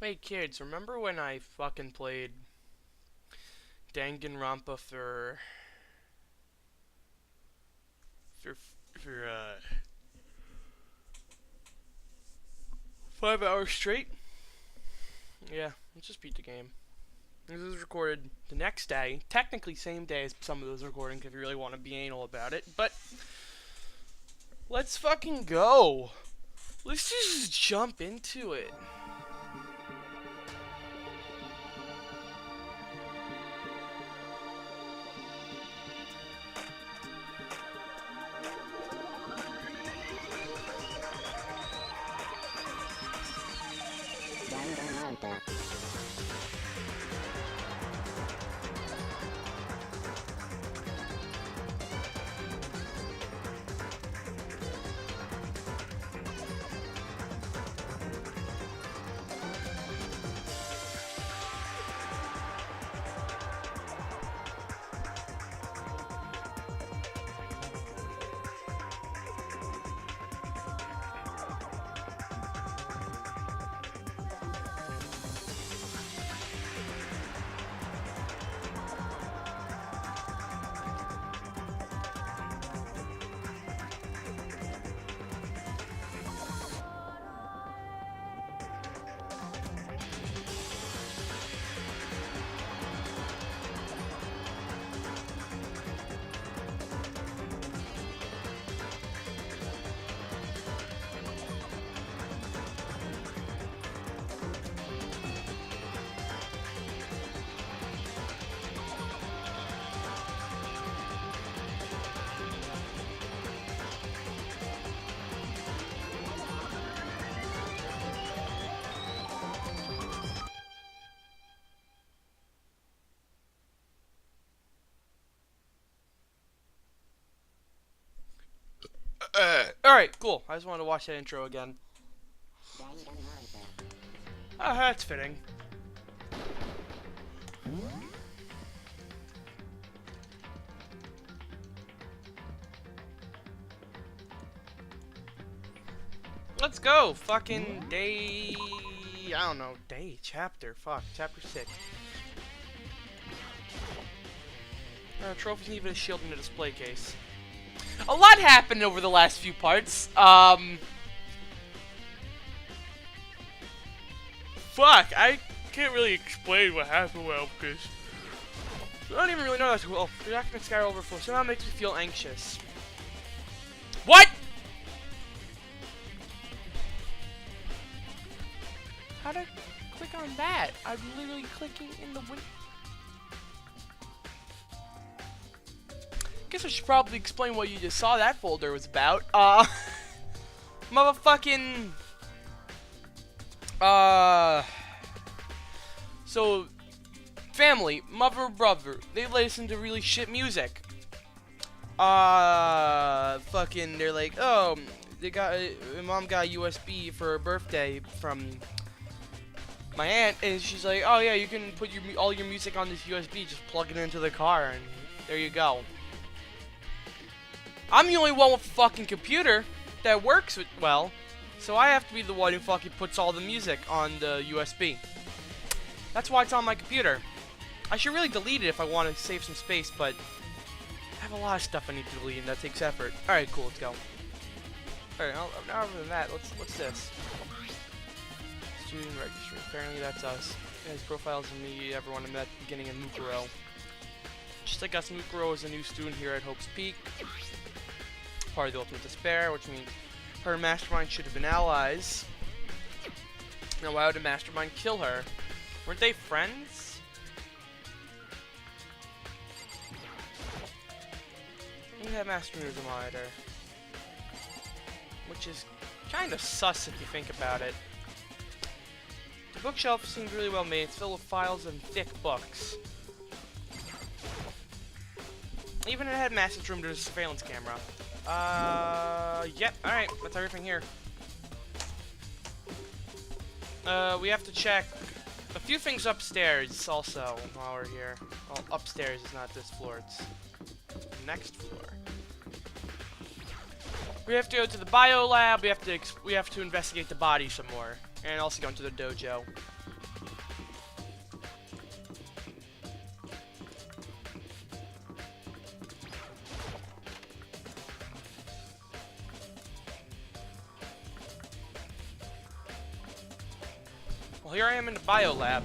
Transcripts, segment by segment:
Hey kids, remember when I fucking played Danganronpa for for 5 hours straight? Yeah, let's just beat the game. This was recorded the next day, technically same day as some of those recordings if you really want to be anal about it, but let's fucking go. Let's just jump into it. Danganronpa. Alright, cool. I just wanted to watch that intro again. Danganronpa. Ah, that's fitting. Let's go! Fucking day... I don't know. Day? Chapter? Fuck. Chapter 6. Trophies need a shield in the display case. A lot happened over the last few parts. Fuck, I can't really explain what happened well, because I don't even really know that too well. Reacting to Sky Overflow somehow makes me feel anxious. What?! How did I click on that? I'm literally clicking in the window. Guess I should probably explain what you just saw that folder was about. Motherfucking... So, family, mother, brother, they listen to really shit music. Fucking, they're like, oh, mom got a USB for her birthday from my aunt, and she's like, oh yeah, you can put all your music on this USB, just plug it into the car, and there you go. I'm the only one with a fucking computer that works well, so I have to be the one who fucking puts all the music on the USB. That's why it's on my computer. I should really delete it if I want to save some space, but I have a lot of stuff I need to delete, and that takes effort. Alright, cool, let's go. Alright, now other than that, what's this? Student registry. Apparently that's us. His profiles of me, everyone I met at the beginning of Mukuro. Just like us, Mukuro is a new student here at Hope's Peak. Part of the Ultimate Despair, which means her and Mastermind should have been allies. Now why would a Mastermind kill her? Weren't they friends? I think that Mastermind was a monitor. Which is kind of sus if you think about it. The bookshelf seems really well made. It's filled with files and thick books. Even in a headmaster's room, there's a surveillance camera. Yep, alright, that's everything here. We have to check a few things upstairs also while we're here. Well, upstairs is not this floor, it's the next floor. We have to go to the bio lab, we have to investigate the body some more. And also go into the dojo. here I am in the biolab.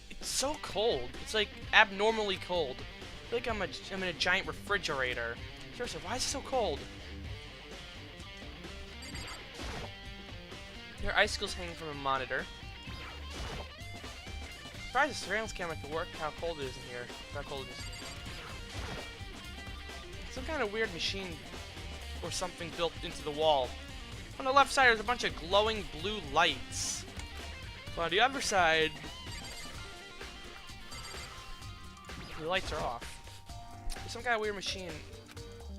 It's so cold. It's like abnormally cold. I feel like I'm in a giant refrigerator. Seriously, why is it so cold? There are icicles hanging from a monitor. Surprised the surveillance camera can work how cold it is in here. How cold it is. Some kind of weird machine or something built into the wall. On the left side, there's a bunch of glowing blue lights. But on the other side, the lights are off. There's some kind of weird machine.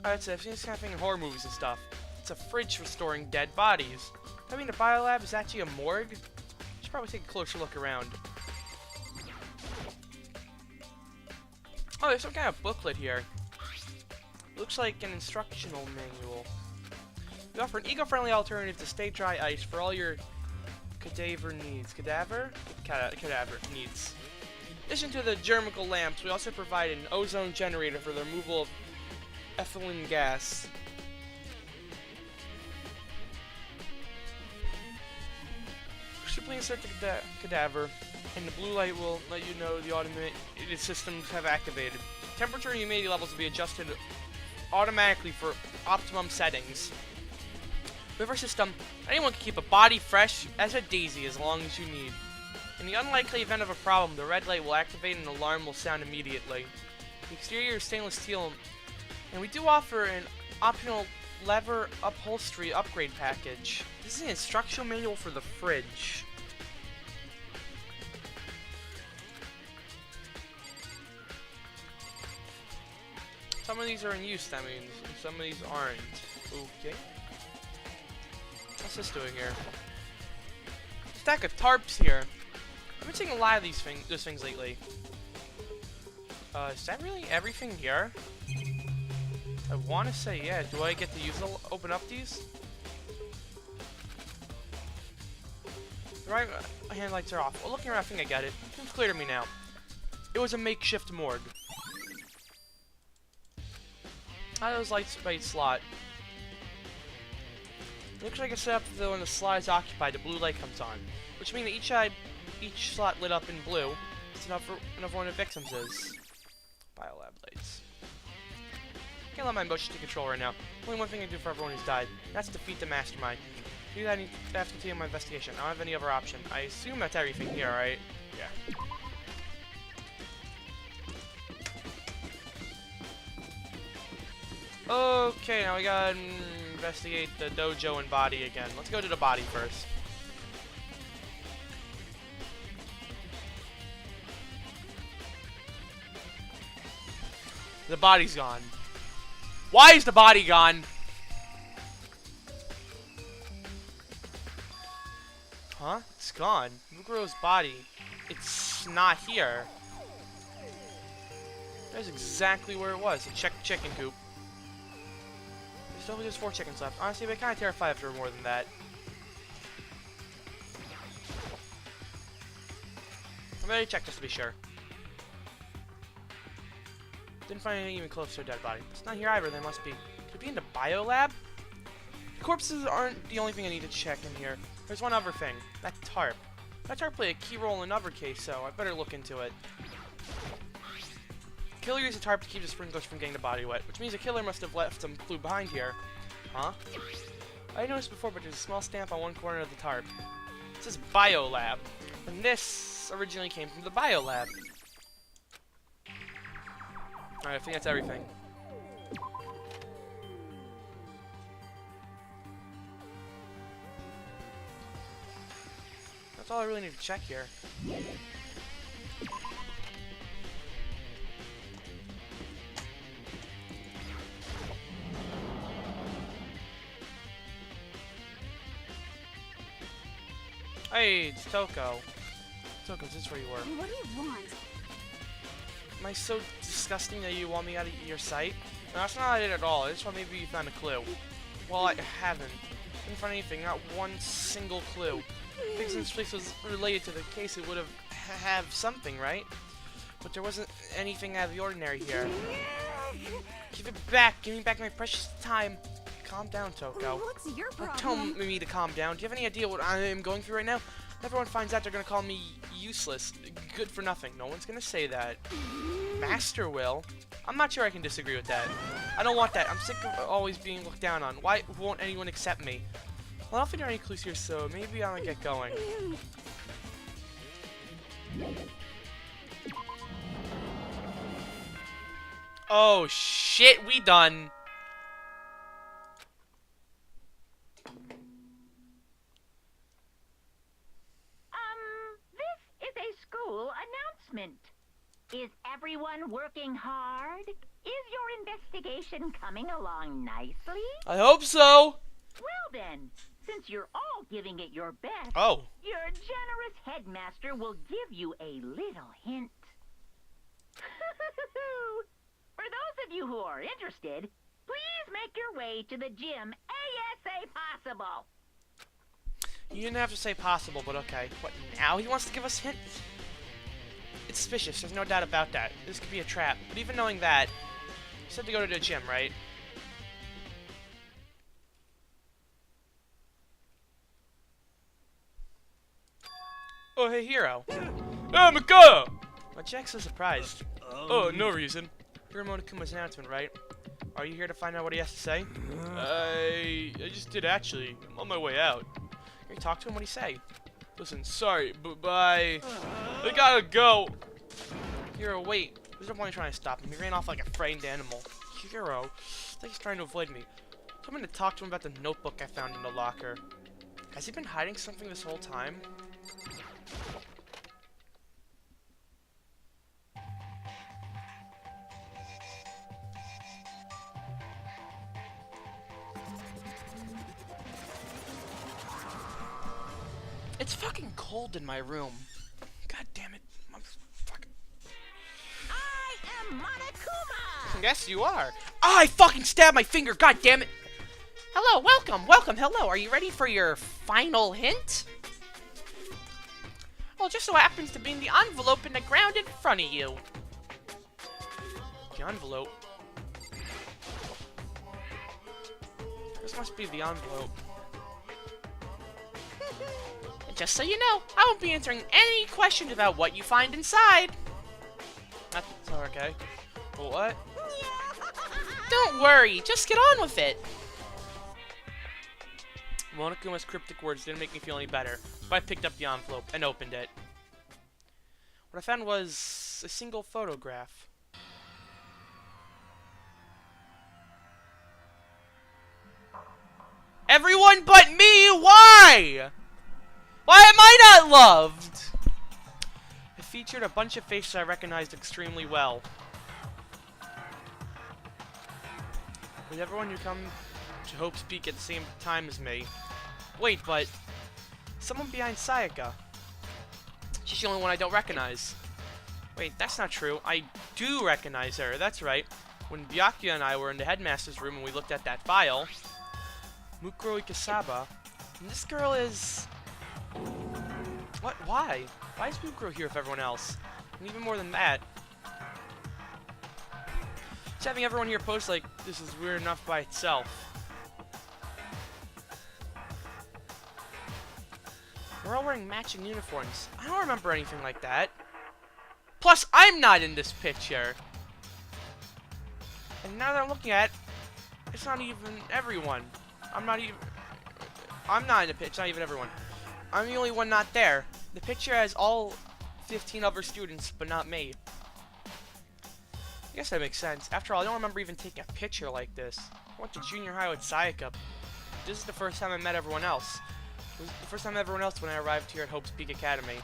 I've seen this kind of thing in horror movies and stuff. It's a fridge for storing dead bodies. I mean, the biolab is actually a morgue. Should probably take a closer look around. Oh, there's some kind of booklet here. Looks like an instructional manual. We offer an eco-friendly alternative to stay dry ice for all your cadaver needs. Cadaver needs. In addition to the germical lamps, we also provide an ozone generator for the removal of ethylene gas. Simply insert the cadaver, and the blue light will let you know the automated systems have activated. Temperature and humidity levels will be adjusted automatically for optimum settings. With our system, anyone can keep a body fresh as a daisy as long as you need. In the unlikely event of a problem, the red light will activate and an alarm will sound immediately. The exterior is stainless steel, and we do offer an optional leather upholstery upgrade package. This is an instructional manual for the fridge. Some of these are in use, that means. Some of these aren't. Okay. What's this doing here? Stack of tarps here. I've been seeing a lot of those things lately. Is that really everything here? I want to say, yeah. Do I get to open up these? The right hand lights are off. Well, looking around, I think I get it. Seems clear to me now. It was a makeshift morgue. How do those lights by each slot? It looks like it's set up though when the slot is occupied, the blue light comes on. Which means that each slot lit up in blue. It's enough for one of the victims is. Biolab lights. Can't let my emotions take control right now. Only one thing I can do for everyone who's died. That's defeat the mastermind. To do that, I have to continue my investigation. I don't have any other option. I assume that's everything here, right? Yeah. Okay, now we gotta investigate the dojo and body again. Let's go to the body first. The body's gone. Why is the body gone? Huh? It's gone. Muguru's body. It's not here. That's exactly where it was. A chicken coop. There's only just 4 chickens left. Honestly, I'm kind of terrified if there were more than that. I'm ready to check just to be sure. Didn't find anything even close to a dead body. It's not here either. They must be. Could it be in the biolab? The corpses aren't the only thing I need to check in here. There's one other thing. That tarp. That tarp played a key role in another case, so I better look into it. The killer used a tarp to keep the sprinklers from getting the body wet, which means the killer must have left some clue behind here. Huh? I noticed before, but there's a small stamp on one corner of the tarp. It says biolab. And this originally came from the biolab. Alright, I think that's everything. That's all I really need to check here. Hey, it's Toko. Toko, this is where you were. What do you want? Am I so disgusting that you want me out of your sight? No, that's not it at all. I just thought maybe you found a clue. Well, I haven't. I didn't find anything. Not one single clue. I think since this place was related to the case, it would have something, right? But there wasn't anything out of the ordinary here. Give it back. Give me back my precious time. Calm down, Toko. What's your problem? Don't tell me to calm down. Do you have any idea what I am going through right now? Everyone finds out they're gonna call me useless, good for nothing. No one's gonna say that. Master will. I'm not sure I can disagree with that. I don't want that. I'm sick of always being looked down on. Why won't anyone accept me? Well, I don't think there are any clues here, so maybe I'm gonna get going. Oh shit, we done. This is a school announcement. Is everyone working hard? Is your investigation coming along nicely? I hope so. Well then, since you're all giving it your best, your generous headmaster will give you a little hint. For those of you who are interested, please make your way to the gym ASA possible. You didn't have to say possible, but okay. What, now he wants to give us hints? It's suspicious, there's no doubt about that. This could be a trap. But even knowing that, you said to go to the gym, right? Oh, hey, hero. Oh, Mako! Why Jack's so surprised? Oh, no reason. You're Monokuma's announcement, right? Are you here to find out what he has to say? I just did, actually. I'm on my way out. Can you talk to him? What'd he say? Listen, sorry, but bye. I gotta go. Hero, wait. There's no point in trying to stop him. He ran off like a frightened animal. Hero, I think he's trying to avoid me. I'm gonna talk to him about the notebook I found in the locker. Has he been hiding something this whole time? It's fucking cold in my room. God damn it. I am Monokuma! Yes, you are. I fucking stabbed my finger. God damn it. Hello, welcome, hello. Are you ready for your final hint? Well, just so happens to be in the envelope in the ground in front of you. The envelope? This must be the envelope. And just so you know, I won't be answering any questions about what you find inside. That's okay. What? Don't worry, just get on with it. Monokuma's cryptic words didn't make me feel any better, but I picked up the envelope and opened it. What I found was a single photograph. Everyone but me? Why? Why am I not loved? It featured a bunch of faces I recognized extremely well. With everyone who come to Hope's Peak at the same time as me. Wait, but someone behind Sayaka. She's the only one I don't recognize. Wait, that's not true. I do recognize her. That's right. When Byakuya and I were in the headmaster's room and we looked at that file, Mukuro Ikasaba, and this girl is... What? Why? Why is Mukuro here with everyone else? And even more than that, just having everyone here post like this is weird enough by itself. We're all wearing matching uniforms. I don't remember anything like that. Plus, I'm not in this picture. And now that I'm looking at it, it's not even everyone. I'm not in the picture, not even everyone. I'm the only one not there. The picture has all 15 other students, but not me. I guess that makes sense. After all, I don't remember even taking a picture like this. I went to junior high with Sayaka. This is the first time I met everyone else. It was the first time I met everyone else when I arrived here at Hope's Peak Academy.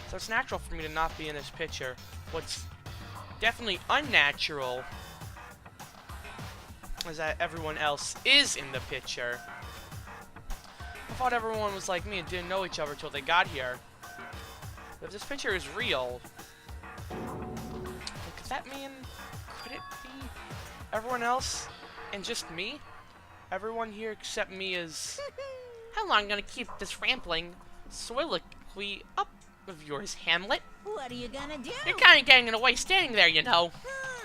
So it's natural for me to not be in this picture. What's definitely unnatural is that everyone else is in the picture. I thought everyone was like me and didn't know each other till they got here. But if this picture is real, could that mean, could it be everyone else and just me? Everyone here except me is... How long gonna keep this rambling soliloquy up of yours, Hamlet? What are you gonna do? You're kinda getting in the way standing there, you know.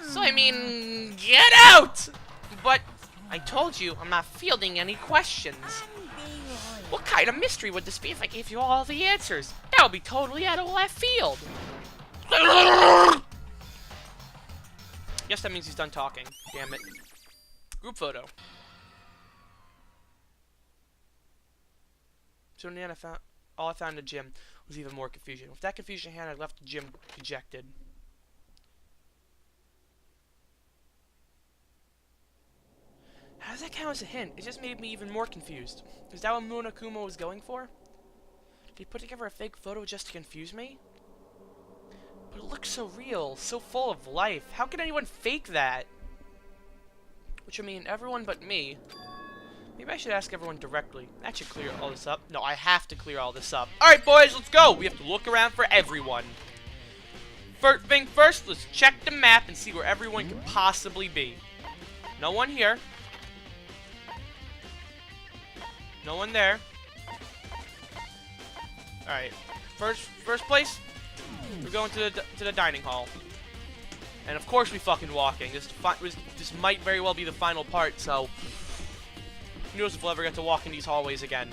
So I mean, get out! But I told you I'm not fielding any questions. What kind of mystery would this be if I gave you all the answers? That would be totally out of left field. Yes, that means he's done talking. Damn it. Group photo. So in the end, all I found in the gym was even more confusion. With that confusion in hand, I left the gym dejected. How does that count as a hint? It just made me even more confused. Is that what Monokuma was going for? Did he put together a fake photo just to confuse me? But it looks so real, so full of life. How can anyone fake that? Which, I mean, everyone but me. Maybe I should ask everyone directly. That should clear all this up. No, I have to clear all this up. Alright, boys, let's go! We have to look around for everyone. First thing first, let's check the map and see where everyone could possibly be. No one here. No one there. Alright. First place, we're going to the dining hall. And of course we fucking walking. This might very well be the final part, so who knows if we'll ever get to walk in these hallways again.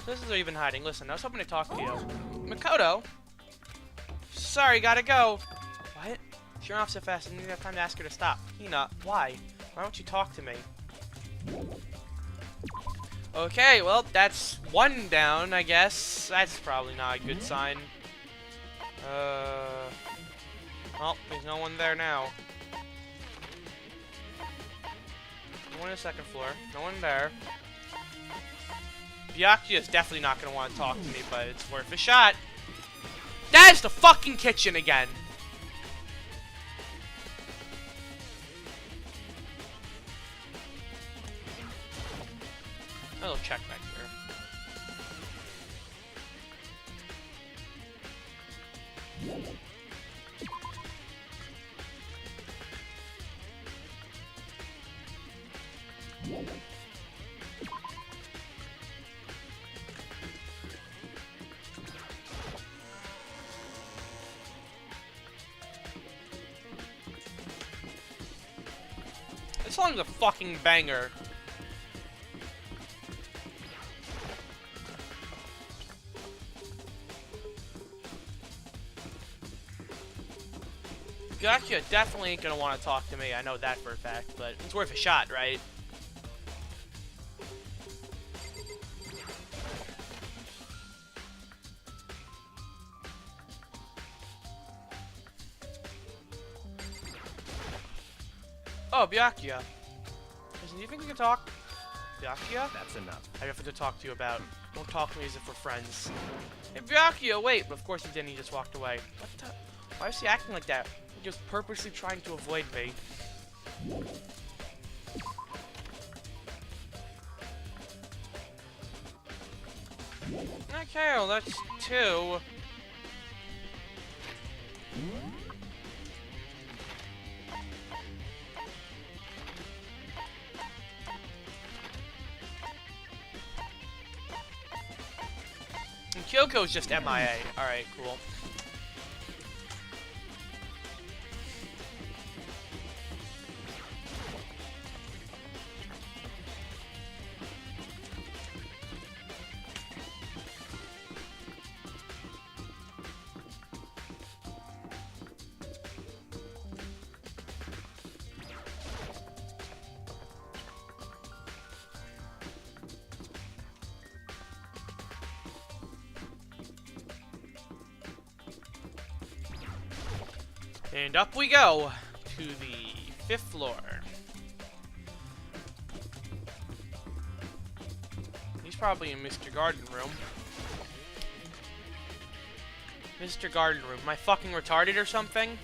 This is even hiding. Listen, I was hoping to talk to you. Makoto? Sorry, gotta go. What? She ran off so fast, I didn't even have time to ask her to stop. Hina, why? Why don't you talk to me? Okay, well, that's one down, I guess. That's probably not a good sign. Well, there's no one there now. No one on the second floor. No one there. Byakuya is definitely not going to want to talk to me, but it's worth a shot. That is the fucking kitchen again. A little check back here. This song's a fucking banger. Byakuya definitely ain't gonna want to talk to me, I know that for a fact, but it's worth a shot, right? Oh, Byakuya. Listen, do you think we can talk? Byakuya? That's enough. I have nothing to talk to you about. Don't talk to me as if we're friends. Hey, Byakuya, wait! But of course he didn't, he just walked away. What the? Why is he acting like that? He was purposely trying to avoid me. Okay, well that's two. And Kyoko's just MIA. Alright, cool. And up we go to the 5th floor. He's probably in Mr. Garden Room. Mr. Garden Room. Am I fucking retarded or something?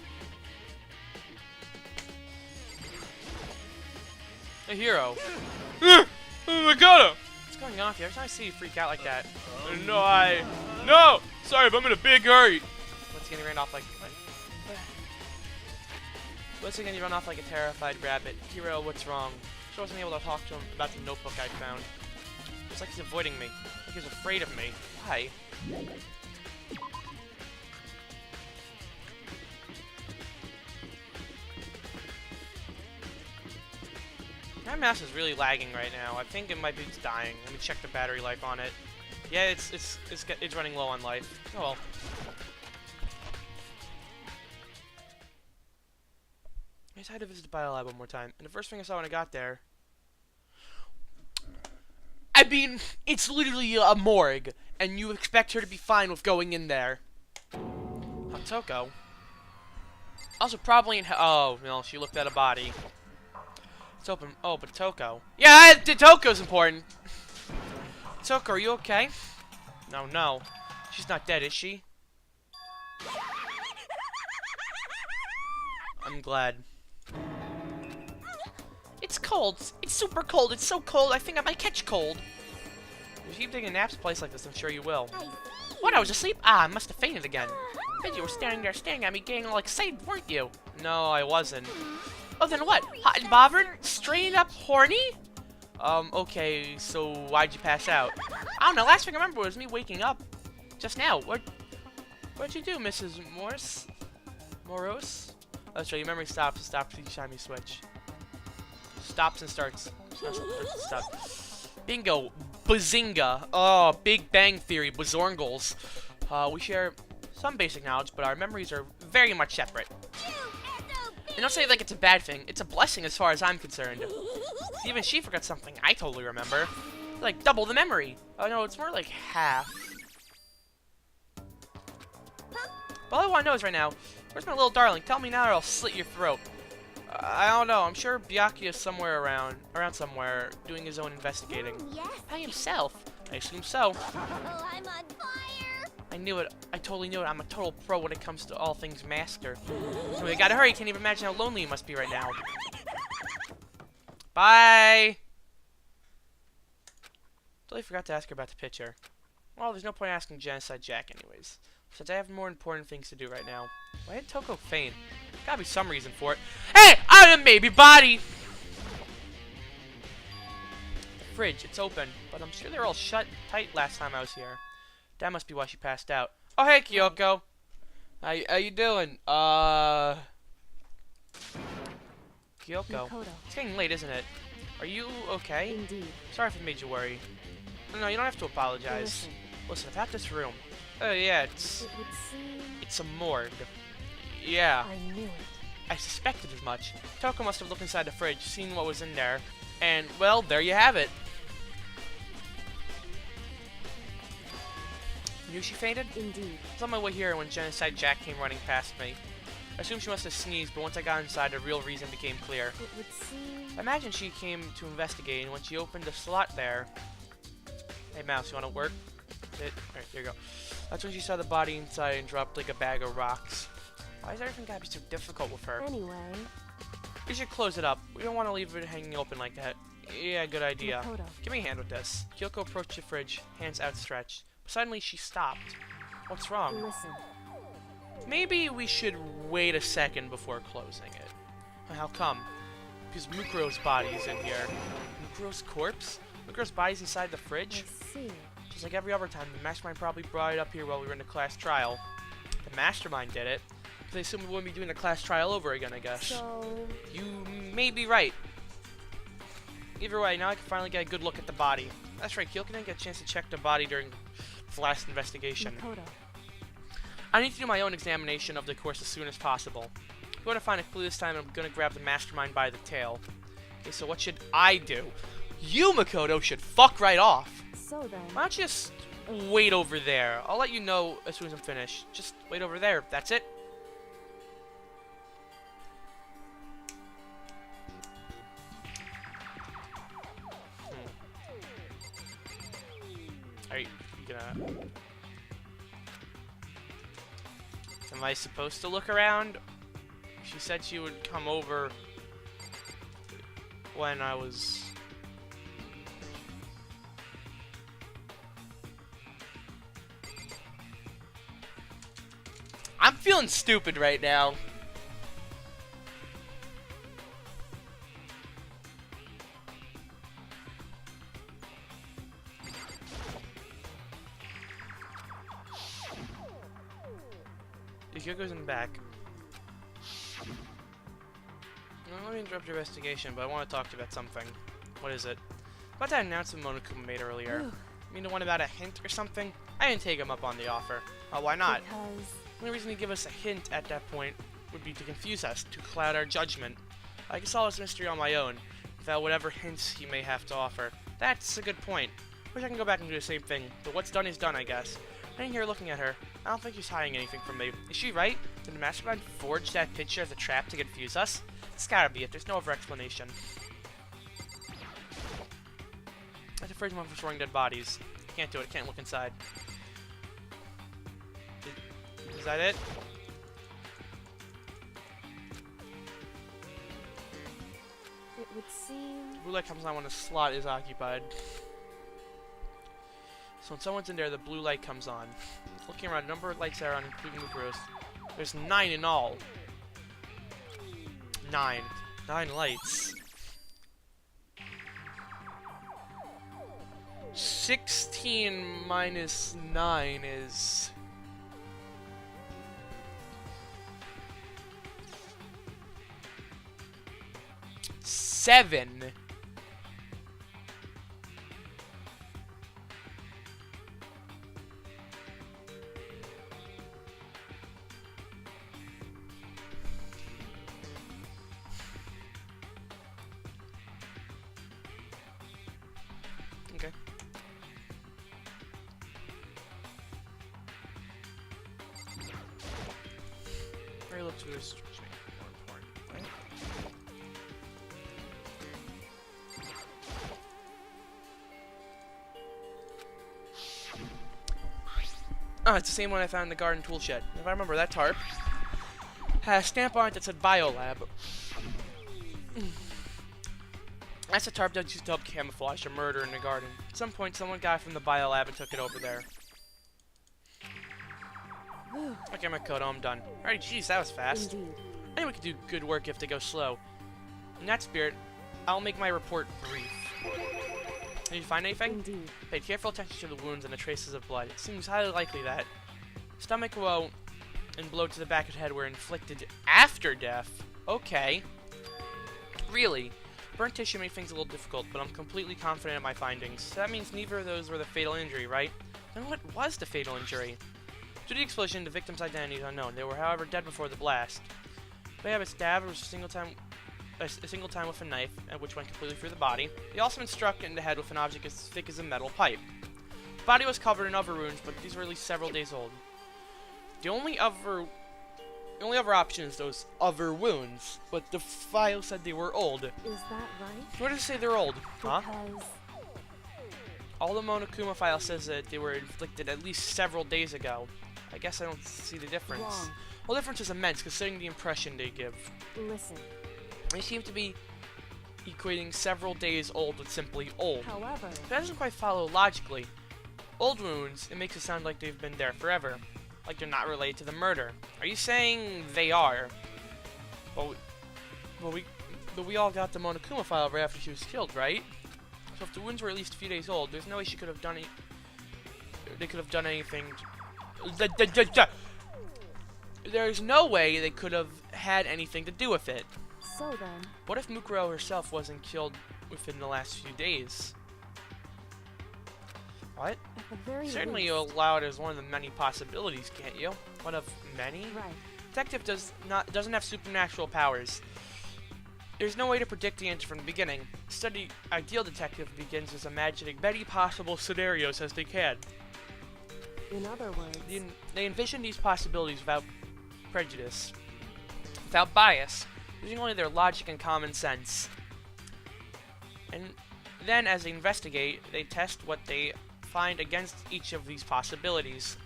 A hero. Oh my god! What's going on with you? Every time I see you freak out like that. No! Sorry, but I'm in a big hurry. What's getting ran off like... What's again, you run off like a terrified rabbit. Hero, what's wrong? She wasn't able to talk to him about the notebook I found. Looks like he's avoiding me. Like he's afraid of me. Why? My mouse is really lagging right now. I think it might be dying. Let me check the battery life on it. Yeah, it's running low on life. Oh well. I just had to visit the biolab one more time, and the first thing I saw when I got there, I mean, it's literally a morgue, and you expect her to be fine with going in there. Toko. Also, probably in. Oh, no, she looked at a body. It's open. Oh, but Toko. Yeah, Toko's important. Toko, are you okay? No. She's not dead, is she? I'm glad. It's cold. It's super cold. It's so cold. I think I might catch cold. If you keep taking naps in a place like this, I'm sure you will. What? I was asleep? Ah, I must have fainted again. I bet you were standing there staring at me getting all excited, weren't you? No, I wasn't. Oh, then what? Hot and bothered? Straight up horny? Okay, so why'd you pass out? I don't know, last thing I remember was me waking up. Just now. What'd you do, Mrs. Morse? Moros? Oh, that's right, your memory stops each time you switch. Stops and starts. Stop. Bingo. Bazinga. Oh, Big Bang Theory. Bazorngles. We share some basic knowledge, but our memories are very much separate. And don't say like it's a bad thing. It's a blessing as far as I'm concerned. Even she forgot something I totally remember. Like double the memory. Oh no, it's more like half. But all I want to know is right now, where's my little darling? Tell me now or I'll slit your throat. I don't know. I'm sure Byakuya is somewhere around somewhere, doing his own investigating. Yes. By himself. I assume so. Oh, I'm on fire. I knew it. I totally knew it. I'm a total pro when it comes to all things master. So we gotta hurry. Can't even imagine how lonely you must be right now. Bye. Totally forgot to ask her about the picture. Well, there's no point asking Genocide Jack anyways, since I have more important things to do right now. Why did Toko faint? Gotta be some reason for it. Hey! I'm a maybe body! The fridge, it's open, but I'm sure they're all shut tight last time I was here. That must be why she passed out. Oh, hey, Kyoko. How you doing? Kyoko. Makoto. It's getting late, isn't it? Are you okay? Indeed. Sorry if I made you worry. No, you don't have to apologize. Listen, about this room. Oh, yeah, It would seem it's a morgue. Yeah. I knew it. I suspected as much. Toko must have looked inside the fridge, seen what was in there, and, well, there you have it. You knew she fainted? Indeed. I was on my way here when Genocide Jack came running past me. I assumed she must have sneezed, but once I got inside, the real reason became clear. It would seem I imagine she came to investigate, and when she opened the slot there... Hey, Mouse, you want to work? Alright, here you go. That's when she saw the body inside and dropped like a bag of rocks. Why is everything gotta be so difficult with her? anyway. We should close it up. We don't want to leave it hanging open like that. Yeah, good idea. Makoto. Give me a hand with this. Kyoko approached the fridge, hands outstretched. Suddenly, she stopped. What's wrong? Listen. Maybe we should wait a second before closing it. How come? Because Mukuro's body is in here. Mukuro's corpse? Mukuro's body's inside the I fridge? see. Just like every other time, the Mastermind probably brought it up here while we were in the class trial. The Mastermind did it. Because they assumed we wouldn't be doing the class trial over again, I guess. So You may be right. Either way, now I can finally get a good look at the body. That's right, Kyoko didn't get a chance to check the body during the last investigation. Makoto. I need to do my own examination of the course as soon as possible. I'm going to find a clue this time, and I'm going to grab the Mastermind by the tail. Okay, so what should I do? You, Makoto, should fuck right off. So then. Why don't you just wait over there? I'll let you know as soon as I'm finished. Just wait over there. That's it. Are you gonna... Am I supposed to look around? She said she would come over when I was... I'm feeling stupid right now. Yukio's in the back. Well, let me interrupt your investigation, but I want to talk to you about something. What is it? About that announcement Monokuma made earlier. You mean the one about a hint or something? I didn't take him up on the offer. Why not? Because The only reason he'd give us a hint at that point would be to confuse us, to cloud our judgment. I can solve this mystery on my own, without whatever hints he may have to offer. That's a good point. Wish I can go back and do the same thing, but what's done is done, I guess. Sitting here looking at her, I don't think she's hiding anything from me. Is she right? Did the mastermind forge that picture as a trap to confuse us? It's gotta be it. There's no other explanation. That's the first one for storing dead bodies. Can't do it. Can't look inside. Is that it? it would seem. Blue light comes on when a slot is occupied. So when someone's in there, the blue light comes on. Looking around, a number of lights are on, including Mukuro's. There's 9 in all. 9 lights. 16 minus 9 is... 7. Okay. Very look to this more important, right? Oh, it's the same one I found in the garden tool shed. If I remember, that tarp had a stamp on it that said Biolab. That's a tarp that used to help camouflage a murder in the garden. At some point, someone got it from the Biolab and took it over there. Okay, my code. I'm done. Alright, jeez, that was fast. Indeed. Anyone can do good work if they go slow. In that spirit, I'll make my report brief. Did you find anything? Indeed. Paid careful attention to the wounds and the traces of blood. It seems highly likely that stomach woe and blow to the back of the head were inflicted after death. Okay. Really? Burnt tissue made things a little difficult, but I'm completely confident in my findings. So that means neither of those were the fatal injury, right? Then what was the fatal injury? Due to the explosion, the victim's identity is unknown. They were, however, dead before the blast. They have a stab, was a single time with a knife, which went completely through the body. They also been struck in the head with an object as thick as a metal pipe. The body was covered in other wounds, but these were at least several days old. The only other option is those other wounds, but the file said they were old. Is that right? Where does it say they're old? Huh? Because All the Monokuma file says that they were inflicted at least several days ago. I guess I don't see the difference. Wrong. Well, the difference is immense, considering the impression they give. listen. They seem to be equating several days old with simply old. However, That doesn't quite follow logically. Old wounds, it makes it sound like they've been there forever. Like they're not related to the murder. Are you saying they are? But we all got the Monokuma file right after she was killed, right? So if the wounds were at least a few days old, there's no way she could have done they could have done anything. There's no way they could have had anything to do with it. so then, What if Mukuro herself wasn't killed within the last few days? What? at the very Certainly least, you allow it as one of the many possibilities, can't you? One of many? right. Detective doesn't have supernatural powers. There's no way to predict the answer from the beginning. Study ideal detective begins as imagining many possible scenarios as they can. In other words, They envision these possibilities without prejudice, without bias, using only their logic and common sense. And then, as they investigate, they test what they find against each of these possibilities.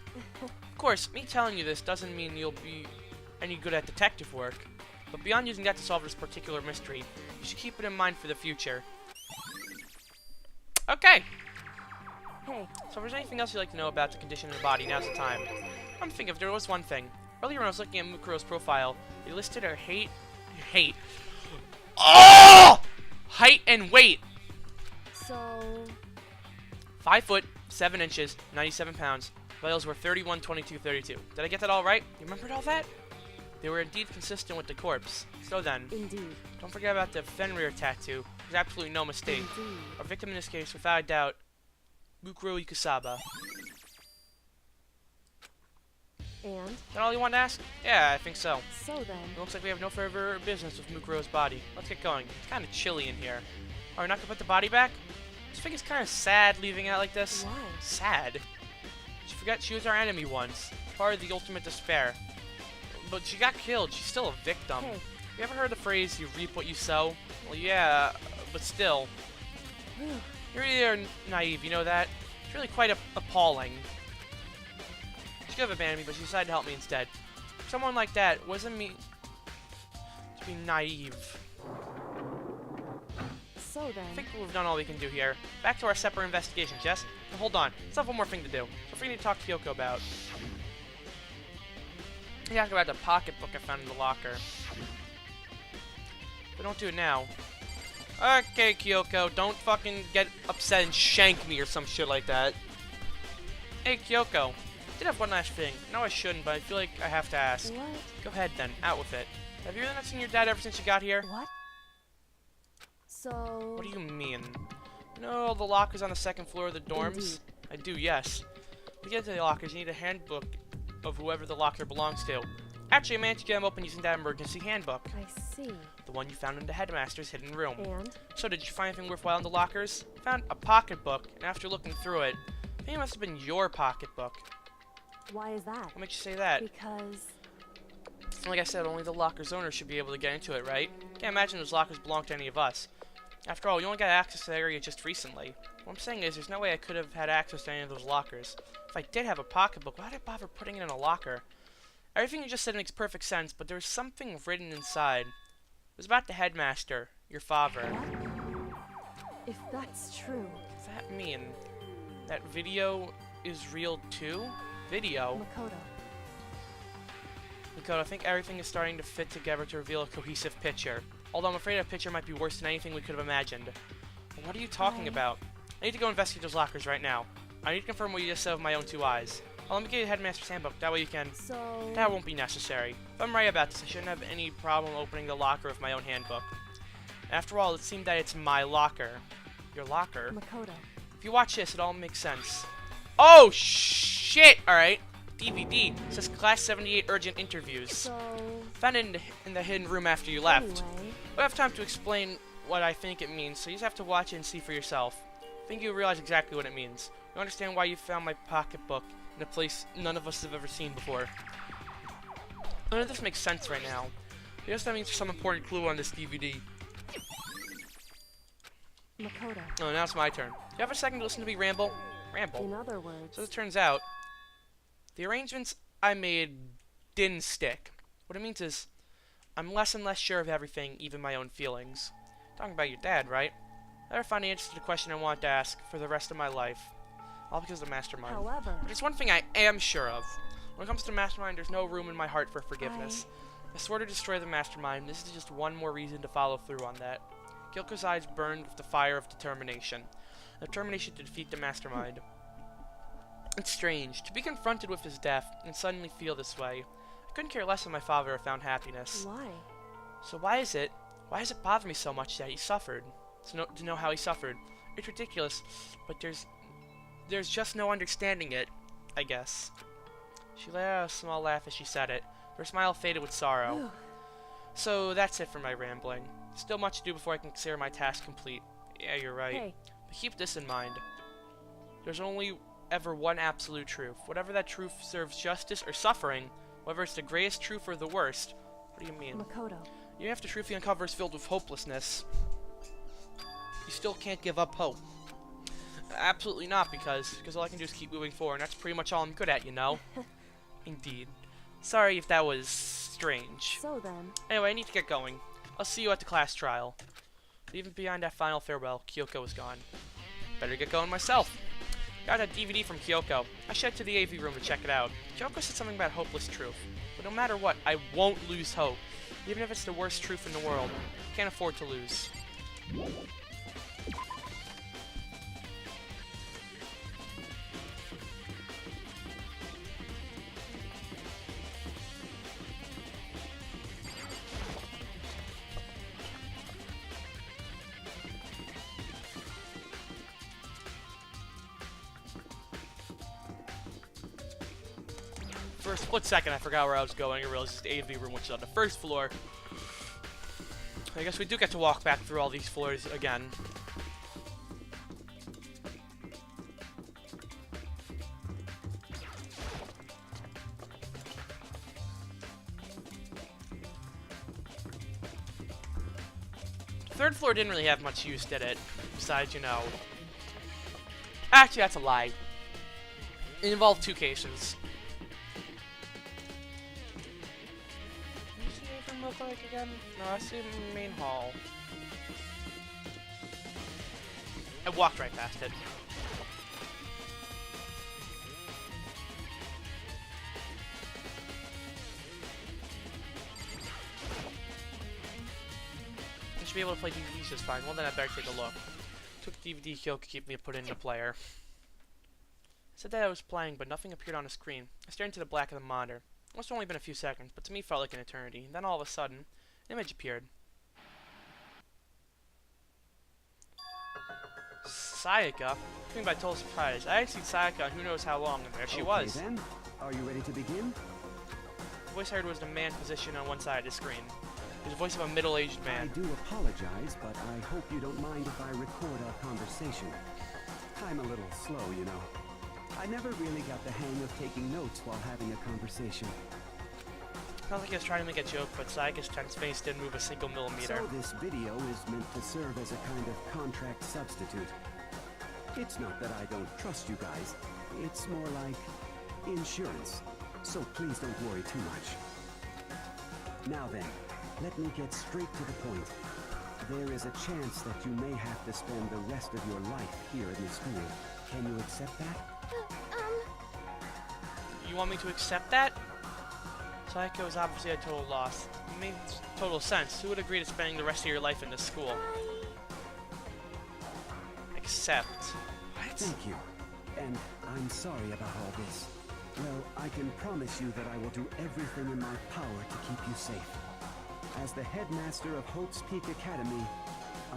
Of course, me telling you this doesn't mean you'll be any good at detective work, but beyond using that to solve this particular mystery, you should keep it in mind for the future. Okay, hey, so if there's anything else you'd like to know about the condition of the body, now's the time. I'm thinking if there was one thing. Earlier when I was looking at Mukuro's profile, they listed her height and weight. so 5 foot, 7 inches, 97 pounds. Vitals were 31, 22, 32. Did I get that all right? You remembered all that? They were indeed consistent with the corpse. So then, Indeed. don't forget about the Fenrir tattoo. There's absolutely no mistake. Indeed. Our victim in this case, without a doubt, Mukuro Ikusaba. And Is that all you want to ask? Yeah, I think so. so then, It looks like we have no further business with Mukuro's body. Let's get going. It's kind of chilly in here. Are we not gonna put the body back? I just think it's kind of sad leaving it like this. why? Sad. She forgot she was our enemy once. Part of the ultimate despair. But she got killed. She's still a victim. Hey, You ever heard the phrase, you reap what you sow? Well, yeah, but still. whew, You're really naive, you know that? It's really quite appalling. She could have abandoned me, but she decided to help me instead. For someone like that, wasn't me to be naive. so I then, think we've done all we can do here. Back to our separate investigations, yes? But hold on, let's have one more thing to do. Something we need to talk to Kyoko about. We talk about the pocketbook I found in the locker. But don't do it now. Okay, Kyoko, don't fucking get upset and shank me or some shit like that. Hey, Kyoko, I did have one last thing. No, I shouldn't, but I feel like I have to ask. what? Go ahead then, out with it. Have you really not seen your dad ever since you got here? What? So, What do you mean? You know the lockers on the second floor of the dorms? Indeed. I do, yes. To get to the lockers, you need a handbook of whoever the locker belongs to. Actually, I managed to get them open using that emergency handbook. I see. The one you found in the headmaster's hidden room. And So, did you find anything worthwhile in the lockers? Found a pocketbook, and after looking through it, I think it must have been your pocketbook. why is that? What makes you say that? Because Like I said, only the locker's owner should be able to get into it, right? Can't imagine those lockers belong to any of us. After all, you only got access to the area just recently. What I'm saying is, there's no way I could have had access to any of those lockers. If I did have a pocketbook, why did I bother putting it in a locker? Everything you just said makes perfect sense, but there's something written inside. It was about the headmaster, your father. what? If that's true, What does that mean? That video is real too? Video? Makoto, Makoto, I think everything is starting to fit together to reveal a cohesive picture. Although I'm afraid that picture might be worse than anything we could have imagined. What are you talking I- about? I need to go investigate those lockers right now. I need to confirm what you just said with my own two eyes. Let me get you the headmaster's handbook, that way you can... so That won't be necessary. If I'm right about this, I shouldn't have any problem opening the locker with my own handbook. After all, it seemed that it's my locker. Your locker? Makoto, If you watch this, it all makes sense. Oh, shit! Alright. DVD. It says Class 78 Urgent Interviews. so Found it in the hidden room after you left. anyway, I don't have time to explain what I think it means, so you just have to watch it and see for yourself. I think you'll realize exactly what it means. You'll understand why you found my pocketbook in a place none of us have ever seen before. None of this makes sense right now. I guess that means there's some important clue on this DVD. Makoto. Oh, now it's my turn. Do you have a second to listen to me ramble? Ramble. In other words, So as it turns out, the arrangements I made didn't stick. What it means is, I'm less and less sure of everything, even my own feelings. Talking about your dad, right? I never found the answer to the question I wanted to ask for the rest of my life. All because of the Mastermind. however, But there's one thing I am sure of. When it comes to the Mastermind, there's no room in my heart for forgiveness. I swore to destroy the Mastermind. This is just one more reason to follow through on that. Kyoko's eyes burned with the fire of determination. A determination to defeat the Mastermind. It's strange, to be confronted with his death and suddenly feel this way. I couldn't care less if my father had found happiness. why? So why does it bother me so much that he suffered? To know how he suffered. It's ridiculous, but there's just no understanding it, I guess. She let out a small laugh as she said it. Her smile faded with sorrow. Whew. So that's it for my rambling. Still much to do before I can consider my task complete. Yeah, you're right. Hey, But keep this in mind. There's only ever one absolute truth. Whatever that truth serves justice or suffering, whether it's the greatest truth or the worst. What do you mean? Makoto. Even if the truth you uncover is filled with hopelessness, you still can't give up hope. Absolutely not, because all I can do is keep moving forward, and that's pretty much all I'm good at, you know? Indeed. Sorry if that was strange. So then, Anyway, I need to get going. I'll see you at the class trial. Even behind that final farewell, Kyoko is gone. Better get going myself. Got a DVD from Kyoko. I should head to the AV room to check it out. Kyoko said something about hopeless truth. But no matter what, I won't lose hope. Even if it's the worst truth in the world. Can't afford to lose. For a split second, I forgot where I was going. I realized the AV room, which is on the first floor. I guess we do get to walk back through all these floors again. Third floor didn't really have much use, did it? Besides, you know... Actually, that's a lie. It involved two cases. What does the room look like again? No, that's the main hall. I walked right past it. Be able to play DVDs just fine. Well, then I better take a look. Took DVD kill to keep me put into player. I said that I was playing, but nothing appeared on the screen. I stared into the black of the monitor. It must have only been a few seconds, but to me felt like an eternity. Then all of a sudden, an image appeared. Sayaka? Coming by total surprise. I hadn't seen Sayaka in who knows how long, and there she was. Then, are you ready to begin? The voice I heard was the man positioned on one side of the screen. It was the voice of a middle-aged man. I do apologize, but I hope you don't mind if I record our conversation. I'm a little slow, you know. I never really got the hang of taking notes while having a conversation. Sounds like he was trying to make a joke, but Sayaka's tense face didn't move a single millimeter. So this video is meant to serve as a kind of contract substitute. It's not that I don't trust you guys. It's more like insurance. So please don't worry too much. Now then, let me get straight to the point. There is a chance that you may have to spend the rest of your life here in the school. Can you accept that? You want me to accept that? Sayaka was obviously a total loss. It made total sense. Who would agree to spending the rest of your life in this school? Accept. What? Thank you. And I'm sorry about all this. Well, I can promise you that I will do everything in my power to keep you safe. As the headmaster of Hope's Peak Academy,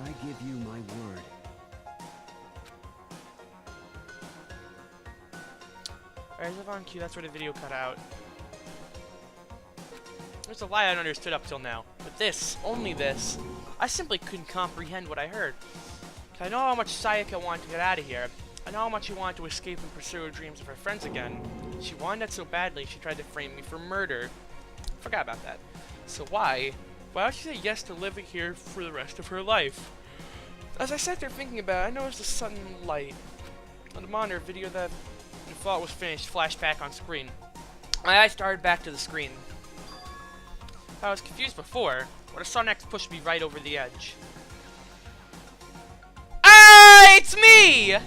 I give you my word. Alright, live on cue, that's where the video cut out. There's a lie I understood up till now. But this, only this, I simply couldn't comprehend what I heard. 'Cause I know how much Sayaka wanted to get out of here. I know how much she wanted to escape and pursue her dreams of her friends again. She wanted that so badly, she tried to frame me for murder. Forgot about that. So why would she say yes to living here for the rest of her life? As I sat there thinking about it, I noticed a sudden light on the monitor video that I thought was finished flashed back on screen. My eyes started back to the screen. I was confused before, but I saw next pushed me right over the edge. Ah, it's me!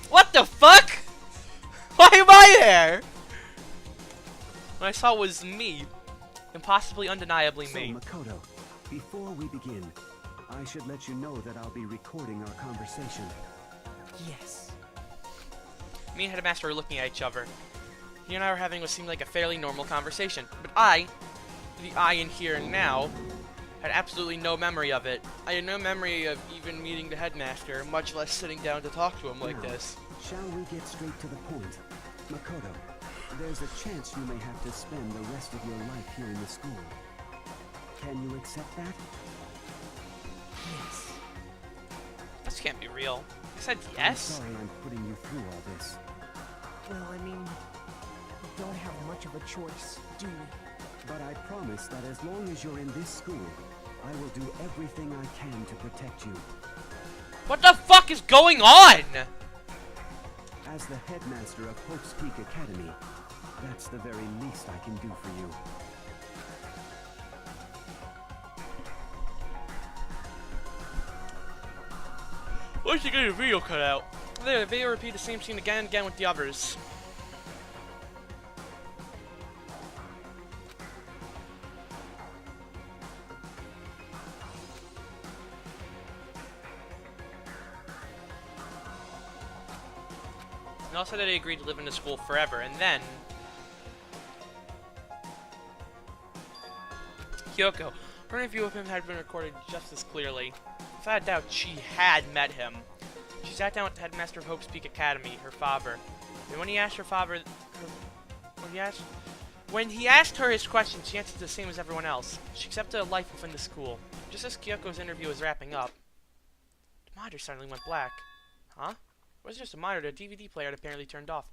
What the fuck? Why am I there? What I saw was me. Impossibly, undeniably me. So, Makoto, before we begin, I should let you know that I'll be recording our conversation. Yes. Me and Headmaster were looking at each other. He and I were having what seemed like a fairly normal conversation, but I, the I in here and now, had absolutely no memory of it. I had no memory of even meeting the Headmaster, much less sitting down to talk to him like Now, this. Shall we get straight to the point? Makoto, there's a chance you may have to spend the rest of your life here in the school. Can you accept that? Yes. This can't be real. I said yes? I'm sorry I'm putting you through all this. Well, I mean, we don't have much of a choice, do we? But I promise that as long as you're in this school, I will do everything I can to protect you. What the fuck is going on? As the headmaster of Hope's Peak Academy, that's the very least I can do for you. Why'd you get a video cut out? There, the video repeat the same scene again and again with the others. And also that they agreed to live in the school forever, and then Kyoko, her interview with him had been recorded just as clearly. Without a doubt, she had met him. She sat down with the headmaster of Hope's Peak Academy, her father. And when he asked her father When he asked her his question, she answered the same as everyone else. She accepted a life within the school. Just as Kyoko's interview was wrapping up, the monitor suddenly went black. Huh? It wasn't just a monitor, the DVD player had apparently turned off.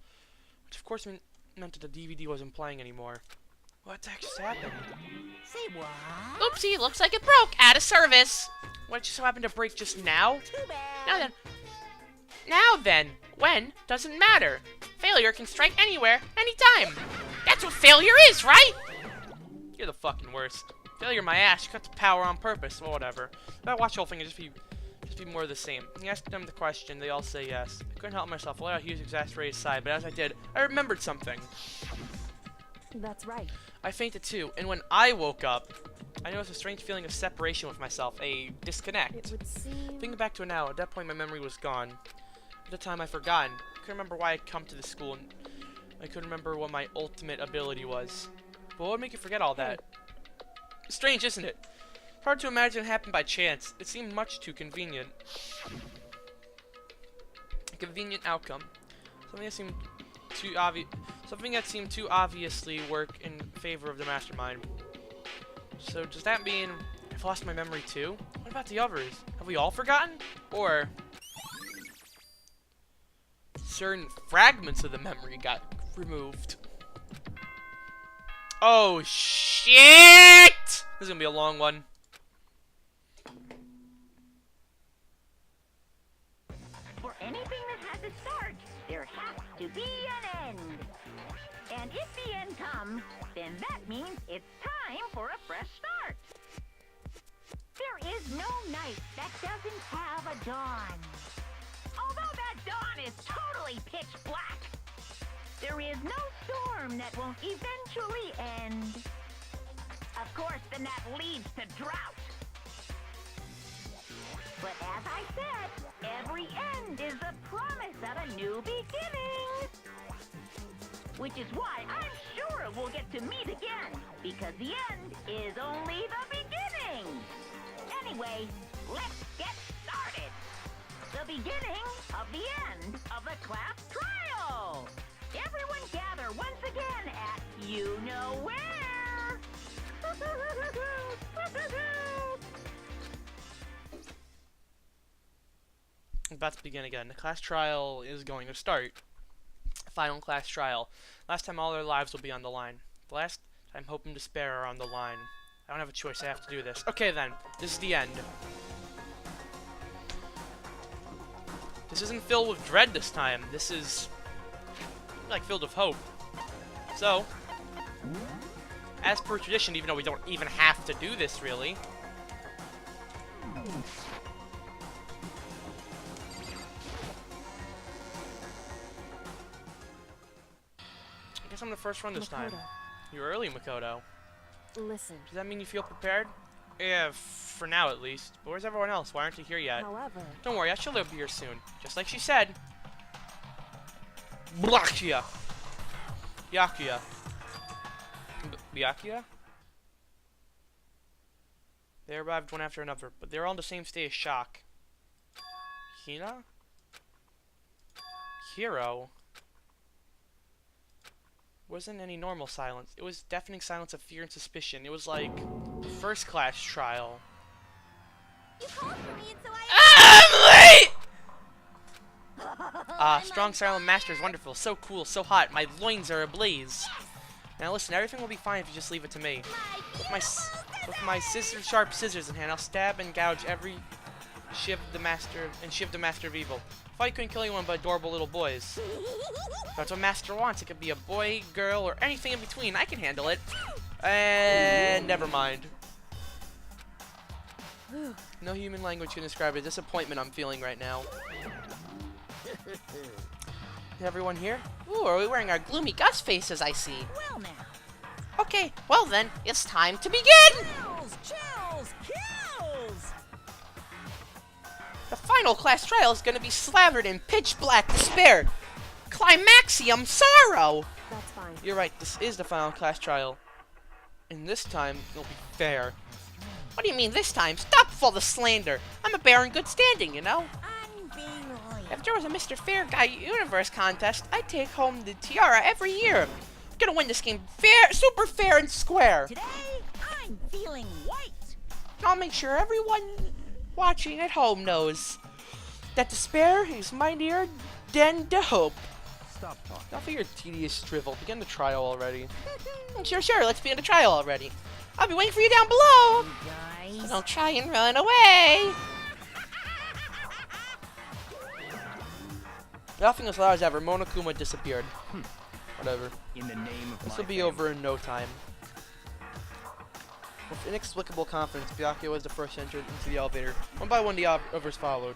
Which of course meant that the DVD wasn't playing anymore. What the heck just happened? Say what? Oopsie, looks like it broke. Out of service. What just so happened to break just now? Too bad. Now then, when doesn't matter. Failure can strike anywhere, anytime. That's what failure is, right? You're the fucking worst. Failure my ass, you cut the power on purpose. Well, whatever. If I watch the whole thing, it'd just be more of the same. He asked them the question, they all say yes. I couldn't help myself, I let out a huge exasperated sigh, but as I did, I remembered something. That's right. I fainted too, and when I woke up, I noticed a strange feeling of separation with myself, a disconnect. It would seem... Thinking back to it now, at that point my memory was gone. At the time I'd forgotten. I couldn't remember why I'd come to the school, and I couldn't remember what my ultimate ability was. But what would make you forget all that? Strange, isn't it? Hard to imagine it happened by chance. It seemed much too convenient. A convenient outcome. Something that seemed too obviously work in favor of the mastermind. So does that mean I've lost my memory too? What about the others? Have we all forgotten? Or certain fragments of the memory got removed? Oh shit! This is gonna be a long one. For anything that has a start, there has to be an end. And if the end comes, then that means it's time for a fresh start. There is no night that doesn't have a dawn. Although that dawn is totally pitch black, there is no storm that won't eventually end. Of course, then that leads to drought. But as I said, every end is the promise of a new beginning. Which is why I'm sure we'll get to meet again, because the end is only the beginning. Anyway, let's get started. The beginning of the end of the class trial. Everyone gather once again at you know where. About to begin again. The class trial is going to start. Final class trial. Last time all their lives will be on the line. The last time hope and despair are on the line. I don't have a choice, I have to do this. Okay then, this is the end. This isn't filled with dread this time. This is like filled with hope. So, as per tradition, even though we don't even have to do this really, I guess I'm the first one this time. You're early, Makoto. Listen. Does that mean you feel prepared? Yeah, for now at least. But where's everyone else? Why aren't you here yet? However... Don't worry, she'll be here soon. Just like she said. Byakuya. Byakuya. Byakuya? They arrived one after another, but they were all in the same state of shock. Hina? Hiro? Wasn't any normal silence. It was deafening silence of fear and suspicion. It was like a first class trial. You called for me, and so I... I'm late! Strong silent master is wonderful. So cool, so hot. My loins are ablaze. Now listen, everything will be fine if you just leave it to me. With my sharp scissors in hand, I'll stab and gouge every shiv the master of evil. Fight couldn't kill anyone but adorable little boys. That's what Master wants. It could be a boy, girl, or anything in between. I can handle it. And never mind. No human language can describe the disappointment I'm feeling right now. Is everyone here? Ooh, are we wearing our gloomy Gus faces, I see. Well now. Okay, well then, it's time to begin! Chills! Kills! The final class trial is gonna be slathered in pitch black despair. Climaxium sorrow! That's fine. You're right, this is the final class trial. And this time, it'll be fair. What do you mean this time? Stop with all the slander. I'm a bear in good standing, you know? I'm being loyal. If there was a Mr. Fair Guy Universe contest, I'd take home the tiara every year. gonna win this game fair, super fair and square. Today, I'm feeling white. I'll make sure everyone watching at home knows that despair is mightier than the hope. Stop talking. Not for your tedious drivel. Begin the trial already. Sure. Let's begin the trial already. I'll be waiting for you down below. You guys. Don't try and run away. Nothing as loud as ever. Monokuma disappeared. Whatever. In the name of This will be over in no time. With inexplicable confidence, Byakuya was the first to enter into the elevator. One by one, the others followed.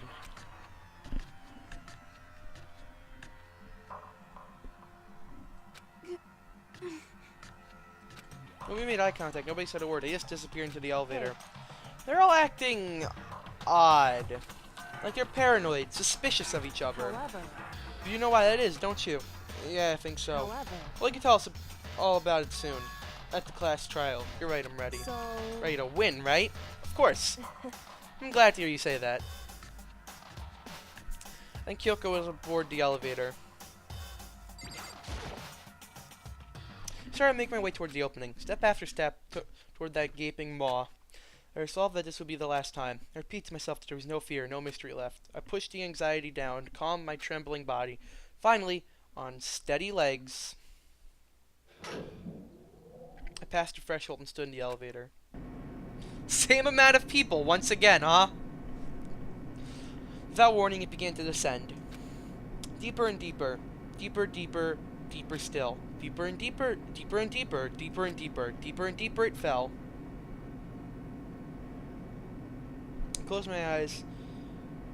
When we made eye contact, nobody said a word. They just disappeared into the elevator. They're all acting odd. Like they're paranoid, suspicious of each other. However, You know why that is, don't you? Yeah, I think so. Well, you can tell us all about it soon. At the class trial. You're right, I'm ready. so Ready to win, right? Of course. I'm glad to hear you say that. And Kyoko was aboard the elevator. Started making my way toward the opening. Step after step toward that gaping maw. I resolved that this would be the last time. I repeat to myself that there was no fear, no mystery left. I pushed the anxiety down, calmed my trembling body. Finally, on steady legs, I passed the threshold and stood in the elevator. Same amount of people once again, huh? Without warning, it began to descend. Deeper and deeper. Deeper, deeper, deeper still. Deeper and deeper, deeper and deeper, deeper and deeper, deeper and deeper it fell. I closed my eyes,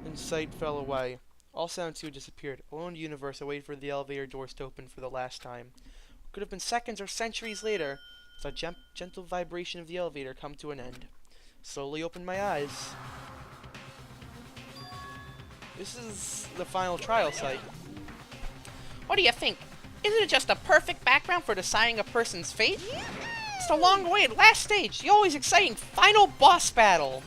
and sight fell away. All sound too disappeared. Alone in the universe, I waited for the elevator doors to open for the last time. What could have been seconds or centuries later, saw a gentle vibration of the elevator come to an end. Slowly opened my eyes. This is the final trial site. What do you think? Isn't it just a perfect background for deciding a person's fate? It's the long-awaited last stage, the always exciting final boss battle.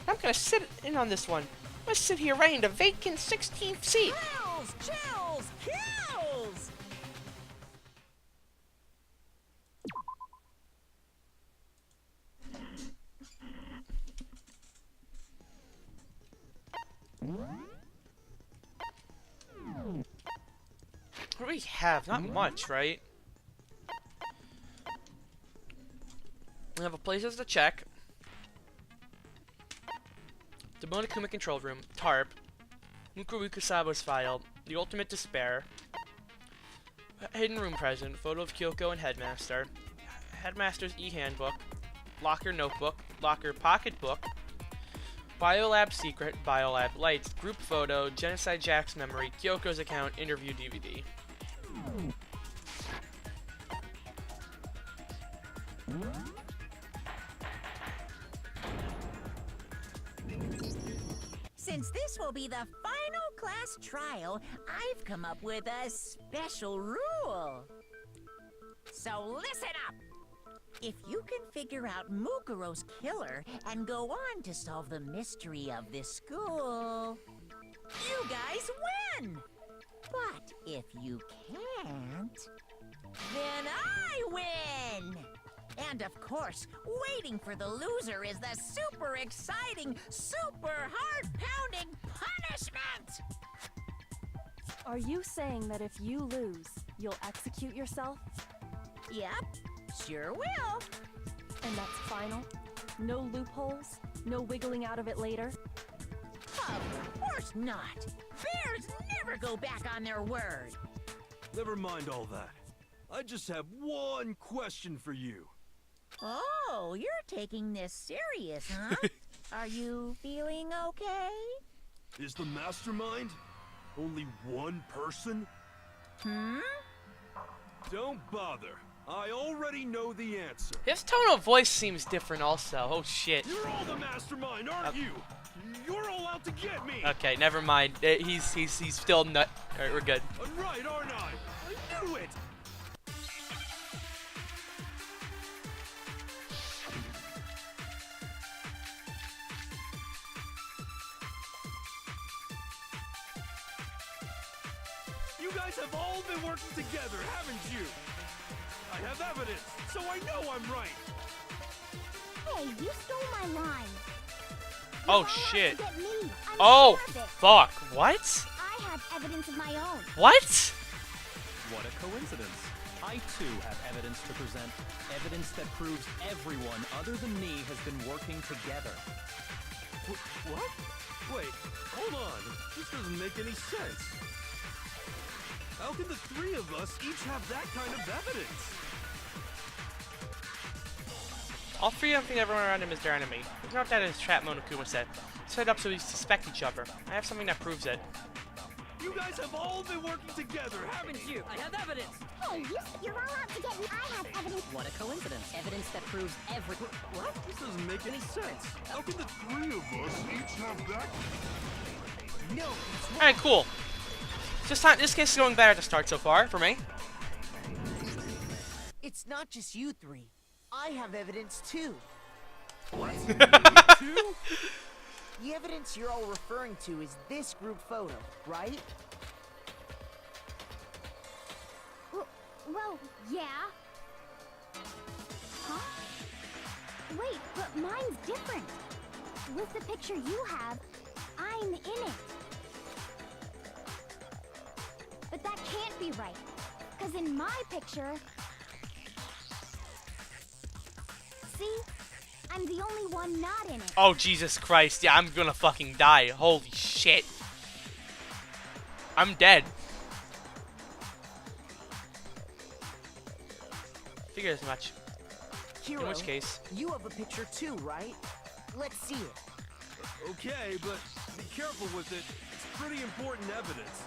I'm gonna sit in on this one. I'm gonna sit here right in the vacant 16th seat. Chills, chills, kills. What do we have? Not much, right? We have a places to check. The Monokuma control room, tarp, Mukuru Kusaba's file, the ultimate despair, hidden room present, photo of Kyoko and Headmaster, Headmaster's e-handbook, locker notebook, locker pocketbook, Biolab secret, Biolab lights, group photo, Genocide Jack's memory, Kyoko's account, interview DVD. Since this will be the final class trial, I've come up with a special rule. So listen up! If you can figure out Mukuro's killer and go on to solve the mystery of this school, you guys win! But if you can't, then I win! And of course, waiting for the loser is the super exciting, super heart-pounding punishment! are you saying that if you lose, you'll execute yourself? Yep, sure will. And that's final? No loopholes? No wiggling out of it later? Of course not. Bears never go back on their word. Never mind all that. I just have one question for you. Oh, you're taking this serious, huh? Are you feeling okay? Is the mastermind only one person? Hmm? Don't bother. I already know the answer. His tone of voice seems different also. Oh shit. You're all the mastermind, aren't you? You're all out to get me. Okay, never mind. He's still nut. Alright, we're good. I'm right, aren't I? I knew it. You guys have all been working together, haven't you? I have evidence, so I know I'm right. Hey, you stole my line. Oh, You're all out to shit. get me. I'm Oh, sure of it. fuck. What? I have evidence of my own. What? What a coincidence. I too have evidence to present. Evidence that proves everyone other than me has been working together. What? Wait, hold on. This doesn't make any sense. How can the three of us each have that kind of evidence? All three of them think everyone around him is their enemy. It's not that his trap, Monokuma said. Set it up so we suspect each other. I have something that proves it. You guys have all been working together, haven't you? I have evidence. Hey, you're all out to get me. I have evidence. What a coincidence. Evidence that proves every... What? This doesn't make any sense. How can the three of us each have that? No, Alright, cool. This case is going better at the start so far, for me. it's not just you three. I have evidence too. What? Two? The evidence you're all referring to is this group photo, right? Well, yeah. Huh? Wait, but mine's different. With the picture you have, I'm in it. But that can't be right. Because in my picture... See? I'm the only one not in it. Oh, Jesus Christ. Yeah, I'm gonna fucking die. Holy shit. I'm dead. Figure as much. Hero, In which case... you have a picture too, right? Let's see it. Okay, but be careful with it. It's pretty important evidence.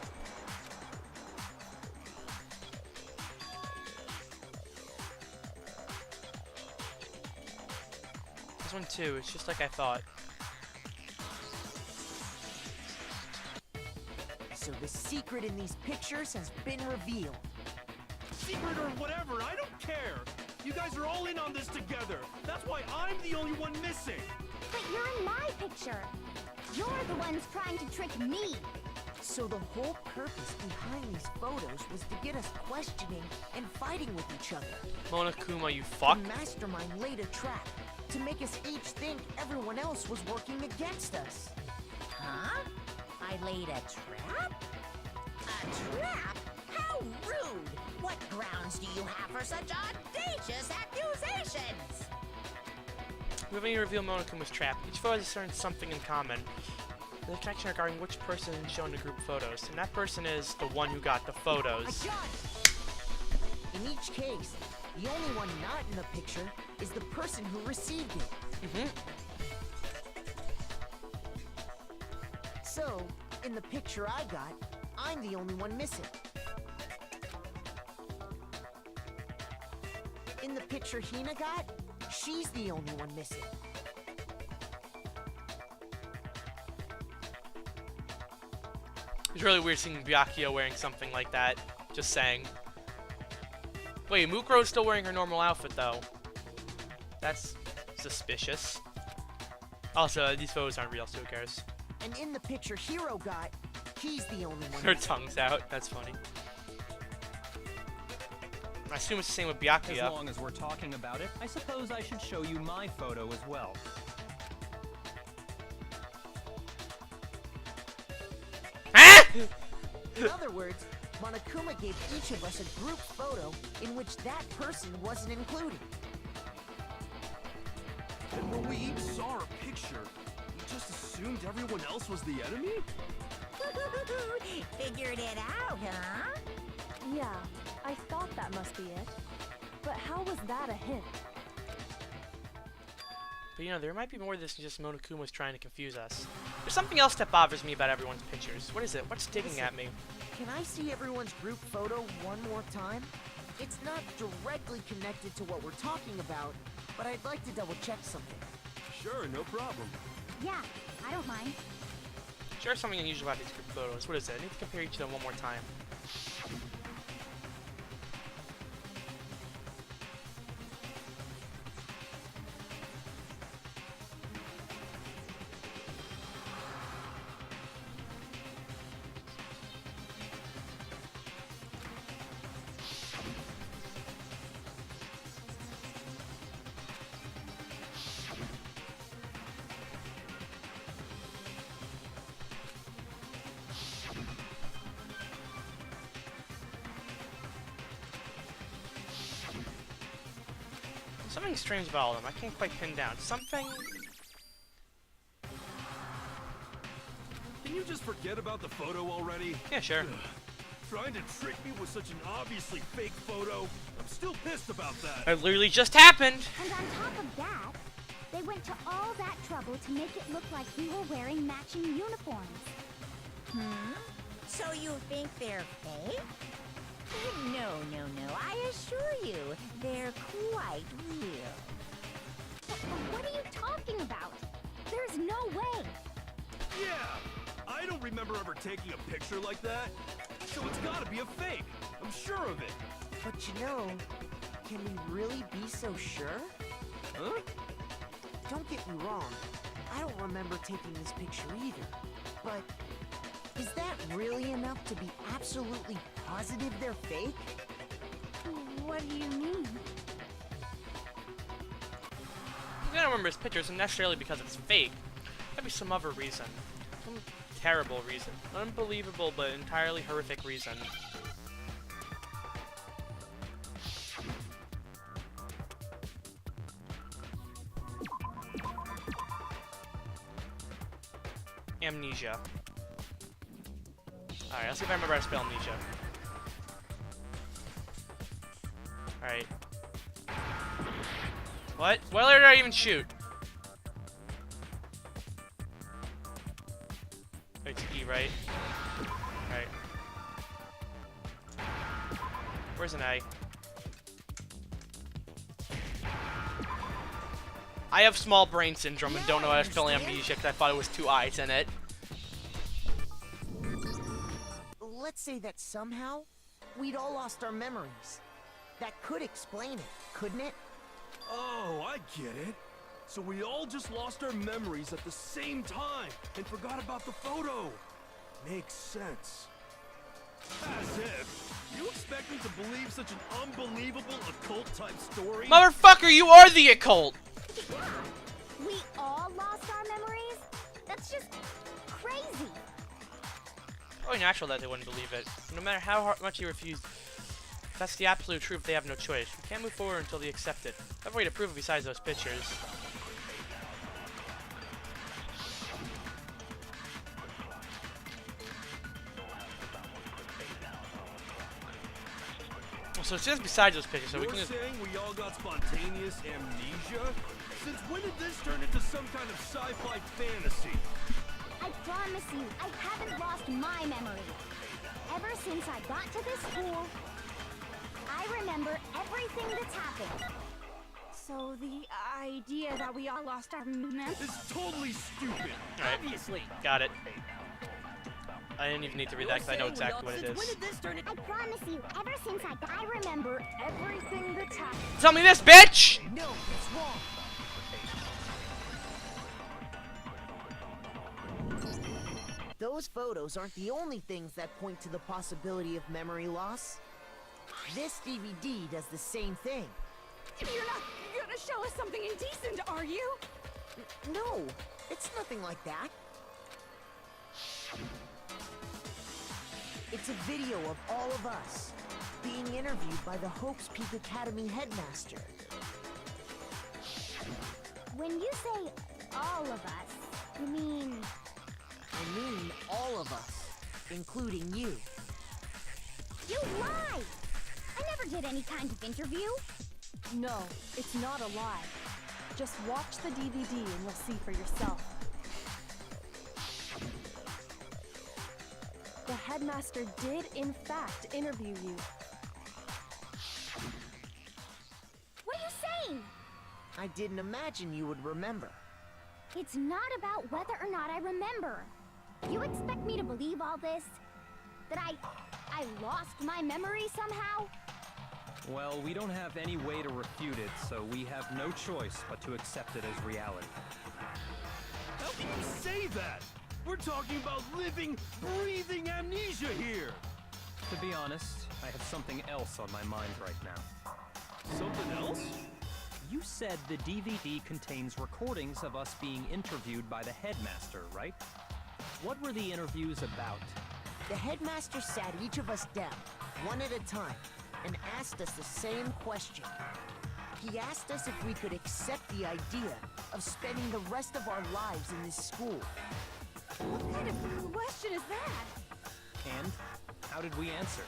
This one too. It's just like I thought. So the secret in these pictures has been revealed. Secret or whatever, I don't care. You guys are all in on this together. That's why I'm the only one missing. But you're in my picture. You're the ones trying to trick me. So the whole purpose behind these photos was to get us questioning and fighting with each other. Monokuma, you fuck. The mastermind laid a trap to make us each think everyone else was working against us. Huh? I laid a trap? A trap? How rude! What grounds do you have for such audacious accusations? We're going to reveal Monokuma's trap. Each photo has learned something in common. There's a connection regarding which person is shown the group photos, and that person is the one who got the photos. In each case, the only one not in the picture is the person who received it. So, in the picture I got, I'm the only one missing. In the picture Hina got, she's the only one missing. It's really weird seeing Byakuya wearing something like that. Just saying. Wait, Mukuro's still wearing her normal outfit, though. That's suspicious. Also, these photos aren't real, so who cares? And in the picture Hero got, he's the only one Her missing. tongue's out. That's funny. I assume it's the same with As Byakuya. long as we're talking about it, I suppose I should show you my photo as well. Ah! In other words, Monokuma gave each of us a group photo in which that person wasn't included. And when we each saw our picture, we just assumed everyone else was the enemy? Figured it out, huh? Yeah, I thought that must be it. But how was that a hint? But you know, there might be more to this than just Monokuma's trying to confuse us. There's something else that bothers me about everyone's pictures. What is it? What's digging at me? Can I see everyone's group photo one more time? It's not directly connected to what we're talking about, but I'd like to double check something. Sure, no problem. Yeah, I don't mind. Sure, something unusual about these group photos. What is it? I need to compare each of them one more time. Something strange about all of them. I can't quite pin down. Something... Can you just forget about the photo already? Yeah, sure. Trying to trick me with such an obviously fake photo? I'm still pissed about that. It literally just happened! And on top of that, they went to all that trouble to make it look like we were wearing matching uniforms. So you think they're fake? No, I assure you, they're quite real. But what are you talking about? There's no way. Yeah! I don't remember ever taking a picture like that. So it's gotta be a fake. I'm sure of it. But you know, can we really be so sure? Huh? Don't get me wrong, I don't remember taking this picture either. But is that really enough to be absolutely positive they're fake? What do you mean? I don't remember his picture, isn't necessarily because it's fake. Maybe some other reason. Some terrible reason. Unbelievable, but entirely horrific reason. Amnesia. Alright, let's see if I remember how to spell amnesia. Alright. What? Where did I even shoot? Oh, it's E, right? Right. Where's an A? I have small brain syndrome and don't know how to spell amnesia because I thought it was 2 I's in it. Let's say that somehow we'd all lost our memories. That could explain it, couldn't it? Oh, I get it. So we all just lost our memories at the same time and forgot about the photo. Makes sense. As if. You expect me to believe such an unbelievable occult-type story? Motherfucker, you are the occult! Yeah, we all lost our memories? That's just crazy. Probably natural that they wouldn't believe it. No matter how much you refuse, if that's the absolute truth, they have no choice. We can't move forward until they accept it. I have a way to prove it besides those pictures. So it's just besides those pictures, so we can just... saying we all got spontaneous amnesia? Since when did this turn into some kind of sci-fi fantasy? I promise you, I haven't lost my memory. Ever since I got to this school, I remember everything that's happened. So the idea that we all lost our memories? It's totally stupid. Alright, Obviously. got it. I didn't even need to read that because I know exactly what it is. When did this turn into... I promise you, ever since I remember everything that's happened. Tell me this, bitch! No, it's wrong. Those photos aren't the only things that point to the possibility of memory loss. This DVD does the same thing. You're not gonna show us something indecent, are you? No, it's nothing like that. It's a video of all of us being interviewed by the Hope's Peak Academy headmaster. When you say all of us, you mean... I mean all of us, including you. You lie! I never did any kind of interview. No, it's not a lie. Just watch the DVD and you'll see for yourself. The headmaster did, in fact, interview you. What are you saying? I didn't imagine you would remember. It's not about whether or not I remember. You expect me to believe all this? That I lost my memory somehow? Well, we don't have any way to refute it, so we have no choice but to accept it as reality. How can you say that? We're talking about living, breathing amnesia here. To be honest, I have something else on my mind right now. Something else? You said the DVD contains recordings of us being interviewed by the headmaster, right? What were the interviews about? The headmaster sat each of us down, one at a time, and asked us the same question. He asked us if we could accept the idea of spending the rest of our lives in this school. What kind of question is that? And how did we answer?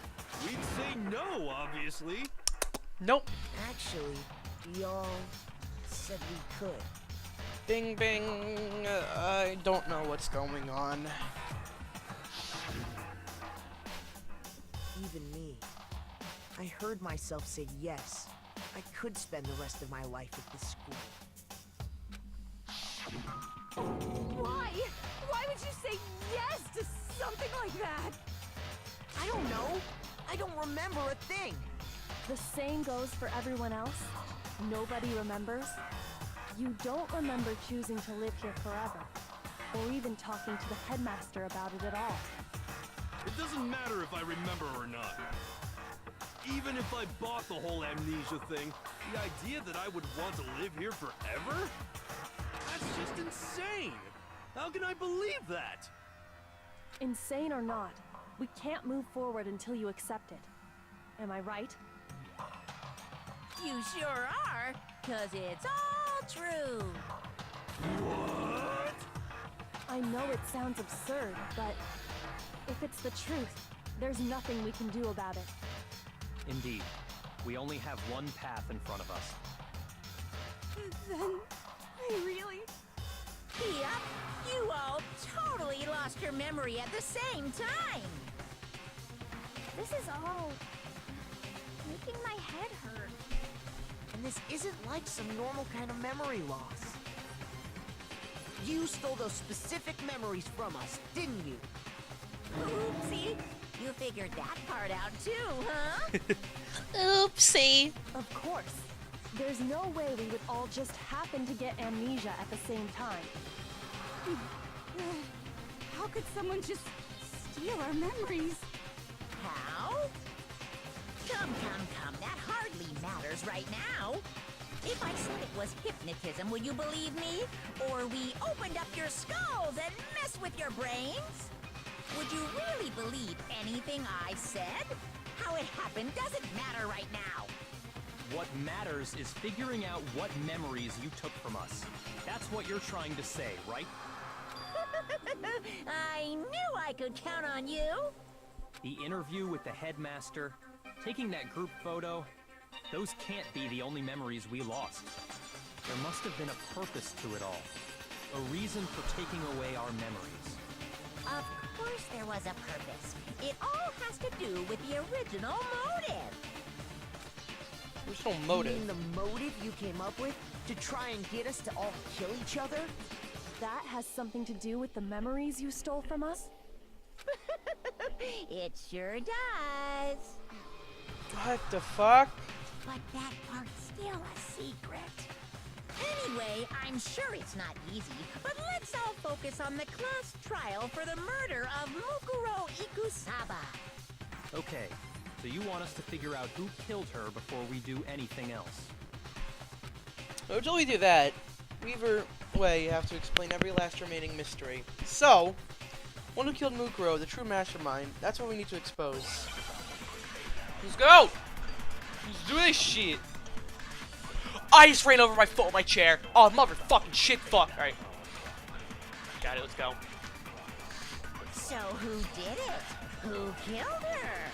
We'd say no, obviously. Nope. Actually, we all said we could. Bing, bing. I don't know what's going on. Even me. I heard myself say yes. I could spend the rest of my life at this school. Why? Why would you say yes to something like that? I don't know. I don't remember a thing. The same goes for everyone else. Nobody remembers. You don't remember choosing to live here forever, or even talking to the headmaster about it at all. It doesn't matter if I remember or not. Even if I bought the whole amnesia thing, the idea that I would want to live here forever? That's just insane! How can I believe that? Insane or not, we can't move forward until you accept it. Am I right? You sure are, 'cause it's all true. What? I know it sounds absurd, but if it's the truth, there's nothing we can do about it. Indeed. We only have one path in front of us. Then, I really... Yep, you all totally lost your memory at the same time. This is all making my head hurt. And this isn't like some normal kind of memory loss. You stole those specific memories from us, didn't you? Oopsie, you figured that part out too, huh? Oopsie. Of course. There's no way we would all just happen to get amnesia at the same time. How could someone just steal our memories? How? Come, that hardly matters right now. If I said it was hypnotism, would you believe me? Or we opened up your skulls and messed with your brains? Would you really believe anything I said? How it happened doesn't matter right now. What matters is figuring out what memories you took from us. That's what you're trying to say, right? I knew I could count on you. The interview with the headmaster, taking that group photo, those can't be the only memories we lost. There must have been a purpose to it all. A reason for taking away our memories. Of course there was a purpose. It all has to do with the original motive. There's no You motive. mean the motive you came up with to try and get us to all kill each other? That has something to do with the memories you stole from us? It sure does. What the fuck? But that part's still a secret. Anyway, I'm sure it's not easy, but let's all focus on the class trial for the murder of Mukuro Ikusaba. Okay, so you want us to figure out who killed her before we do anything else. Until we do that, Weaver Way, you have to explain every last remaining mystery. So, one who killed Mukuro, the true mastermind, that's what we need to expose. Let's go! Let's do this shit! I just ran over my foot on my chair. Oh, motherfucking shit, fuck. Alright. Got it, let's go. So who did it? Who killed her?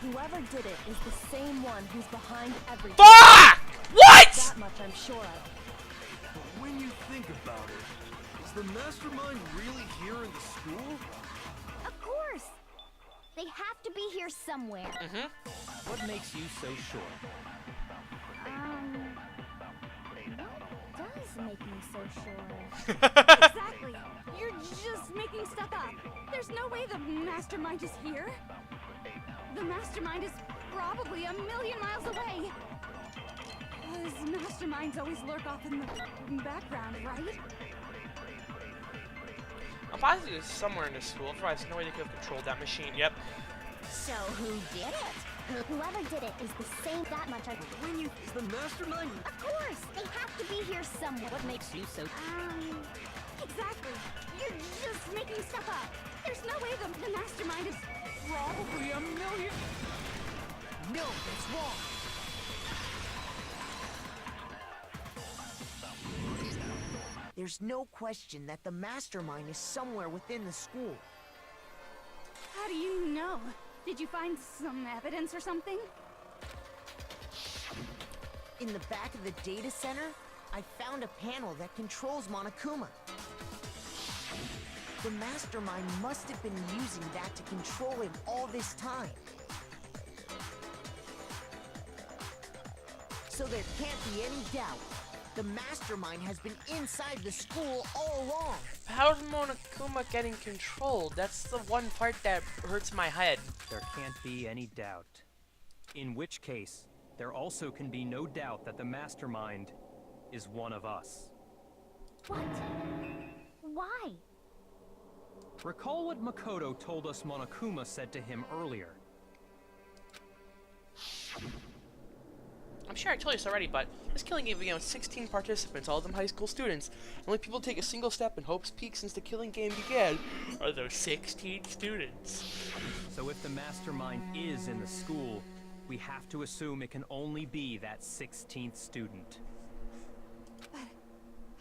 Whoever did it is the same one who's behind everything. Fuck! What?! That much I'm sure of. But when you think about it, is the mastermind really here in the school? Of course. They have to be here somewhere. Mm-hmm. What makes you so sure? What does make me so sure? Exactly. You're just making stuff up. There's no way the mastermind is here. The mastermind is probably a million miles away. Those masterminds always lurk off in the background, right? I'm positive it's somewhere in this school. Otherwise, no way they could have controlled that machine. Yep. So who did it? Whoever did it is the same. That much I. Is the mastermind? Of course, they have to be here somewhere. What makes you so... Exactly. You're just making stuff up. There's no way the mastermind is probably a million. No, that's wrong. there's no question that the mastermind is somewhere within the school. How do you know? Did you find some evidence or something? In the back of the data center, I found a panel that controls Monokuma. The mastermind must have been using that to control him all this time. So there can't be any doubt. The mastermind has been inside the school all along. How's Monokuma getting controlled? That's the one part that hurts my head. There can't be any doubt. In which case, there also can be no doubt that the mastermind is one of us. What? Why? Recall what Makoto told us Monokuma said to him earlier. I'm sure I told you this already, but this killing game began with 16 participants, all of them high school students. Only people take a single step and hopes peak since the killing game began are those 16 students. So if the mastermind is in the school, we have to assume it can only be that 16th student. But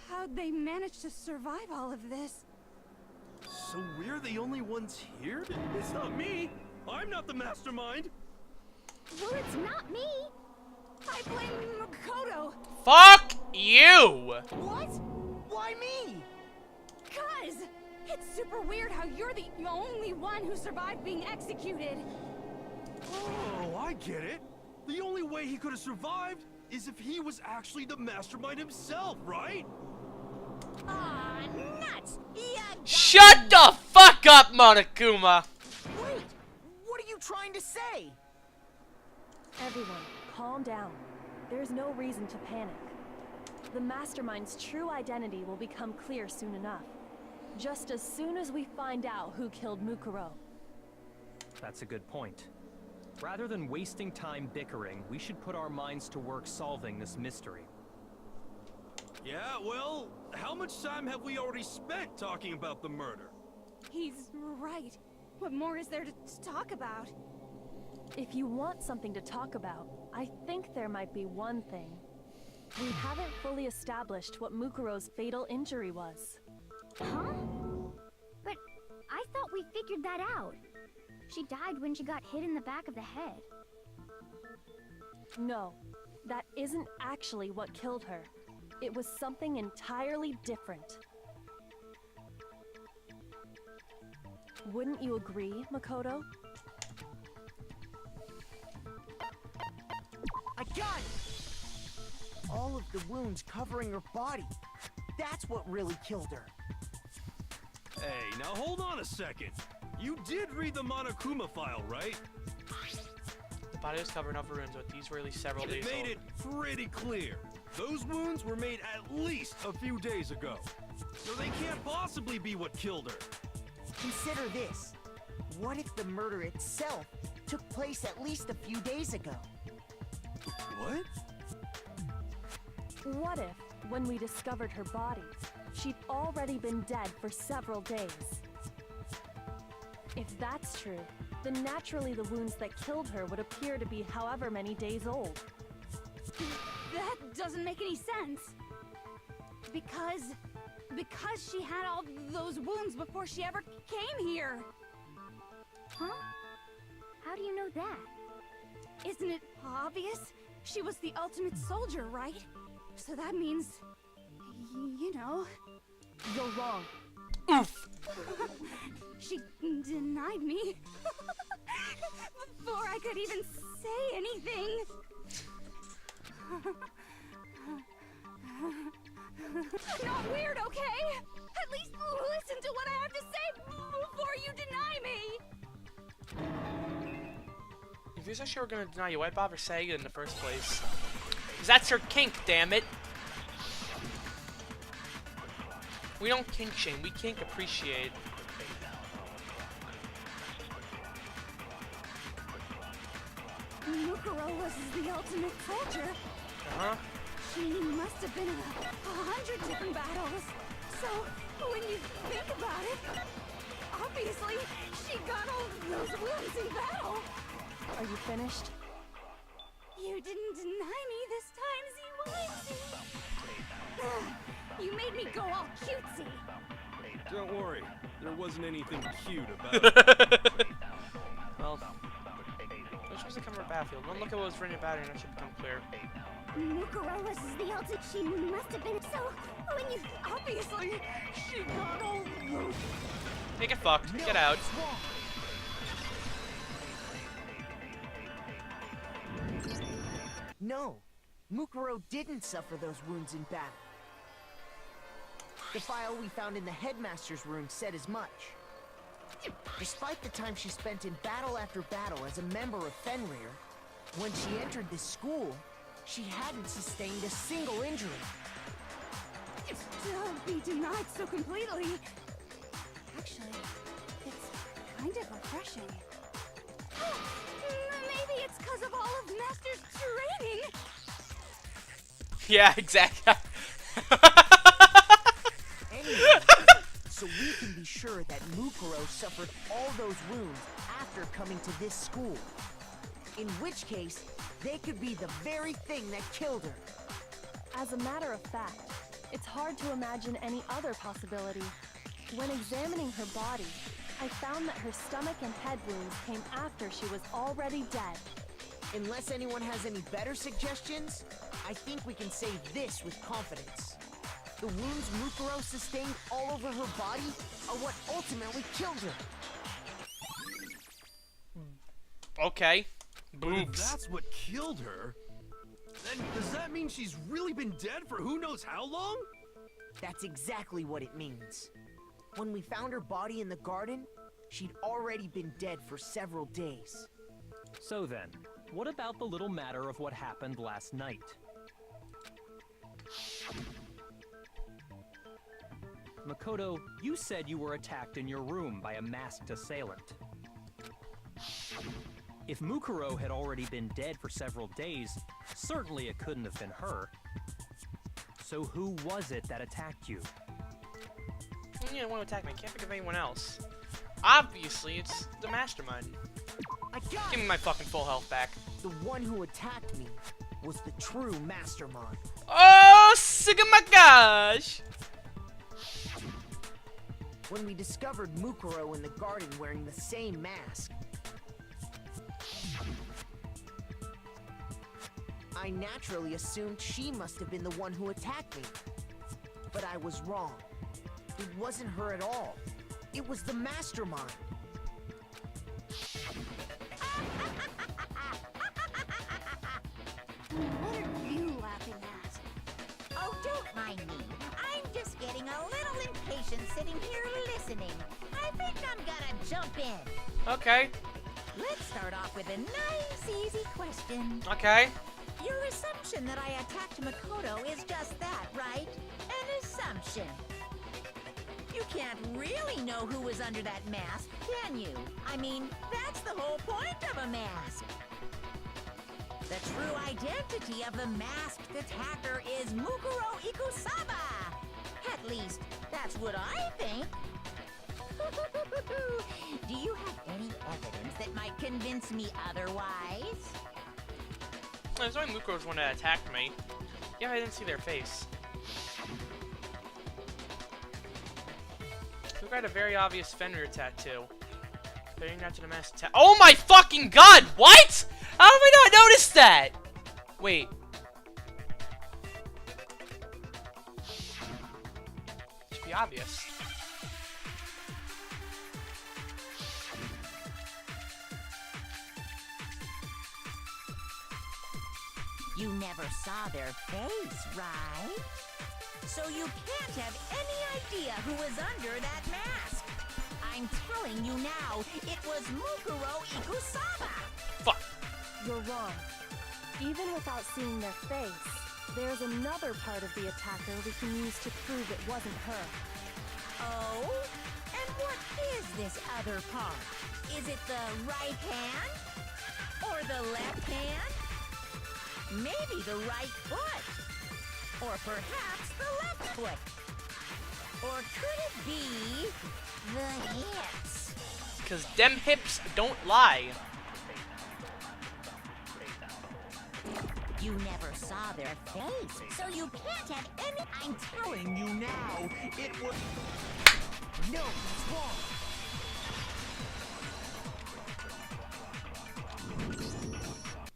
how'd they manage to survive all of this? So we're the only ones here? It's not me! I'm not the mastermind! Well, it's not me. I blame Makoto! Fuck you! What? Why me? 'Cause it's super weird how you're the only one who survived being executed. Oh, I get it. The only way he could have survived is if he was actually the mastermind himself, right? Aw, nuts! Yeah, Shut the fuck up, Monokuma! Wait! What are you trying to say? Everyone, calm down. There's no reason to panic. The mastermind's true identity will become clear soon enough. Just as soon as we find out who killed Mukuro. That's a good point. Rather than wasting time bickering, we should put our minds to work solving this mystery. Yeah, well, how much time have we already spent talking about the murder? He's right. What more is there to talk about? If you want something to talk about, I think there might be one thing. We haven't fully established what Mukuro's fatal injury was. Huh? But I thought we figured that out. She died when she got hit in the back of the head. No, that isn't actually what killed her. It was something entirely different. Wouldn't you agree, Makoto? I got it! All of the wounds covering her body. That's what really killed her. Hey, now hold on a second. You did read the Monokuma file, right? The body was covered in upper wounds, but these were at least several days It made old. it pretty clear. Those wounds were made at least a few days ago. So they can't possibly be what killed her. Consider this. What if the murder itself took place at least a few days ago? What? What if, when we discovered her body, she'd already been dead for several days? If that's true, then naturally the wounds that killed her would appear to be however many days old. That doesn't make any sense. Because she had all those wounds before she ever came here. Huh? How do you know that? Isn't it obvious? She was the ultimate soldier, right? So that means, you know... You're wrong. Oof! She denied me. Before I could even say anything. Not weird, okay? At least listen to what I have to say before you deny me. If you said she were gonna deny you, why'd bother saying it in the first place? Cause that's her kink, damn it! We don't kink shame, we kink appreciate. Mukuro was the ultimate soldier. Uh-huh. She must have been in 100 different battles. So, when you think about it, obviously, she got all those wounds in battle. Are you finished? You didn't deny me this time, Z1Z. You made me go all cutesy. Don't worry, there wasn't anything cute about it. Well, we're supposed to cover a battlefield. One look at what was written about her and it should become clear. Mukuro was the ultimate. She must have been so. When you obviously, she got all loose. Hey, get fucked. Get out. It's wrong. No, Mukuro didn't suffer those wounds in battle. The file we found in the headmaster's room said as much. Despite the time she spent in battle after battle as a member of Fenrir, when she entered this school, she hadn't sustained a single injury. Don't be denied so completely. Actually, it's kind of refreshing. Maybe it's because of all of Master's training. Yeah, exactly. Anyway, so we can be sure that Mukuro suffered all those wounds after coming to this school. In which case, they could be the very thing that killed her. As a matter of fact, it's hard to imagine any other possibility. When examining her body, I found that her stomach and head wounds came after she was already dead. Unless anyone has any better suggestions, I think we can say this with confidence. The wounds Mukuro sustained all over her body are what ultimately killed her. Okay. But if Boobs. that's what killed her, then does that mean she's really been dead for who knows how long? That's exactly what it means. When we found her body in the garden, she'd already been dead for several days. So then, what about the little matter of what happened last night? Makoto, you said you were attacked in your room by a masked assailant. If Mukuro had already been dead for several days, certainly it couldn't have been her. So who was it that attacked you? You don't want to attack me. I can't think of anyone else. Obviously, it's the mastermind. I got Give me my fucking full health back. The one who attacked me was the true mastermind. Oh, sick of my gosh! When we discovered Mukuro in the garden wearing the same mask, I naturally assumed she must have been the one who attacked me. But I was wrong. It wasn't her at all. It was the mastermind. What are you laughing at? Oh, don't mind me. I'm just getting a little impatient sitting here listening. I think I'm gonna jump in. Okay. Let's start off with a nice, easy question. Okay. Your assumption that I attacked Makoto is just that, right? An assumption. You can't really know who was under that mask, can you? I mean, that's the whole point of a mask. The true identity of the masked attacker is Mukuro Ikusaba. At least, that's what I think. Do you have any evidence that might convince me otherwise? There's only Mukuro's one that attacked me. Yeah, I didn't see their face. We've got a very obvious Fenrir tattoo. Comparing that to the mask tattoo. Oh my fucking god! What? How have I not noticed that? Wait. Should be obvious. You never saw their face, right? So you can't have any idea who was under that mask. I'm telling you now, it was Mukuro Ikusaba. Fuck. You're wrong. Even without seeing their face, there's another part of the attacker we can use to prove it wasn't her. Oh? And what is this other part? Is it the right hand? Or the left hand? Maybe the right foot? Or perhaps the left foot? Or could it be the hips? Because them hips don't lie. You never saw their face, so you can't have any. I'm telling you now, it was. No, that's wrong.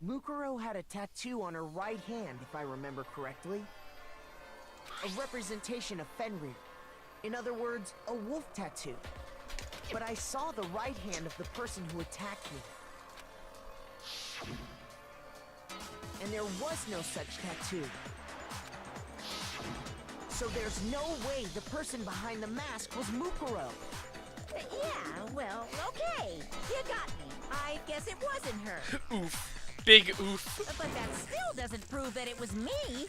Mukuro had a tattoo on her right hand, if I remember correctly. A representation of Fenrir. In other words, a wolf tattoo. But I saw the right hand of the person who attacked me. And there was no such tattoo. So there's no way the person behind the mask was Mukuro. Yeah, well, okay. You got me. I guess it wasn't her. Oof. Big oof. But that still doesn't prove that it was me.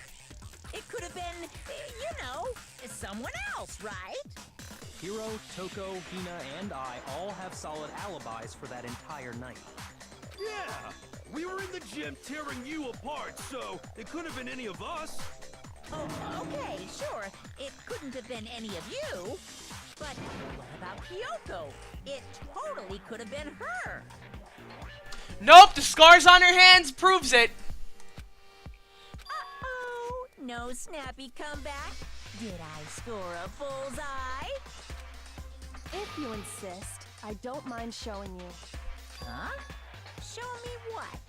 It could have been, you know, someone else, right? Hiro, Toko, Hina, and I all have solid alibis for that entire night. Yeah! We were in the gym tearing you apart, so it could have been any of us. Oh, okay, sure. It couldn't have been any of you. But what about Kyoko? It totally could have been her. Nope, the scars on her hands proves it. Uh-oh, no snappy comeback? Did I score a bullseye? If you insist, I don't mind showing you. Huh? Show me what?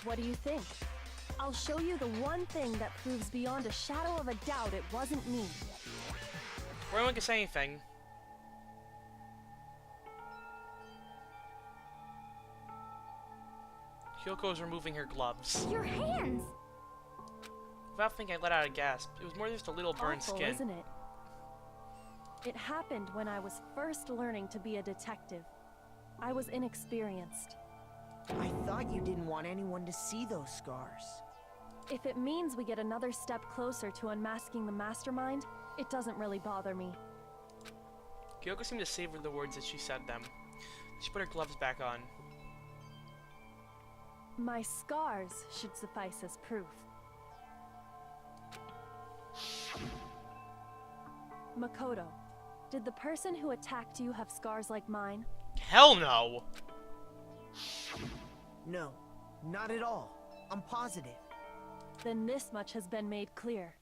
What do you think? I'll show you the one thing that proves beyond a shadow of a doubt it wasn't me. No one can say anything. Kyoko's removing her gloves. Your hands! Without thinking, I let out a gasp. It was more than just a little burned Awful, skin. isn't it? It happened when I was first learning to be a detective. I was inexperienced. I thought you didn't want anyone to see those scars. If it means we get another step closer to unmasking the mastermind, it doesn't really bother me. Kyoko seemed to savor the words as she said them. She put her gloves back on. My scars should suffice as proof. Makoto, did the person who attacked you have scars like mine? Hell no! No, not at all. I'm positive. Then this much has been made clear.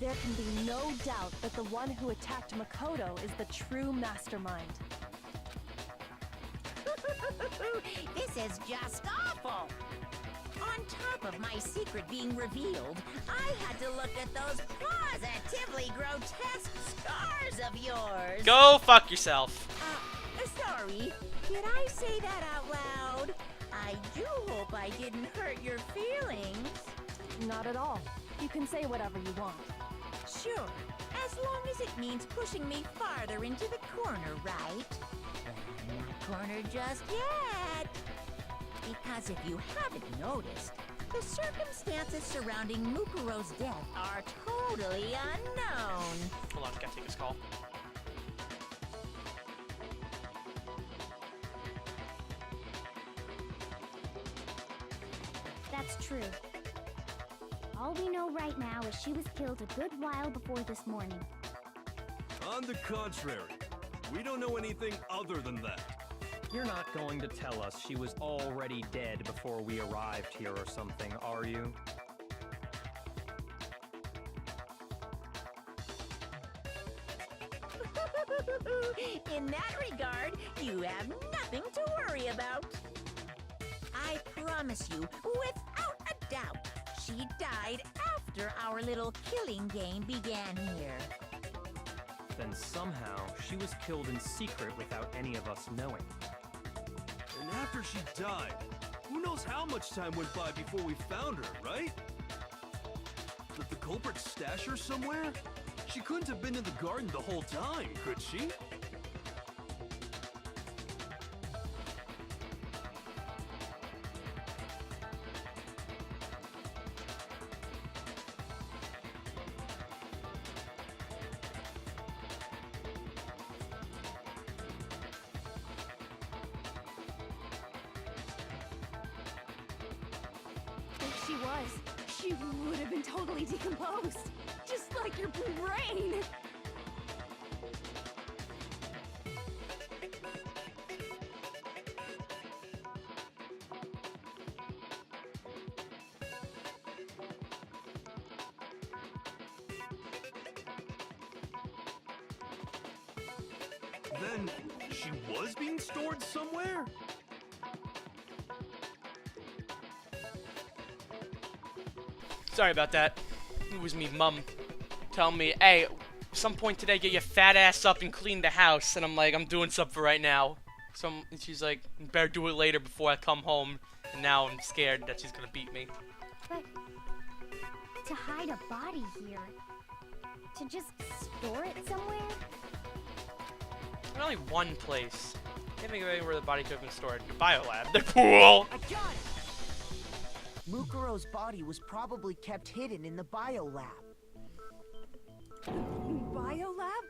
There can be no doubt that the one who attacked Makoto is the true mastermind. This is just awful. On top of my secret being revealed, I had to look at those positively grotesque scars of yours. Go fuck yourself. Sorry. Did I say that out loud? I do hope I didn't hurt your feelings. Not at all. You can say whatever you want. Sure, as long as it means pushing me farther into the corner, right? But I'm not cornered just yet. Because if you haven't noticed, the circumstances surrounding Mukuro's death are totally unknown. Hold on, gotta take this call. That's true. All we know right now is she was killed a good while before this morning. On the contrary, we don't know anything other than that. You're not going to tell us she was already dead before we arrived here or something, are you? In that regard, you have nothing to worry about. I promise you, without a doubt, she died after our little killing game began here. Then somehow she was killed in secret without any of us knowing. And after she died, who knows how much time went by before we found her, right? Did the culprit stash her somewhere? She couldn't have been in the garden the whole time, could she? If she was, she would have been totally decomposed. Just like your brain. Then, she was being stored somewhere? Sorry about that. It was me, Mum, telling me, hey, some point today, get your fat ass up and clean the house. And I'm like, I'm doing something right now. And she's like, better do it later before I come home. And now I'm scared that she's gonna beat me. But to hide a body here, to just store it somewhere? There's only one place. Can't think of anywhere the body could have been stored. The biolab. They're cool. I got it! Mukuro's body was probably kept hidden in the biolab. Biolab?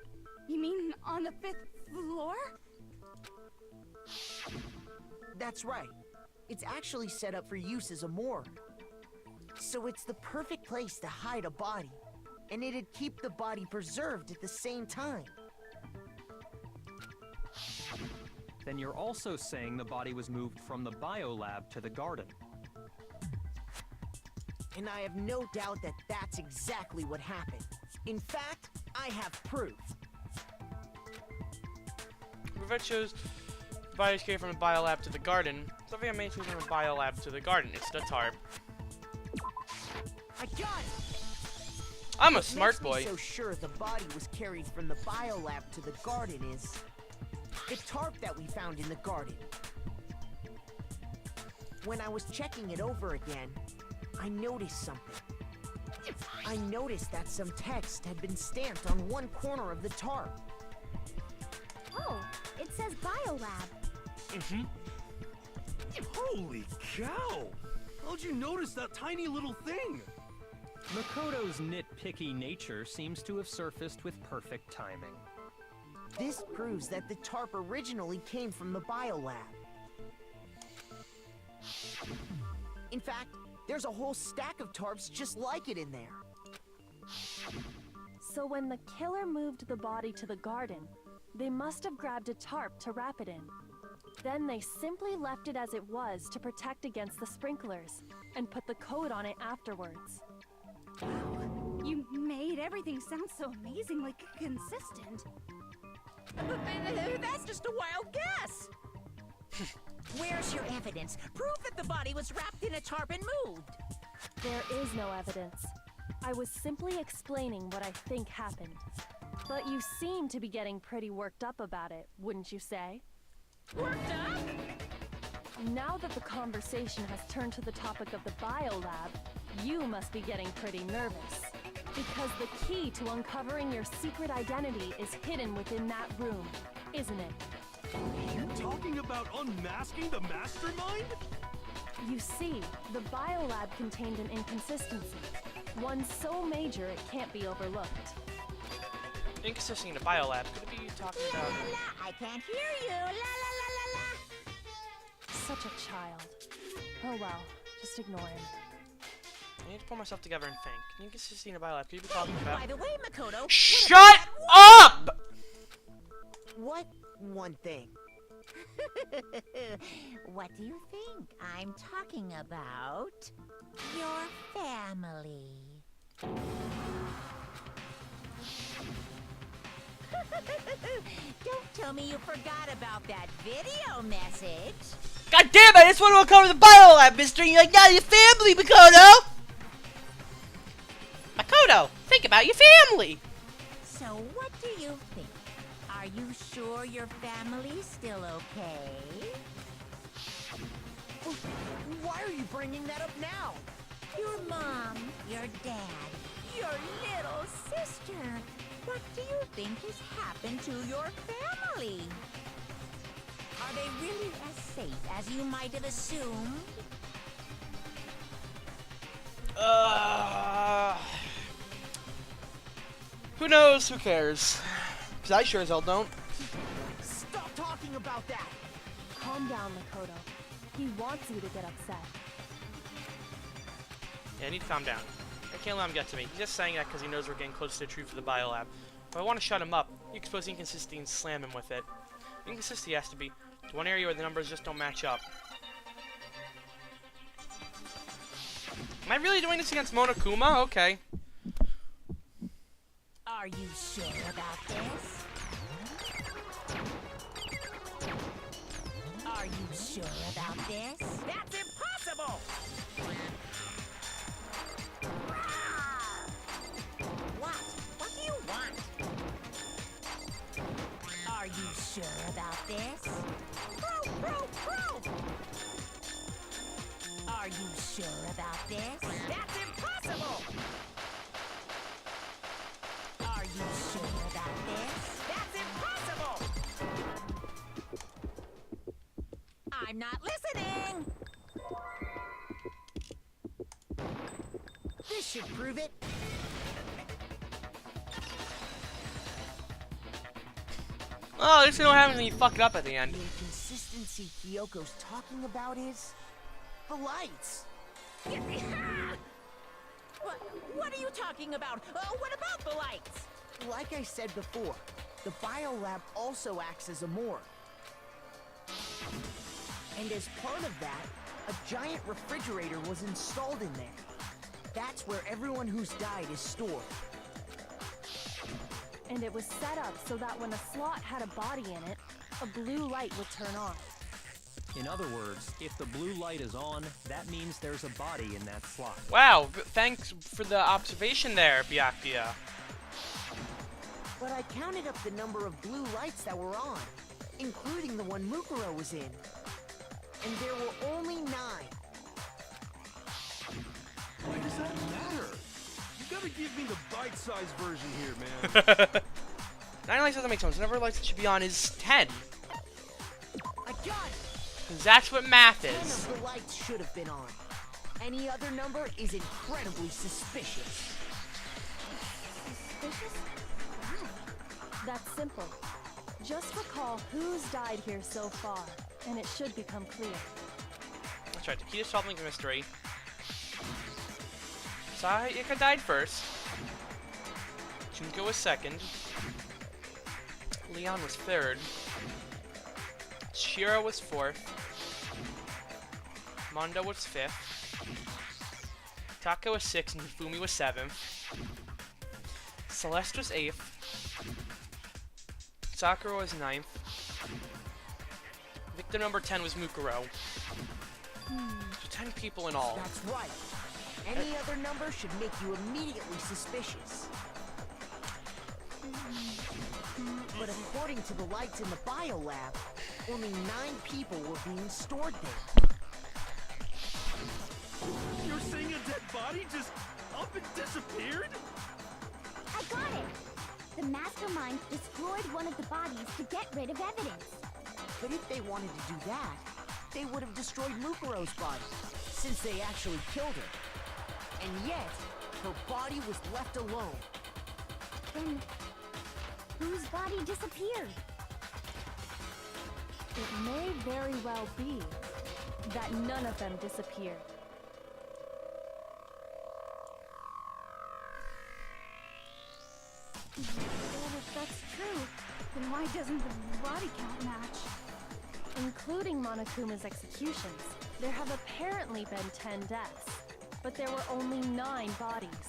You mean on the 5th floor? That's right. It's actually set up for use as a morgue. So it's the perfect place to hide a body. And it'd keep the body preserved at the same time. Then you're also saying the body was moved from the biolab to the garden. And I have no doubt that that's exactly what happened. In fact, I have proof. Revenge shows the body escaped from the biolab to the garden. Something I made from the biolab to the garden. It's the tarp. I got it! I'm a What smart makes me boy. so sure the body was carried from the biolab to the garden is the tarp that we found in the garden. When I was checking it over again, I noticed something. I noticed that some text had been stamped on one corner of the tarp. Oh, it says biolab. Mm-hmm. Holy cow! How'd you notice that tiny little thing? Makoto's nitpicky nature seems to have surfaced with perfect timing. This proves that the tarp originally came from the biolab. In fact, there's a whole stack of tarps just like it in there. So when the killer moved the body to the garden, they must have grabbed a tarp to wrap it in. Then they simply left it as it was to protect against the sprinklers, and put the coat on it afterwards. Wow, you made everything sound so amazingly consistent. That's just a wild guess. Where's your evidence? Prove that the body was wrapped in a tarp and moved. There is no evidence. I was simply explaining what I think happened. But you seem to be getting pretty worked up about it, wouldn't you say? Worked up? Now that the conversation has turned to the topic of the biolab, you must be getting pretty nervous. Because the key to uncovering your secret identity is hidden within that room, isn't it? You're talking about unmasking the mastermind? You see, the biolab contained an inconsistency. One so major it can't be overlooked. Inconsistency in the biolab. Could it be talking La about? la la, I can't hear you. La la la la la. Such a child. Oh well, just ignore him. I need to pull myself together and think. Inconsistency in the biolab. Could you be talking about? By the way, Makoto. Shut up! What one thing? What do you think I'm talking about? Your family. Don't tell me you forgot about that video message. God damn it! I just want to uncover the biolab mystery. You're like, yeah, your family, Makoto. Makoto, think about your family. So what do you think? Are you sure your family's still okay? Why are you bringing that up now? Your mom, your dad, your little sister. What do you think has happened to your family? Are they really as safe as you might have assumed? Who knows? Who cares? Because I sure as hell don't. Stop talking about that! Calm down, Makoto. He wants you to get upset. Yeah, I need to calm down. I can't let him get to me. He's just saying that because he knows we're getting close to the truth of the biolab. If I want to shut him up, you expose the inconsistency and slam him with it. The inconsistency has to be to one area where the numbers just don't match up. Am I really doing this against Monokuma? Okay. Are you sure about this? you sure about this? That's impossible! What? What do you want? Are you sure about this? Are you sure about this? That's impossible! Are you sure about this? That's impossible! I'm not listening! This should prove it. Oh, at least we don't have any fuck it up at the end. The inconsistency Kyoko's talking about is the lights. What are you talking about? What about the lights? Like I said before, the biolab also acts as a morgue. And as part of that, a giant refrigerator was installed in there. That's where everyone who's died is stored. And it was set up so that when a slot had a body in it, a blue light would turn on. In other words, if the blue light is on, that means there's a body in that slot. Wow, thanks for the observation there, Byakuya. But I counted up the number of blue lights that were on, including the one Mukuro was in. And there were only 9. Why does that matter? You gotta give me the bite-sized version here, man. 9 lights doesn't make sense. The number of lights that should be on is 10. I got it! 'Cause that's what math 10 is. of the lights should have been on. Any other number is incredibly suspicious. Suspicious? Why? That's simple. Just recall who's died here so far, and it should become clear. That's right, the key to solving the mystery. Sayaka died first. Junko was second. Leon was third. Shiro was fourth. Mondo was fifth. Taka was sixth and Hifumi was seventh. Celeste was eighth. Sakura was ninth. Victim number 10 was Mukuro. So 10 people in all. That's right. Any other number should make you immediately suspicious. But according to the lights in the biolab, only 9 people were being stored there. You're saying a dead body just up and disappeared? I got it! The mastermind destroyed one of the bodies to get rid of evidence. But if they wanted to do that, they would have destroyed Mukuro's body, since they actually killed her. And yet, her body was left alone. Then, whose body disappeared? It may very well be that none of them disappeared. Well, if that's true, then why doesn't the body count match? Including Monokuma's executions, there have apparently been 10 deaths, but there were only 9 bodies.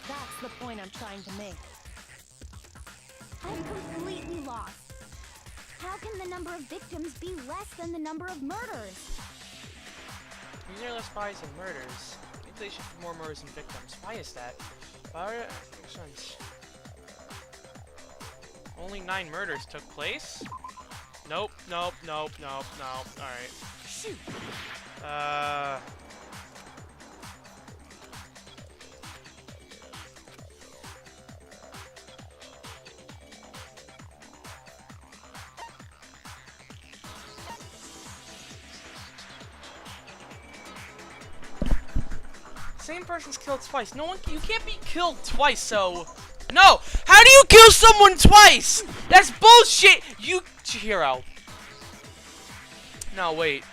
That's the point I'm trying to make. I'm completely lost. How can the number of victims be less than the number of murders? These are less bodies than murders. Maybe they should have more murders than victims. Why is that? Why makes sense. Only 9 murders took place? Nope, nope, nope, nope, nope. Alright. Shoot! Same person's killed twice. No one, you can't be killed twice, so... No! How do you kill someone twice? That's bullshit! You... Chihiro. No, wait.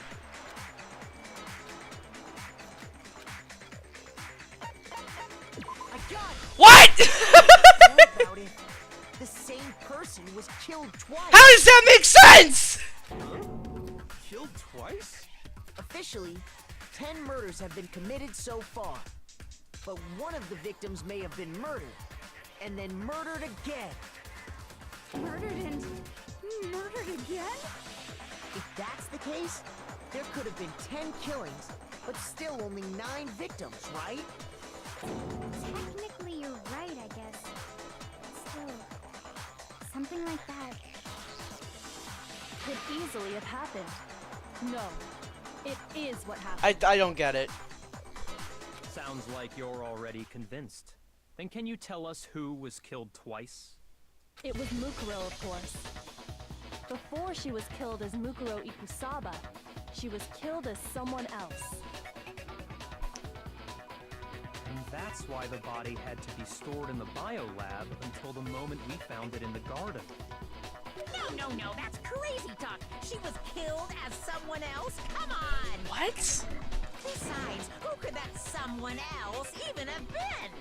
I got it! What?! How about it? The same person was killed twice. How does that make sense?! Killed twice? Officially, 10 murders have been committed so far. But one of the victims may have been murdered, and then murdered again. Murdered and murdered again? If that's the case, there could have been 10 killings, but still only 9 victims, right? Technically, you're right, I guess. Still, something like that. Could easily have happened. No, it is what happened. I don't get it. Sounds like you're already convinced. Then can you tell us who was killed twice? It was Mukuro, of course. Before she was killed as Mukuro Ikusaba, she was killed as someone else. And that's why the body had to be stored in the biolab until the moment we found it in the garden. No, that's crazy talk. She was killed as someone else? Come on! What? Besides, who could that someone else even have been?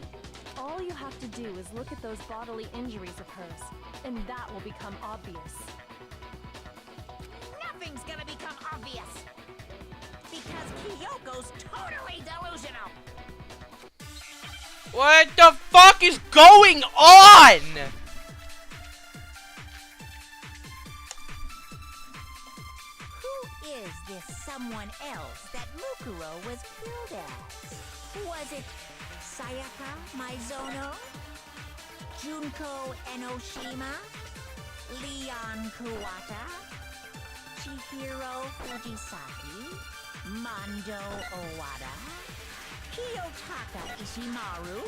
All you have to do is look at those bodily injuries of hers, and that will become obvious. Nothing's gonna become obvious. Because Kyoko's totally delusional. What the fuck is going on? Who is this someone else that Mukuro was killed as? Was it Sayaka Maizono? Junko Enoshima? Leon Kuwata? Chihiro Fujisaki? Mondo Owada? Kiyotaka Ishimaru?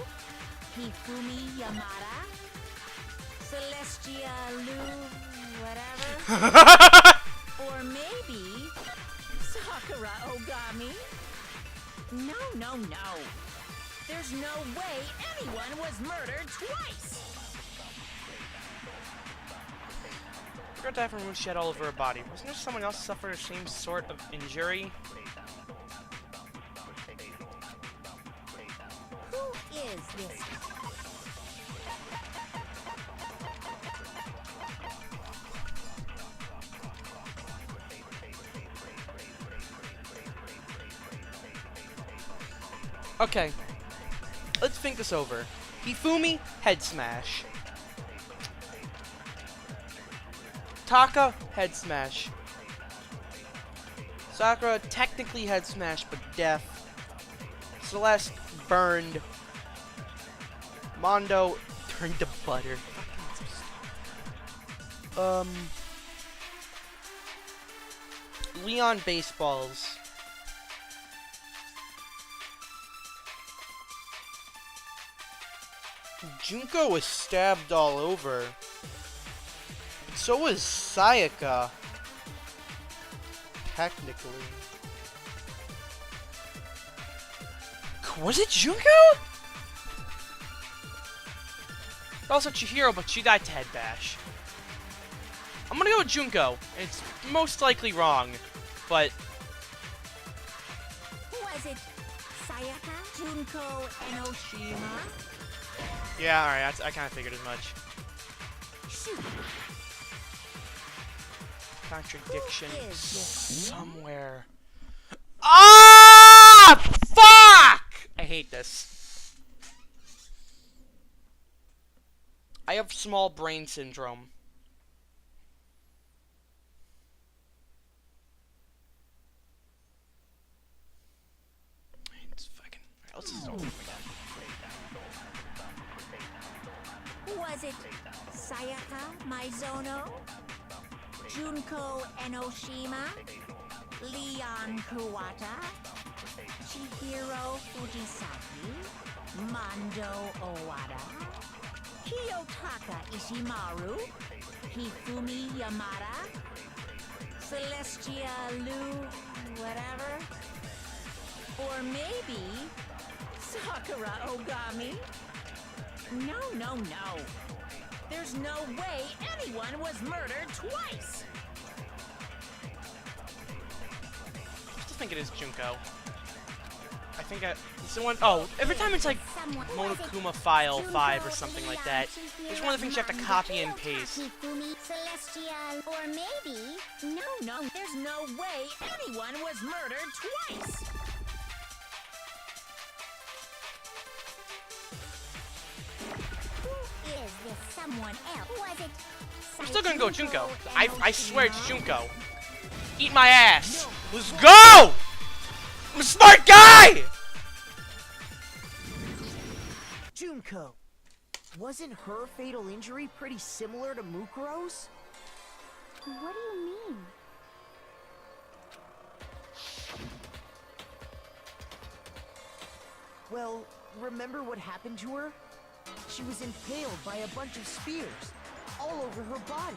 Hifumi Yamada? Celestia Lu... whatever? Or maybe... Sakura Ogami? No. There's no way anyone was murdered twice! Forgot to have her shed all over her body. Wasn't there someone else who suffered the same sort of injury? Who is this? Okay. Let's think this over. Hifumi, head smash. Taka, head smash. Sakura, technically head smash, but death. Celeste, burned. Mondo, turned to butter. Leon, baseballs. Junko was stabbed all over. But so was Sayaka. Technically. Was it Junko? Also Chihiro, but she died to head bash. I'm gonna go with Junko. It's most likely wrong, but... Was it Sayaka, Junko, Enoshima? Yeah, alright, I kind of figured as much. Shoot. Contradiction Who is this? somewhere. Ah! Fuck! I hate this. I have small brain syndrome. It's fucking... Let's just start over again. Was it Sayaka Maizono? Junko Enoshima? Leon Kuwata? Chihiro Fujisaki? Mondo Owada? Kiyotaka Ishimaru? Hifumi Yamada? Celestia Lu... whatever? Or maybe... Sakura Ogami? No. There's no way anyone was murdered twice! I still think it is Junko. I think it's the one... Oh, every time it's like Monokuma File 5 or something like that, it's one of the things you have to copy and paste. Celestia, or maybe... No, there's no way anyone was murdered twice! Is this someone else? Was it... I'm still gonna go Junko. I swear it's Junko. Eat my ass. Let's go! I'm a smart guy! Junko, wasn't her fatal injury pretty similar to Mukuro's? What do you mean? Well, remember what happened to her? She was impaled by a bunch of spears, all over her body.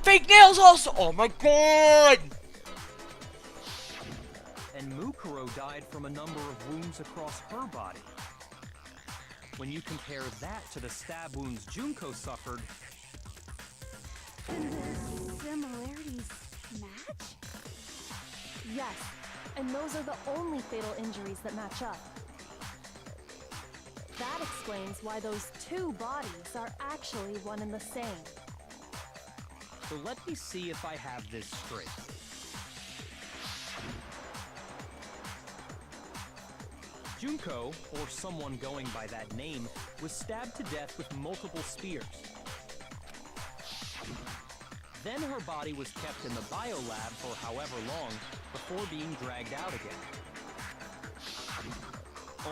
Fake nails also! Oh my god! And Mukuro died from a number of wounds across her body. When you compare that to the stab wounds Junko suffered... The similarities match? Yes, and those are the only fatal injuries that match up. That explains why those two bodies are actually one and the same. So let me see if I have this straight. Junko, or someone going by that name, was stabbed to death with multiple spears. Then her body was kept in the biolab for however long before being dragged out again.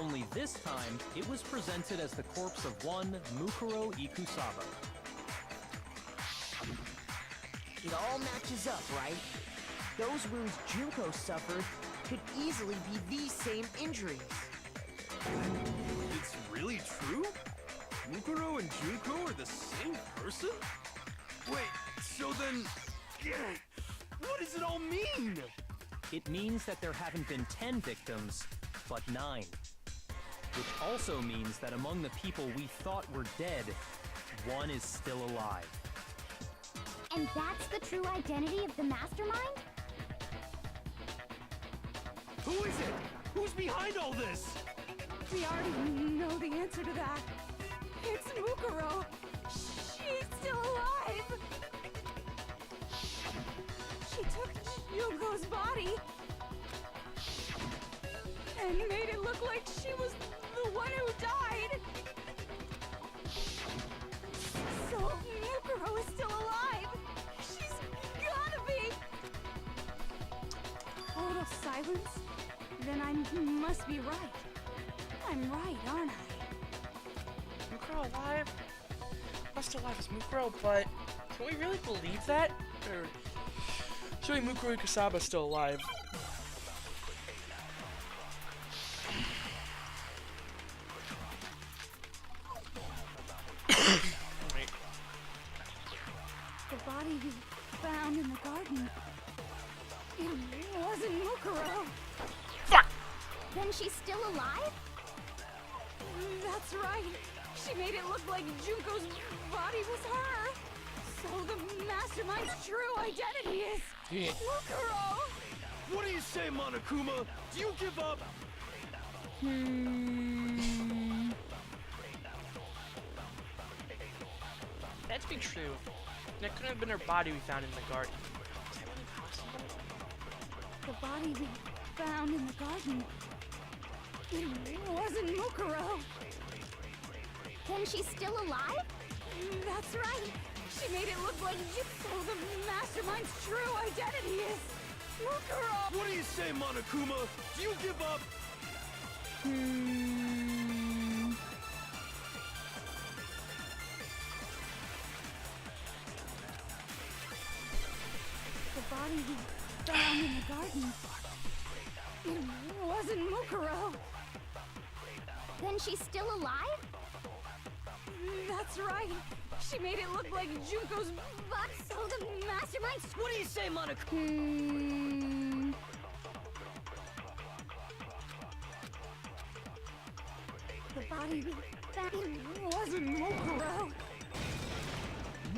Only this time, it was presented as the corpse of one Mukuro Ikusaba. It all matches up, right? Those wounds Junko suffered could easily be these same injuries. It's really true? Mukuro and Junko are the same person? Wait, so then... what does it all mean? It means that there haven't been 10 victims, but 9. Which also means that among the people we thought were dead, one is still alive. And that's the true identity of the mastermind? Who is it? Who's behind all this? We already know the answer to that. It's Mukuro. She's still alive. She took Junko's body and made it look like she was the one who died. So Mukuro is still alive. She's gotta be. A little silence. Then I must be right. I'm right, aren't I? Mukuro alive? Must alive is Mukuro, but can we really believe that? Or surely Mukuro Ikusaba's still alive. The body we found in the garden. It wasn't Mukuro. Fuck! Then she's still alive? That's right. She made it look like Junko's body was her. So the mastermind's true identity is Mukuro. What do you say, Monokuma? Do you give up? That'd be true. That couldn't have been her body we found in the garden. Is that really possible? The body we found in the garden. It wasn't Mukuro. Then she's still alive? That's right. She made it look like so the mastermind's true identity is Mukuro. What do you say, Monokuma? Do you give up? The body we found in the garden. It wasn't Mukuro. Then she's still alive? That's right. She made it look like Junko's butt, so the mastermind's... What do you say, Monokuma? The body we found it wasn't Mukuro.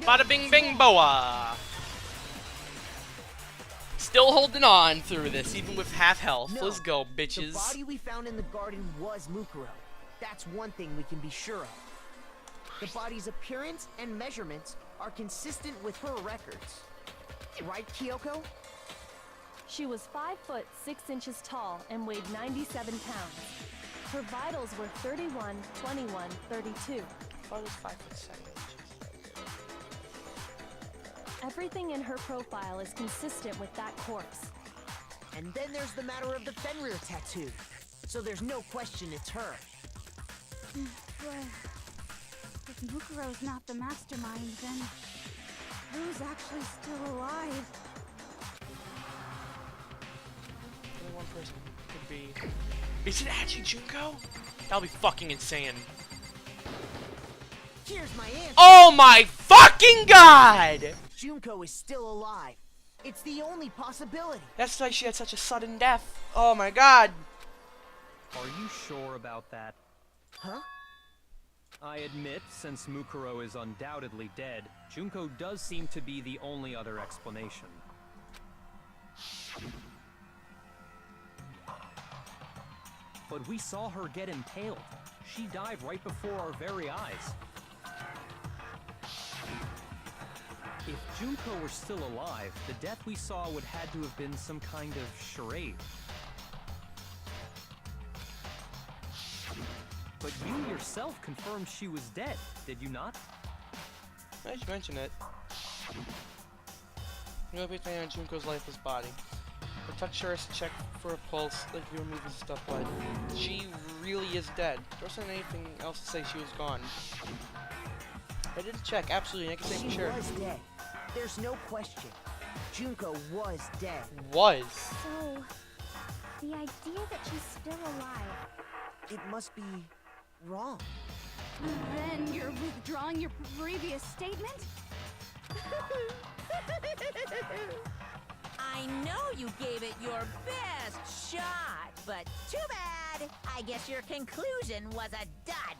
Bada bing bing boa! Still holding on through this, even with half health. No, Let's go, the bitches. body we found in the garden was Mukuro. That's one thing we can be sure of. The body's appearance and measurements are consistent with her records. Right, Kyoko? She was 5 foot 6 inches tall and weighed 97 pounds. Her vitals were 31, 21, 32. I thought it was 5'7" inches. Everything in her profile is consistent with that corpse. And then there's the matter of the Fenrir tattoo. So there's no question it's her. But if Mukuro's not the mastermind, then who's actually still alive? Only one person could be. Is it actually Junko? That'll be fucking insane. Here's my answer. Oh my fucking god! Junko is still alive. It's the only possibility. That's why she had such a sudden death. Oh my god. Are you sure about that? Huh? I admit, since Mukuro is undoubtedly dead, Junko does seem to be the only other explanation. But we saw her get impaled. She died right before our very eyes. If Junko were still alive, the death we saw would had to have been some kind of charade. But you yourself confirmed she was dead, did you not? I should mention it. You'll be on Junko's lifeless body. The touchers check for a pulse, like you remove his stuff blood. She really is dead. There wasn't anything else to say she was gone. I didn't check, absolutely, I can say for sure. She was dead. There's no question. Junko was dead. Was. So, the idea that she's still alive. It must be wrong. Then you're withdrawing your previous statement? I know you gave it your best shot, but too bad. I guess your conclusion was a dud.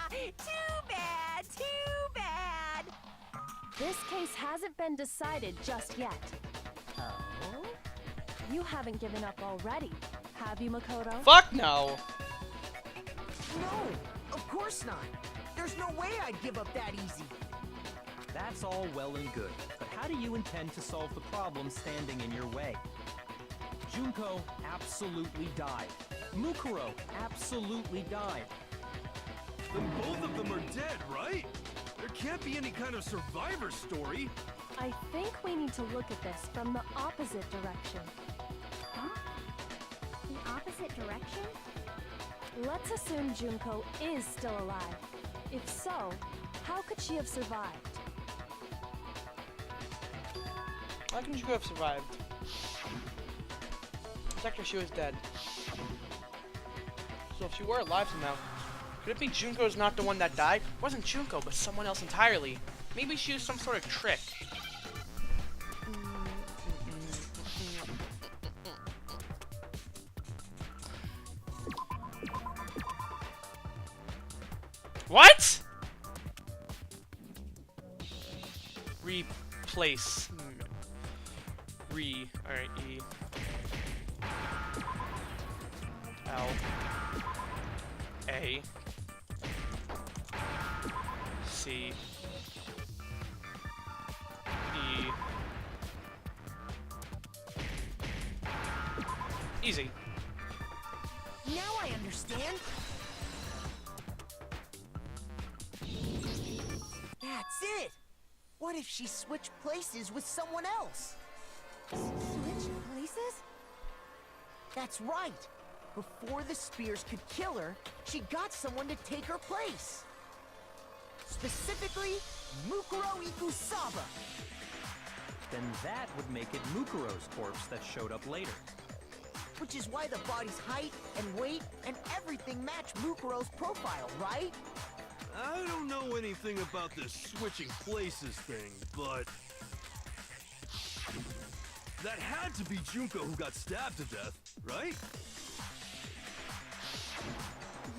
Too bad, too bad. This case hasn't been decided just yet. Oh? You haven't given up already, have you, Makoto? Fuck no! No, of course not. There's no way I'd give up that easy. That's all well and good, but how do you intend to solve the problem standing in your way? Junko absolutely died. Mukuro absolutely died. Then both of them are dead, right? There can't be any kind of survivor story. I think we need to look at this from the opposite direction. Huh? The opposite direction? Let's assume Junko is still alive. If so, how could she have survived? How can Junko have survived? Technically, she was dead. So if she were alive somehow, could it be Junko's not the one that died? It wasn't Junko, but someone else entirely. Maybe she used some sort of trick. What? Replace. Alright, E. L. A. C. E. Easy. Now I understand. That's it. What if she switched places with someone else? Switch places? That's right. Before the spears could kill her, she got someone to take her place. Specifically, Mukuro Ikusaba. Then that would make it Mukuro's corpse that showed up later. Which is why the body's height and weight and everything match Mukuro's profile, right? I don't know anything about this switching places thing, but that had to be Junko who got stabbed to death, right?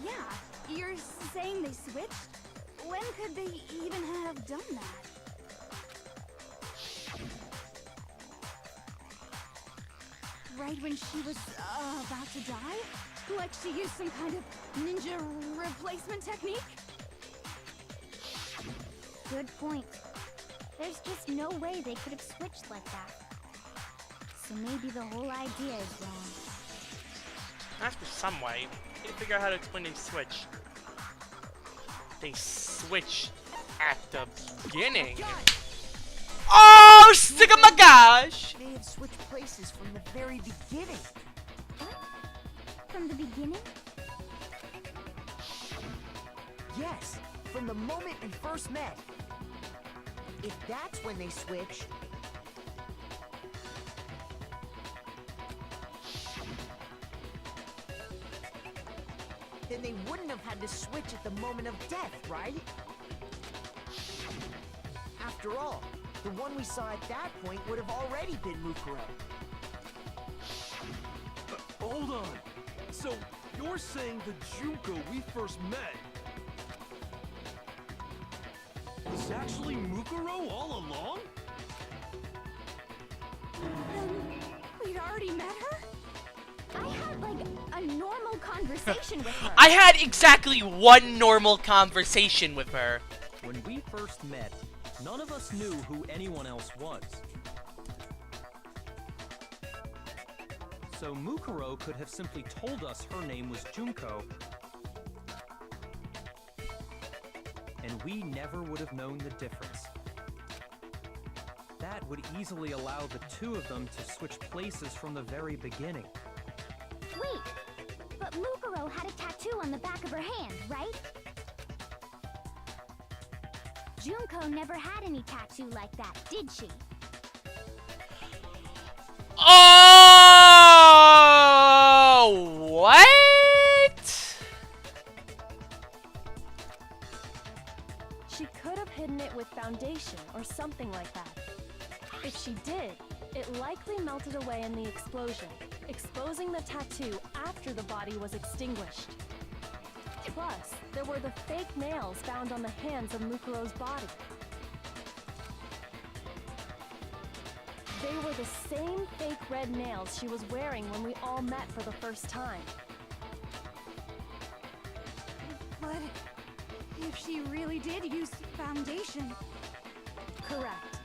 Yeah, you're saying they switched? When could they even have done that? Right when she was about to die? Like she used some kind of ninja replacement technique? Good point. There's just no way they could have switched like that. So maybe the whole idea is wrong. There has to be some way. Need to figure out how to explain they switch. They switched at the beginning. Oh, stick of my gosh! They had switched places from the very beginning. From the beginning? Yes, from the moment we first met. If that's when they switched, then they wouldn't have had to switch at the moment of death, right? After all, the one we saw at that point would have already been Mukuro. Hold on. So, you're saying the Junko we first met is actually Mukuro all along? Then we'd already met her? I had, like, a normal conversation with her. I had exactly one normal conversation with her. When we first met, none of us knew who anyone else was. So Mukuro could have simply told us her name was Junko, and we never would have known the difference. That would easily allow the two of them to switch places from the very beginning. Wait, but Mukuro had a tattoo on the back of her hand, right? Junko never had any tattoo like that, did she? Oh, what? She could have hidden it with foundation or something like that. If she did, it likely melted away in the explosion, exposing the tattoo after the body was extinguished. Plus, there were the fake nails found on the hands of Mukuro's body. They were the same fake red nails she was wearing when we all met for the first time. But if she really did use foundation... Correct.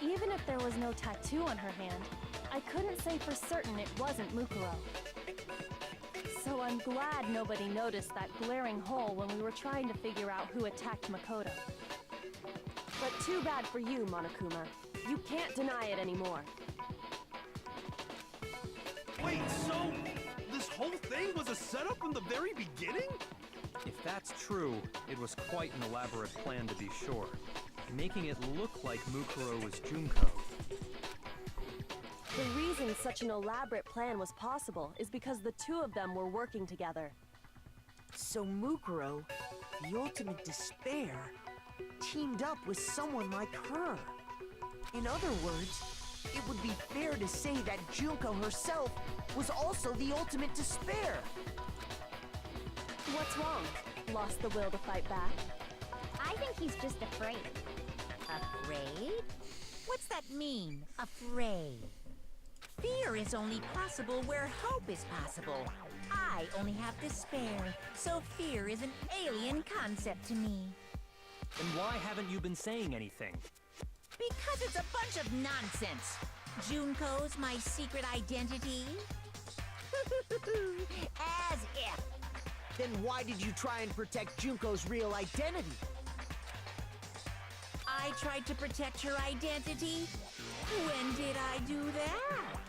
Even if there was no tattoo on her hand, I couldn't say for certain it wasn't Mukuro. So I'm glad nobody noticed that glaring hole when we were trying to figure out who attacked Makoto. But too bad for you, Monokuma. You can't deny it anymore. Wait, so this whole thing was a setup from the very beginning? If that's true, it was quite an elaborate plan to be sure, making it look like Mukuro was Junko. The reason such an elaborate plan was possible is because the two of them were working together. So Mukuro, the ultimate despair, teamed up with someone like her. In other words, it would be fair to say that Junko herself was also the ultimate despair. What's wrong? Lost the will to fight back? I think he's just afraid. Afraid? What's that mean, afraid? Fear is only possible where hope is possible. I only have despair, so fear is an alien concept to me. And why haven't you been saying anything? Because it's a bunch of nonsense. Junko's my secret identity? As if. Then why did you try and protect Junko's real identity? I tried to protect her identity? When did I do that?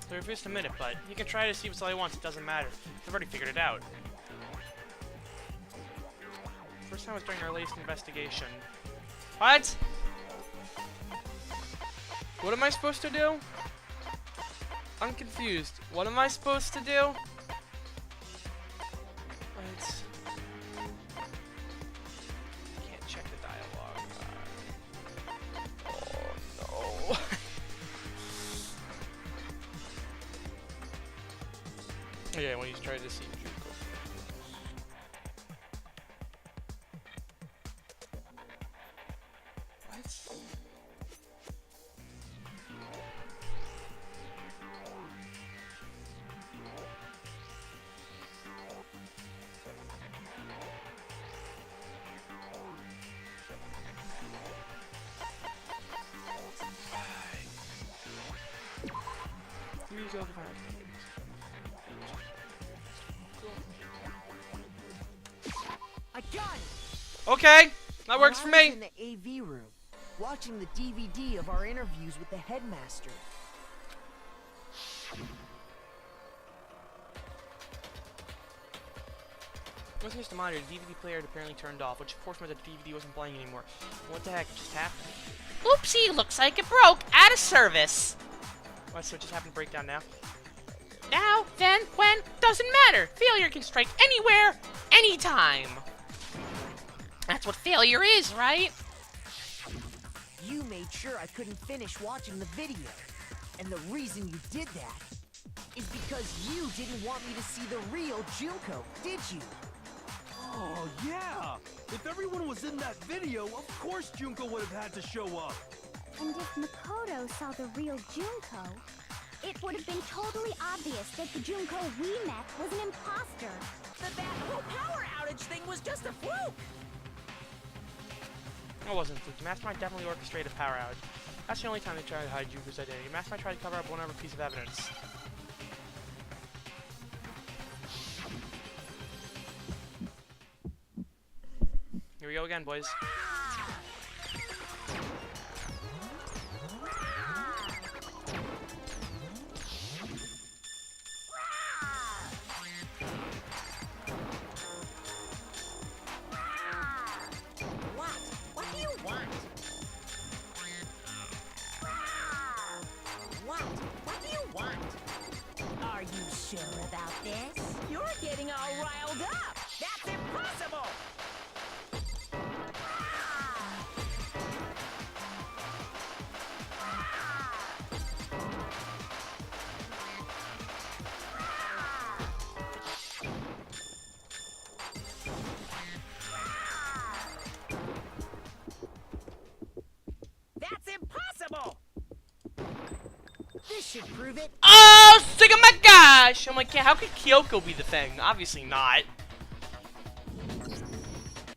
They refused to admit it, but he can try to see what's all he wants. It doesn't matter. I've already figured it out. First time was during our latest investigation. What? What am I supposed to do? I'm confused. What am I supposed to do? Let's... Can't check the dialogue. Oh no. Yeah, when he's trying to see Junko. What? Use all the fire. I got it! Okay, that works for When I me. was in the AV room, watching the DVD of our interviews with the headmaster. Wasn't just a monitor, the DVD player had apparently turned off, which of course meant that the DVD wasn't playing anymore. What the heck just happened? Oopsie, looks like it broke. Out of service. What, so it just happened to break down now? Now, then, when, doesn't matter. Failure can strike anywhere, anytime. That's what failure is, right? You made sure I couldn't finish watching the video. And the reason you did that is because you didn't want me to see the real Junko, did you? Oh, yeah! If everyone was in that video, of course Junko would have had to show up. And if Makoto saw the real Junko, it would have been totally obvious that the Junko we met was an imposter. That whole power outage thing was just a fluke! It wasn't. The Mastermind definitely orchestrated a power outage. That's the only time they tried to hide Junko's identity. Mastermind tried to cover up one other piece of evidence. Here we go again, boys. What do you want? What do you want? Are you sure about this? You're getting all riled up! That's impossible! That's impossible! This should prove it. Oh, sick of my gosh! I'm like, yeah, how could Kyoko be the thing? Obviously not.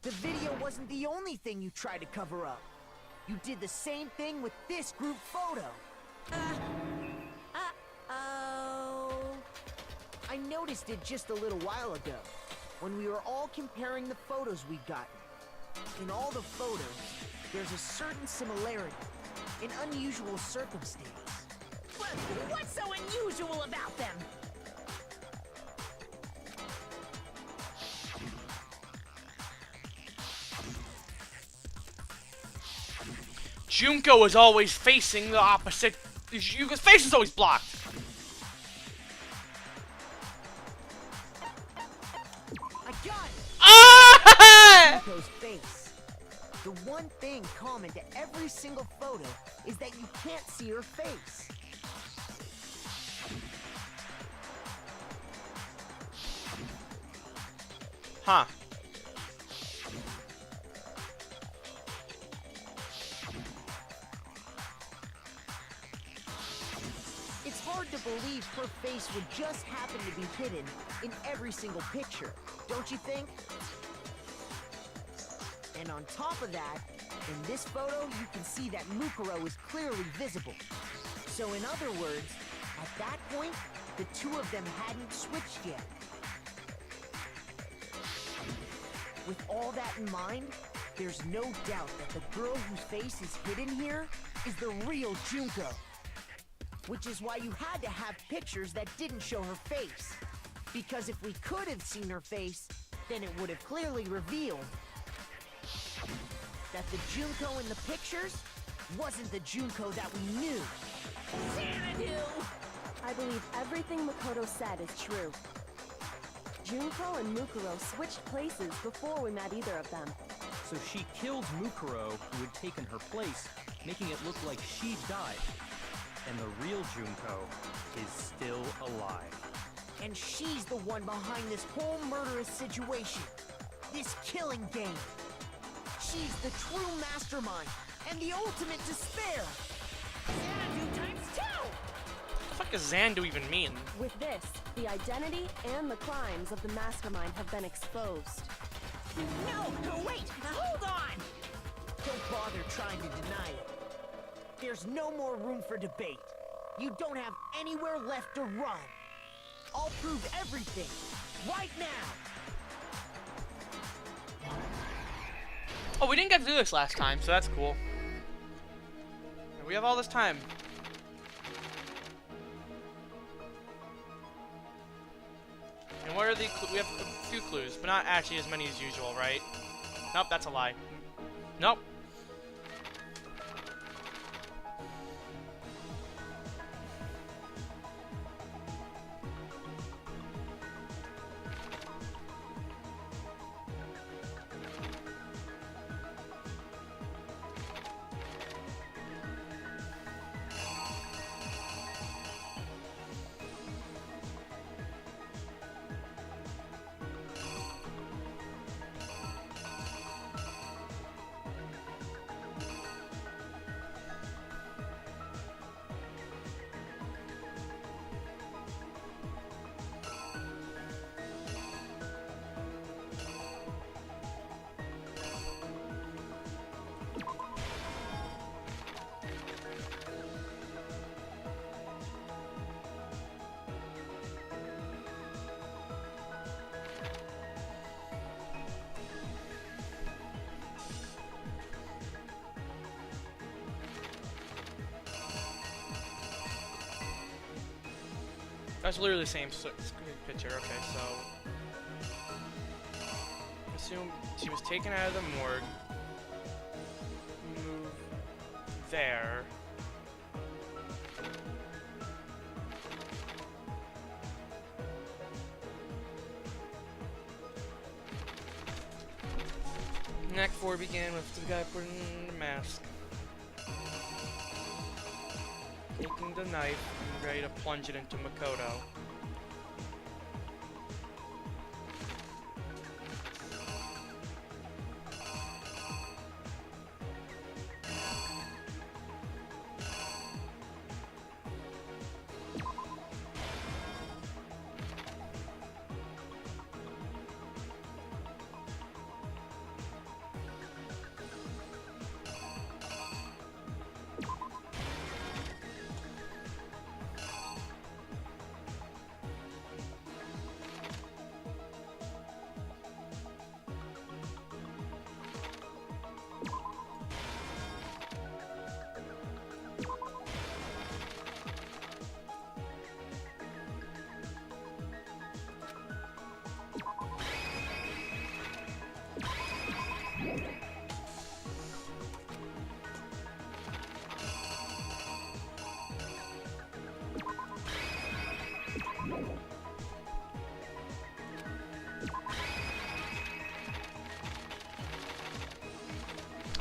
The video wasn't the only thing you tried to cover up. You did the same thing with this group photo. Uh-oh. I noticed it just a little while ago, when we were all comparing the photos we'd gotten. In all the photos, there's a certain similarity, an unusual circumstance. What's so unusual about them? Junko is always facing the opposite. Junko's face is always blocked. I got it! Ah! Junko's face. The one thing common to every single photo is that you can't see her face. Huh. It's hard to believe her face would just happen to be hidden in every single picture, don't you think? And on top of that, in this photo, you can see that Mukuro is clearly visible. So in other words, at that point, the two of them hadn't switched yet. With all that in mind, there's no doubt that the girl whose face is hidden here is the real Junko. Which is why you had to have pictures that didn't show her face. Because if we could have seen her face, then it would have clearly revealed that the Junko in the pictures wasn't the Junko that we knew. Xanadu! I believe everything Makoto said is true. Junko and Mukuro switched places before we met either of them. So she killed Mukuro, who had taken her place, making it look like she died. And the real Junko is still alive. And she's the one behind this whole murderous situation. This killing game. She's the true mastermind and the ultimate despair. Xanadu times 2! What the fuck does Xandu even mean? With this, the identity and the crimes of the mastermind have been exposed. No, wait! Hold on! Don't bother trying to deny it. There's no more room for debate. You don't have anywhere left to run. I'll prove everything, right now. Oh, we didn't get to do this last time, so that's cool. We have all this time. And what are the we have a few clues, but not actually as many as usual, right? Nope, that's a lie. Nope. That's literally the same picture. Okay, so assume she was taken out of the morgue. Move there. Act 4 began with the guy putting the mask, taking the knife and ready to plunge it into Makoto.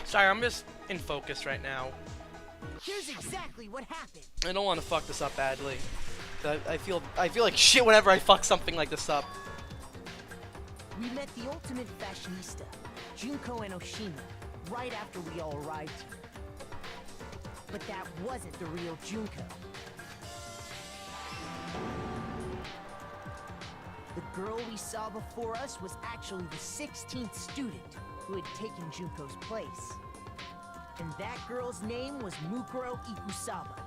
Sorry, I'm just in focus right now. Here's exactly what happened. I don't want to fuck this up badly. I feel like shit whenever I fuck something like this up. We met the ultimate fashionista, Junko and Oshima, right after we all arrived here. But that wasn't the real Junko. The girl we saw before us was actually the 16th student who had taken Junko's place. And that girl's name was Mukuro Ikusaba.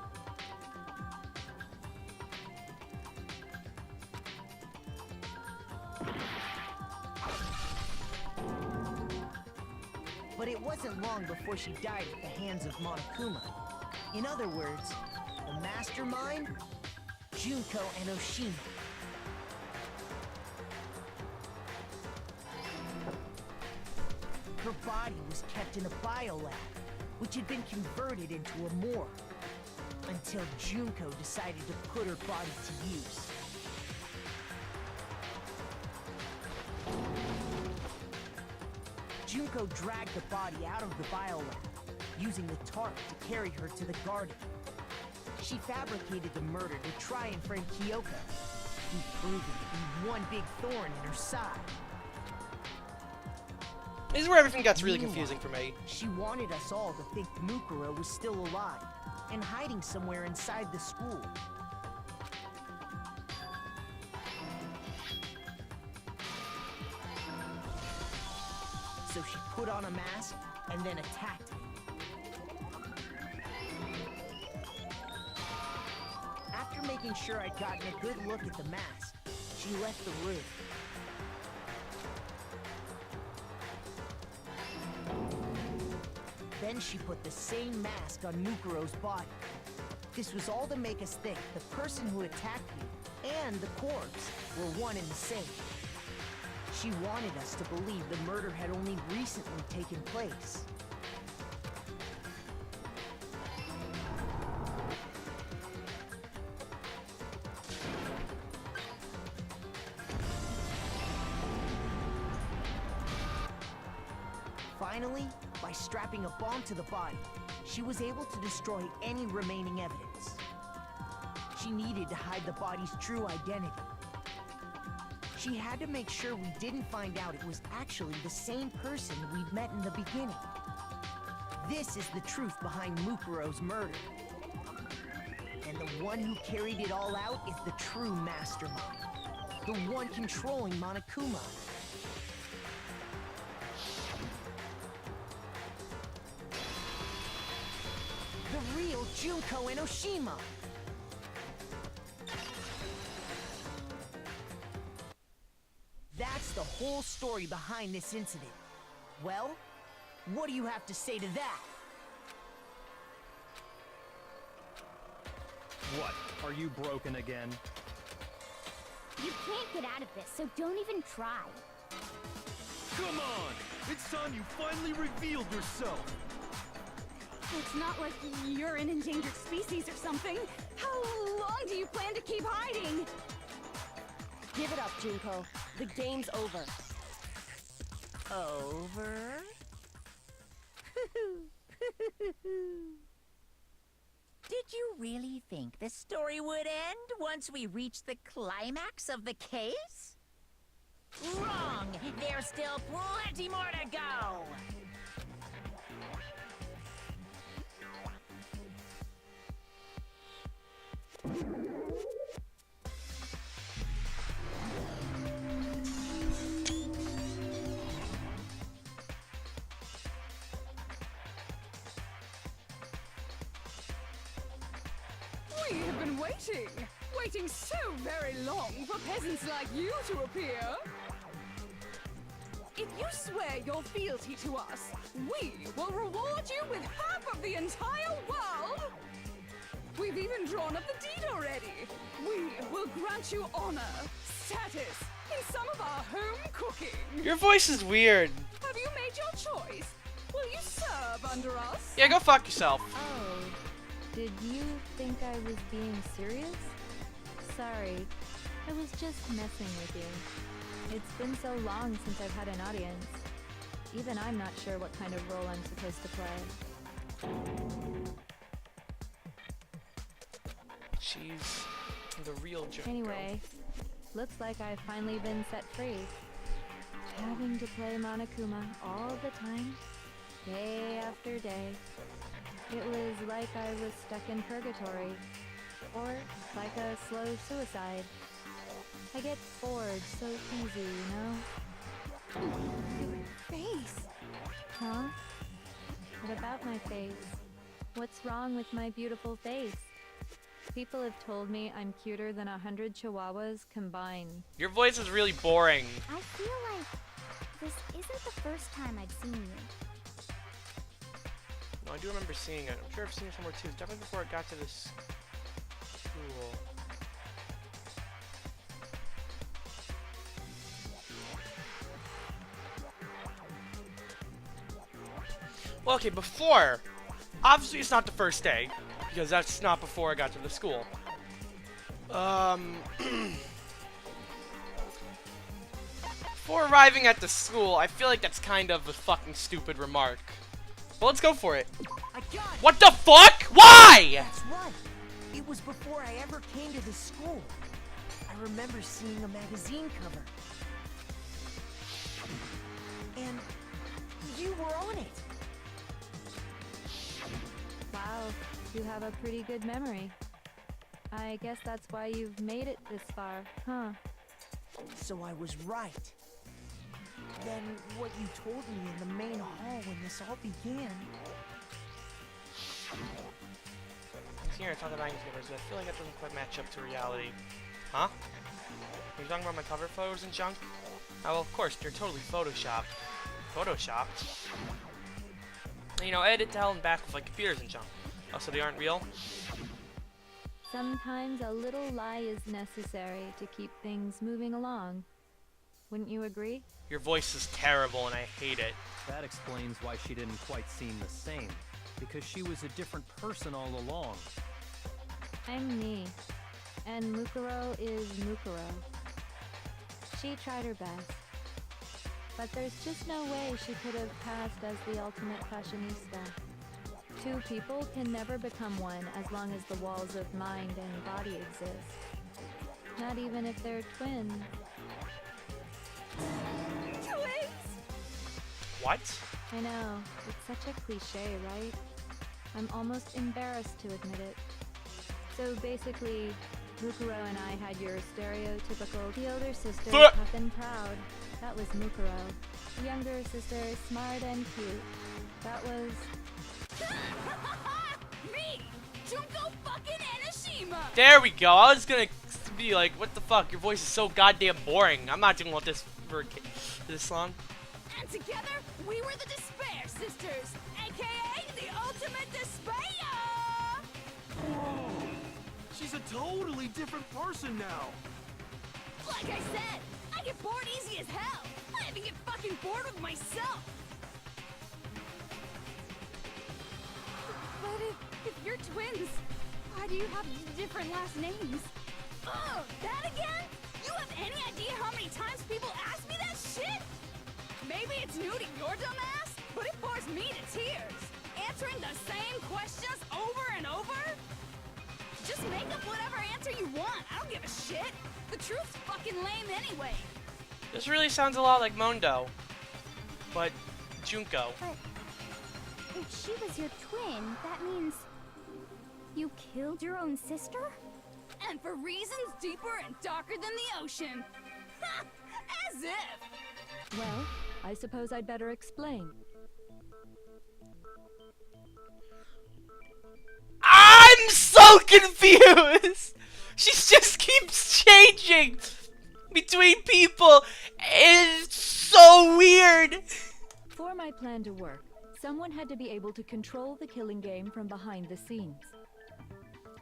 But it wasn't long before she died at the hands of Monokuma. In other words, the mastermind, Junko and Oshima. Her body was kept in a biolab, which had been converted into a morgue, until Junko decided to put her body to use. Junko dragged the body out of the biolab, using the tarp to carry her to the garden. She fabricated the murder to try and frame Kyoka, who proved to be one big thorn in her side. This is where everything gets really confusing for me. She wanted us all to think Mukuro was still alive and hiding somewhere inside the school. So she put on a mask and then attacked him. After making sure I'd gotten a good look at the mask, she left the room. Then she put the same mask on Mukuro's body. This was all to make us think the person who attacked me and the corpse were one and the same. She wanted us to believe the murder had only recently taken place. Finally, by strapping a bomb to the body, she was able to destroy any remaining evidence. She needed to hide the body's true identity. She had to make sure we didn't find out it was actually the same person we'd met in the beginning. This is the truth behind Mukuro's murder. And the one who carried it all out is the true mastermind. The one controlling Monokuma. The real Junko Enoshima. That's the whole story behind this incident. Well, what do you have to say to that? What? Are you broken again? You can't get out of this, so don't even try. Come on! It's time you finally revealed yourself! It's not like you're an endangered species or something. How long do you plan to keep hiding? Give it up, Junko. The game's over. Over? Did you really think the story would end once we reached the climax of the case? Wrong! There's still plenty more to go! We have been waiting so very long for peasants like you to appear. If you swear your fealty to us, we will reward you with half of the entire world. We've even drawn up the deed already. We will grant you honor, status, in some of our home cooking. Your voice is weird. Have you made your choice? Will you serve under us? Yeah, go fuck yourself. Oh, did you think I was being serious? Sorry, I was just messing with you. It's been so long since I've had an audience. Even I'm not sure what kind of role I'm supposed to play. She's the real Junko. Anyway, looks like I've finally been set free. Having to play Monokuma all the time, day after day. It was like I was stuck in purgatory, or like a slow suicide. I get bored so easy, you know? Face. Huh? What about my face? What's wrong with my beautiful face? People have told me I'm cuter than 100 chihuahuas combined. Your voice is really boring. I feel like this isn't the first time I've seen you. No, I do remember seeing it. I'm sure I've seen it somewhere too. Definitely before it got to this school. Well, okay, before. Obviously, it's not the first day, because that's not before I got to the school. Before arriving at the school, I feel like that's kind of a fucking stupid remark. But let's go for it. I got it! What the fuck? Why? That's right. It was before I ever came to the school. I remember seeing a magazine cover. And you were on it. Wow, you have a pretty good memory. I guess that's why you've made it this far, huh? So I was right. Then what you told me in the main hall when this all began... Here, it's on the magazine covers, but I feel like that doesn't quite match up to reality. Huh? Are you talking about my cover photos and junk? Oh, well, of course, they're totally photoshopped. Photoshopped? you know, edit to hell and back with like computers and junk. Oh, so they aren't real? Sometimes a little lie is necessary to keep things moving along. Wouldn't you agree? Your voice is terrible and I hate it. That explains why she didn't quite seem the same. Because she was a different person all along. I'm me. And Mukuro is Mukuro. She tried her best. But there's just no way she could have passed as the ultimate fashionista. Two people can never become one as long as the walls of mind and body exist. Not even if they're twins. Twins! What? I know, it's such a cliche, right? I'm almost embarrassed to admit it. So basically, Mukuro and I had your stereotypical the older sister, tough and proud. That was Mukuro. The younger sister, smart and cute. That was... Me! Junko fucking Enoshima! There we go. I was gonna be like, what the fuck? Your voice is so goddamn boring. I'm not dealing with this for this long. And together, we were the Despair Sisters, aka the Ultimate Despair! Whoa! She's a totally different person now. Like I said, I get bored easy as hell. I even get fucking bored with myself. But if you're twins, why do you have different last names? Oh, that again? You have any idea how many times people ask me that shit? Maybe it's new to your dumb ass, but it bores me to tears. Answering the same questions over and over? Just make up whatever answer you want. I don't give a shit. The truth's fucking lame anyway. This really sounds a lot like Mondo, but Junko. But if she was your twin, that means you killed your own sister? And for reasons deeper and darker than the ocean. Ha! As if! Well, I suppose I'd better explain. I'm so confused! She just keeps changing between people. It's so weird. For my plan to work, someone had to be able to control the killing game from behind the scenes.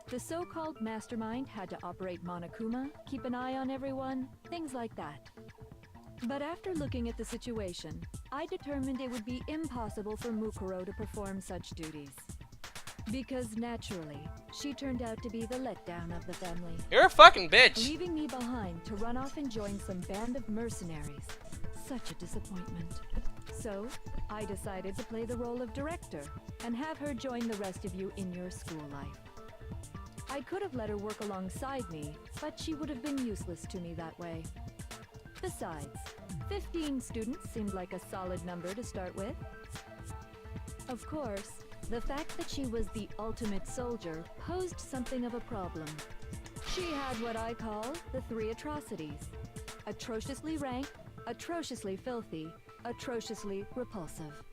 The so-called mastermind had to operate Monokuma, keep an eye on everyone, things like that. But after looking at the situation, I determined it would be impossible for Mukuro to perform such duties. Because naturally, she turned out to be the letdown of the family. You're a fucking bitch. Leaving me behind to run off and join some band of mercenaries. Such a disappointment. So, I decided to play the role of director and have her join the rest of you in your school life. I could have let her work alongside me, but she would have been useless to me that way. Besides, 15 students seemed like a solid number to start with. Of course, the fact that she was the ultimate soldier posed something of a problem. She had what I call the three atrocities. Atrociously rank, atrociously filthy, atrociously repulsive.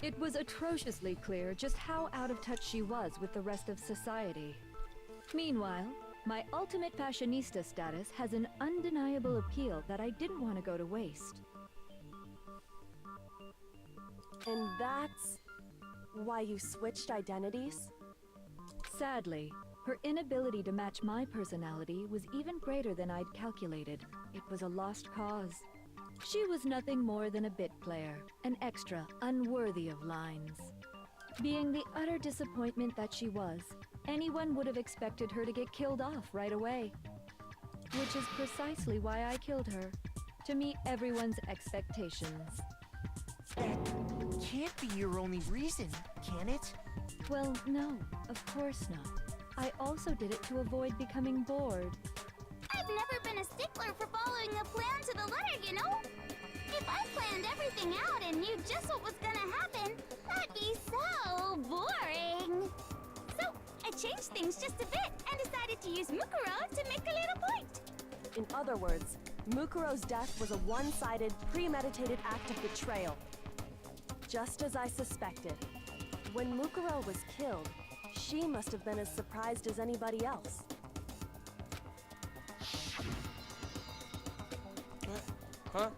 It was atrociously clear just how out of touch she was with the rest of society. Meanwhile, my ultimate fashionista status has an undeniable appeal that I didn't want to go to waste. And that's why you switched identities? Sadly, her inability to match my personality was even greater than I'd calculated. It was a lost cause. She was nothing more than a bit player, an extra unworthy of lines. Being the utter disappointment that she was, anyone would have expected her to get killed off right away. Which is precisely why I killed her, to meet everyone's expectations. That can't be your only reason, can it? Well, no, of course not. I also did it to avoid becoming bored. I've never been a stickler for following a plan to the letter, you know? If I planned everything out and knew just what was gonna happen, that'd be so boring. So, I changed things just a bit and decided to use Mukuro to make a little point. In other words, Mukuro's death was a one-sided, premeditated act of betrayal. Just as I suspected. When Mukuro was killed, she must have been as surprised as anybody else. Huh?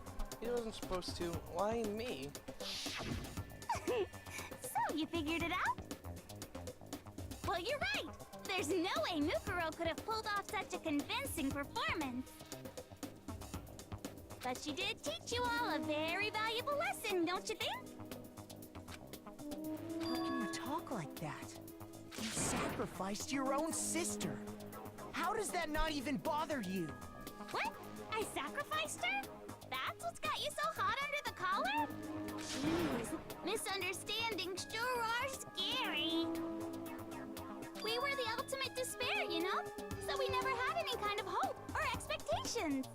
He wasn't supposed to. Why me? you're right. There's no way Mukuro could have pulled off such a convincing performance. But she did teach you all a very valuable lesson, don't you think? How can you talk like that? You sacrificed your own sister. How does that not even bother you? What? I sacrificed her? That's what's got you so hot under the collar? Jeez, misunderstandings sure are scary. We were the ultimate despair, you know? So we never had any kind of hope or expectations.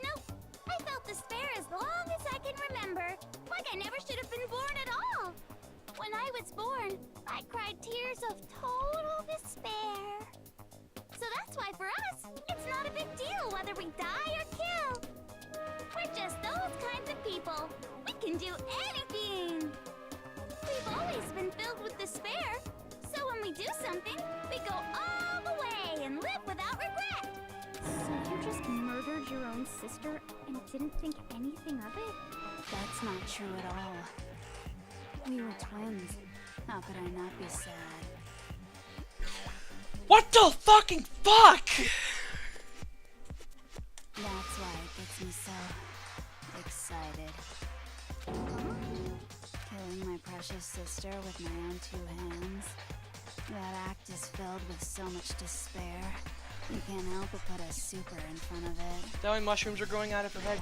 Nope, I felt despair as long as I can remember. Like I never should have been born at all. When I was born, I cried tears of total despair. So that's why for us, it's not a big deal whether we die or kill. We're just those kinds of people. We can do anything. We've always been filled with despair. So when we do something, we go all the way and live without regret. So you just murdered your own sister and didn't think anything of it? That's not true at all. We were twins. How could I not be sad? What the fucking fuck? That's why it gets me so excited. Killing my precious sister with my own two hands. That act is filled with so much despair. You can't help but put a super in front of it. The only mushrooms are growing out of her head.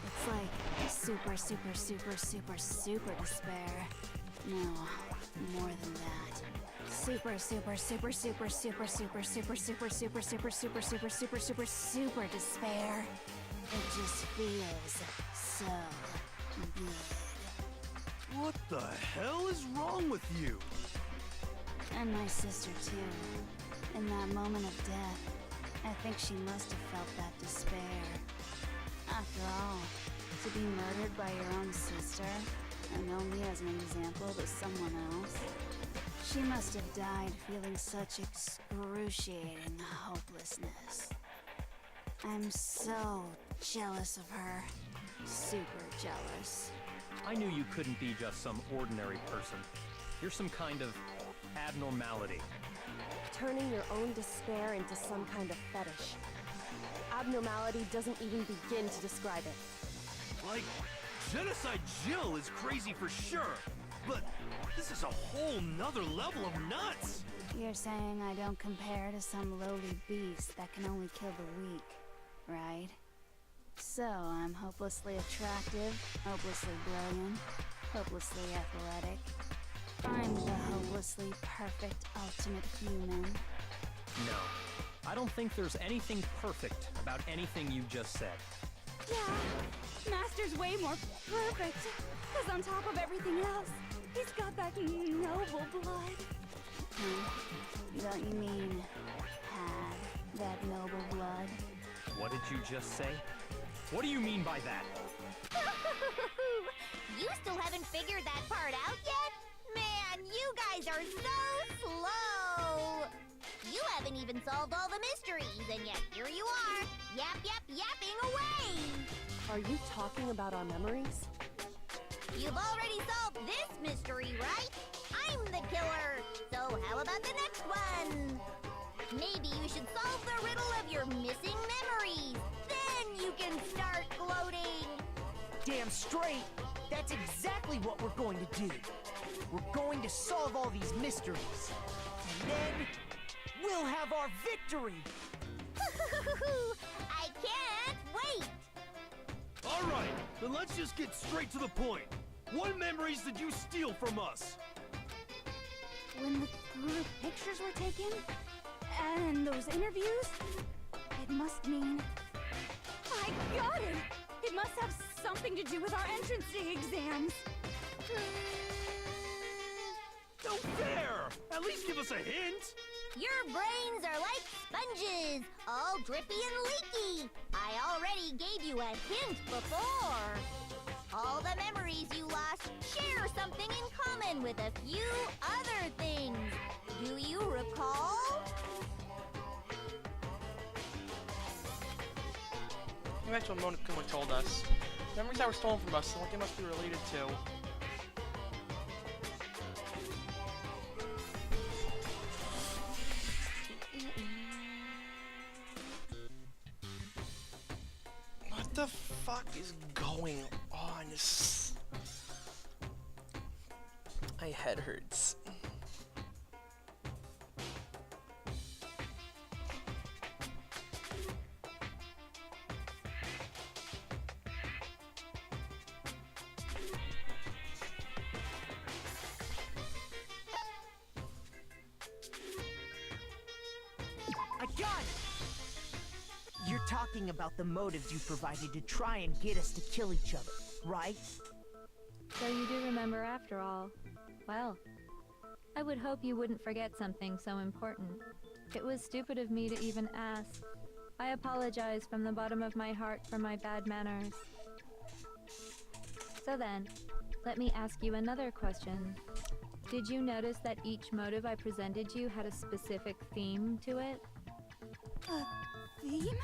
It's like super, super, super, super, super despair. No, more than that. Super, super, super, super, super, super, super, super, super, super, super, super, super, super, super despair. It just feels so good. What the hell is wrong with you? And my sister too. In that moment of death, I think she must have felt that despair. After all, to be murdered by your own sister, and only as an example to someone else, she must have died feeling such excruciating hopelessness. I'm so jealous of her. Super jealous. I knew you couldn't be just some ordinary person. You're some kind of abnormality. Turning your own despair into some kind of fetish. Abnormality doesn't even begin to describe it. Like, Genocide Jill is crazy for sure, but this is a whole nother level of nuts! You're saying I don't compare to some lowly beast that can only kill the weak, right? So I'm hopelessly attractive, hopelessly brilliant, hopelessly athletic. I'm the hopelessly perfect ultimate human. No, I don't think there's anything perfect about anything you just said. Yeah, Master's way more perfect. Because on top of everything else, he's got that noble blood. Don't you mean had that noble blood? What did you just say? What do you mean by that? You still haven't figured that part out yet? Man, you guys are so slow! You haven't even solved all the mysteries, and yet here you are, yapping away! Are you talking about our memories? You've already solved this mystery, right? I'm the killer! So how about the next one? Maybe you should solve the riddle of your missing memories. Then you can start gloating! Damn straight! That's exactly what we're going to do. We're going to solve all these mysteries. And then we'll have our victory! I can't wait! Alright, then let's just get straight to the point. What memories did you steal from us? When the group pictures were taken, and those interviews, it must mean... I got it! It must have something to do with our entrance exams. No fair! At least give us a hint! Your brains are like sponges, all drippy and leaky. I already gave you a hint before. All the memories you lost share something in common with a few other things. Do you recall? That's what Monokuma told us. Memories that were stolen from us, so what they must be related to. the fuck is going on? My head hurts. I got it! You're talking about the motives you provided to try and get us to kill each other, right? So you do remember after all. Well, I would hope you wouldn't forget something so important. It was stupid of me to even ask. I apologize from the bottom of my heart for my bad manners. So then, let me ask you another question. Did you notice that each motive I presented you had a specific theme to it? Theme?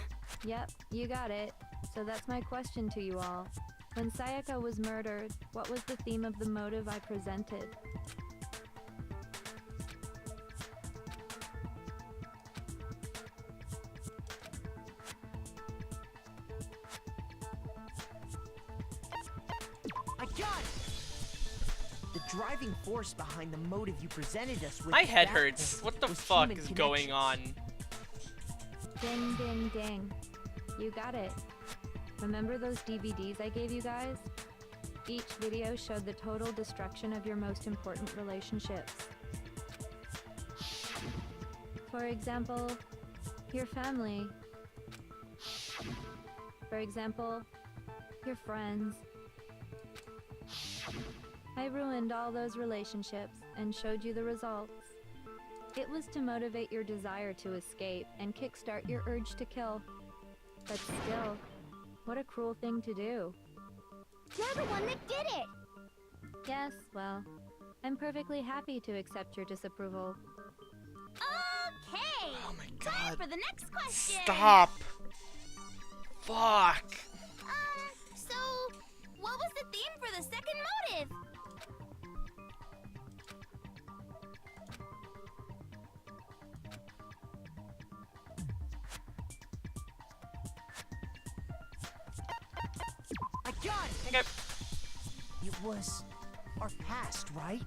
Yep, you got it. So that's my question to you all. When Sayaka was murdered, what was the theme of the motive I presented? I got it! The driving force behind the motive you presented us with. My head at that hurts. point What the was fuck human is going on? Ding, ding, ding. You got it. Remember those DVDs I gave you guys? Each video showed the total destruction of your most important relationships. For example, your family. For example, your friends. I ruined all those relationships and showed you the results. It was to motivate your desire to escape and kickstart your urge to kill. But still, what a cruel thing to do. You're the one that did it! Yes, well, I'm perfectly happy to accept your disapproval. Okay! Oh my Time god. for the next question! Stop! Fuck! So, what was the theme for the second motive? I got it! Okay. It was our past, right?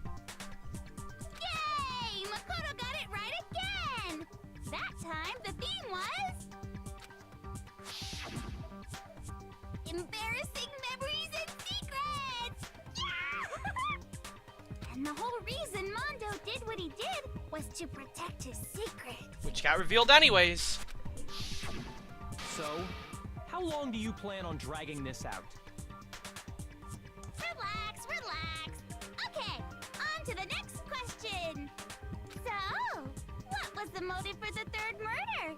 Yay! Makoto got it right again! That time, the theme was... embarrassing memories and secrets! Yeah! And the whole reason Mondo did what he did was to protect his secret. Which got revealed anyways. So, how long do you plan on dragging this out? Relax, relax. Okay, on to the next question. So, what was the motive for the third murder?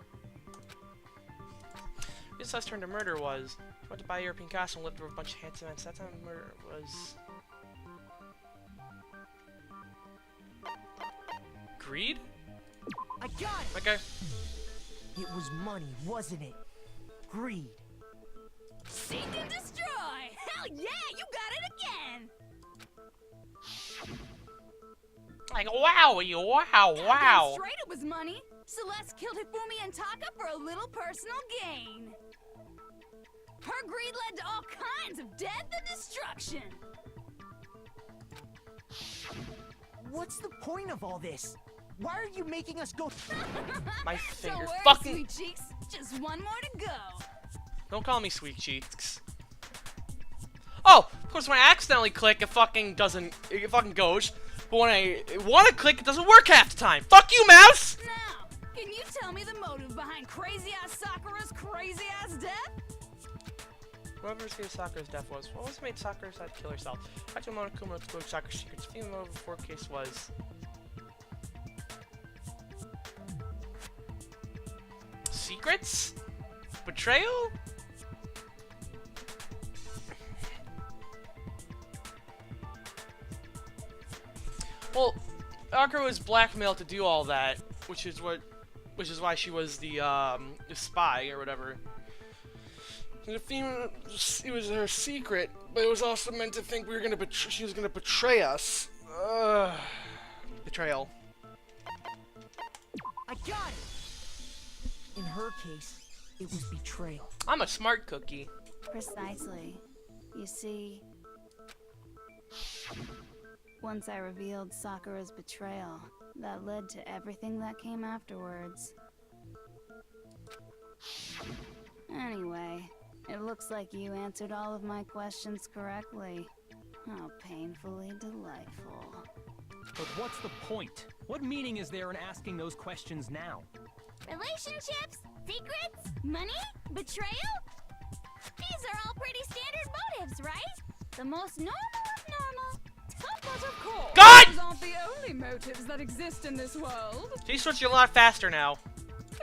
This last turn to murder was she went to buy a European castle and lived with a bunch of handsome men. So that time murder was greed? I got it! Okay. It was money, wasn't it? Greed. Seek and destroy! Hell yeah, you got it again! Like wow, wow. Damn straight it was money. Celeste killed Hifumi and Taka for a little personal gain. Her greed led to all kinds of death and destruction. What's the point of all this? Why are you making us go? My Don't finger worry, fucking. sweet cheeks. Just one more to go. Don't call me sweet cheeks. Oh, of course when I accidentally click, it fucking doesn't. It fucking goes. But when I want to click, it doesn't work half the time. Fuck you, mouse. Now, can you tell me the motive behind crazy-ass Sakura's crazy-ass death? Whoever's gave Sakura's death was. What was made Sakura decide to kill herself? Actually, Monokuma exploded Sakura's secrets. Female motive before case was. Secrets? Betrayal? Well, Akira was blackmailed to do all that, which is why she was the spy or whatever. The female, it was her secret, but it was also meant to think we were gonna she was gonna betray us. Betrayal. I got it! In her case, it was betrayal. I'm a smart cookie. Precisely. You see, once I revealed Sakura's betrayal, that led to everything that came afterwards. Anyway, it looks like you answered all of my questions correctly. How painfully delightful. But what's the point? What meaning is there in asking those questions now? Relationships? Secrets? Money? Betrayal? These are all pretty standard motives, right? The most normal of normal. But of course, God! those aren't the only motives that exist in this world. She's switching a lot faster now.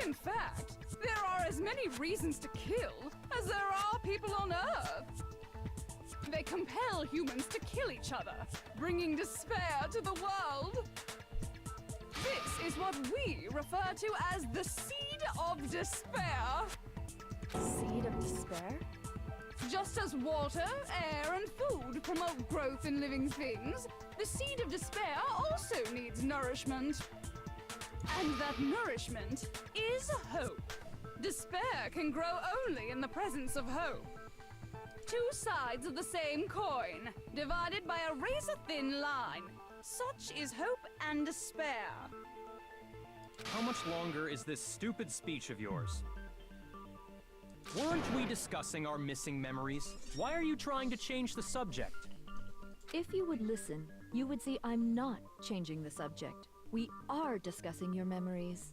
In fact, there are as many reasons to kill as there are people on Earth. They compel humans to kill each other, bringing despair to the world. This is what we refer to as the seed of despair. Seed of despair? Just as water, air, and food promote growth in living things, the seed of despair also needs nourishment. And that nourishment is hope. Despair can grow only in the presence of hope. Two sides of the same coin, divided by a razor-thin line. Such is hope and despair. How much longer is this stupid speech of yours? Weren't we discussing our missing memories? Why are you trying to change the subject? If you would listen, you would see I'm not changing the subject. We are discussing your memories.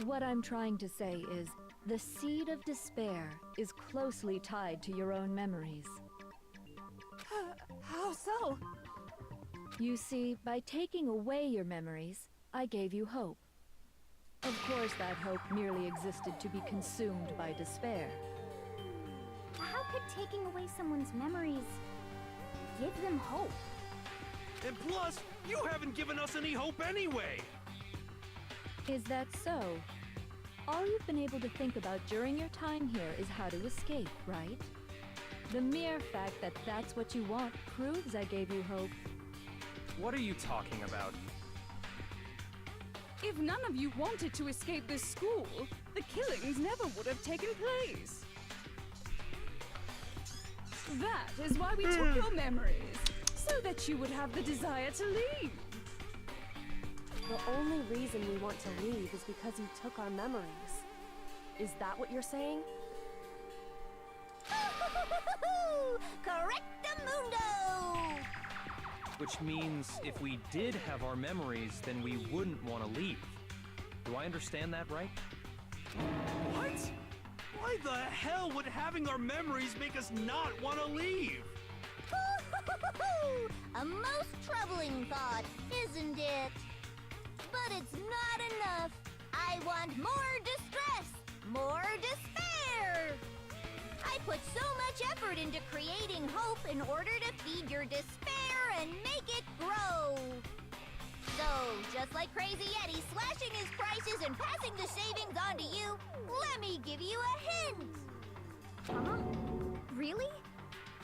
What I'm trying to say is, the seed of despair is closely tied to your own memories. How so? You see, by taking away your memories, I gave you hope. Of course, that hope merely existed to be consumed by despair. How could taking away someone's memories give them hope? And plus, you haven't given us any hope anyway! Is that so? All you've been able to think about during your time here is how to escape, right? The mere fact that that's what you want proves I gave you hope. What are you talking about? If none of you wanted to escape this school, the killings never would have taken place. That is why we took your memories, so that you would have the desire to leave. The only reason we want to leave is because you took our memories. Is that what you're saying? Correctamundo! Which means if we did have our memories, then we wouldn't want to leave. Do I understand that right? What? Why the hell would having our memories make us not want to leave? A most troubling thought, isn't it? But it's not enough. I want more distress, more despair. I put so much effort into creating hope in order to feed your despair and make it grow. So, just like Crazy Eddie slashing his prices and passing the savings on to you, let me give you a hint. Huh? Really?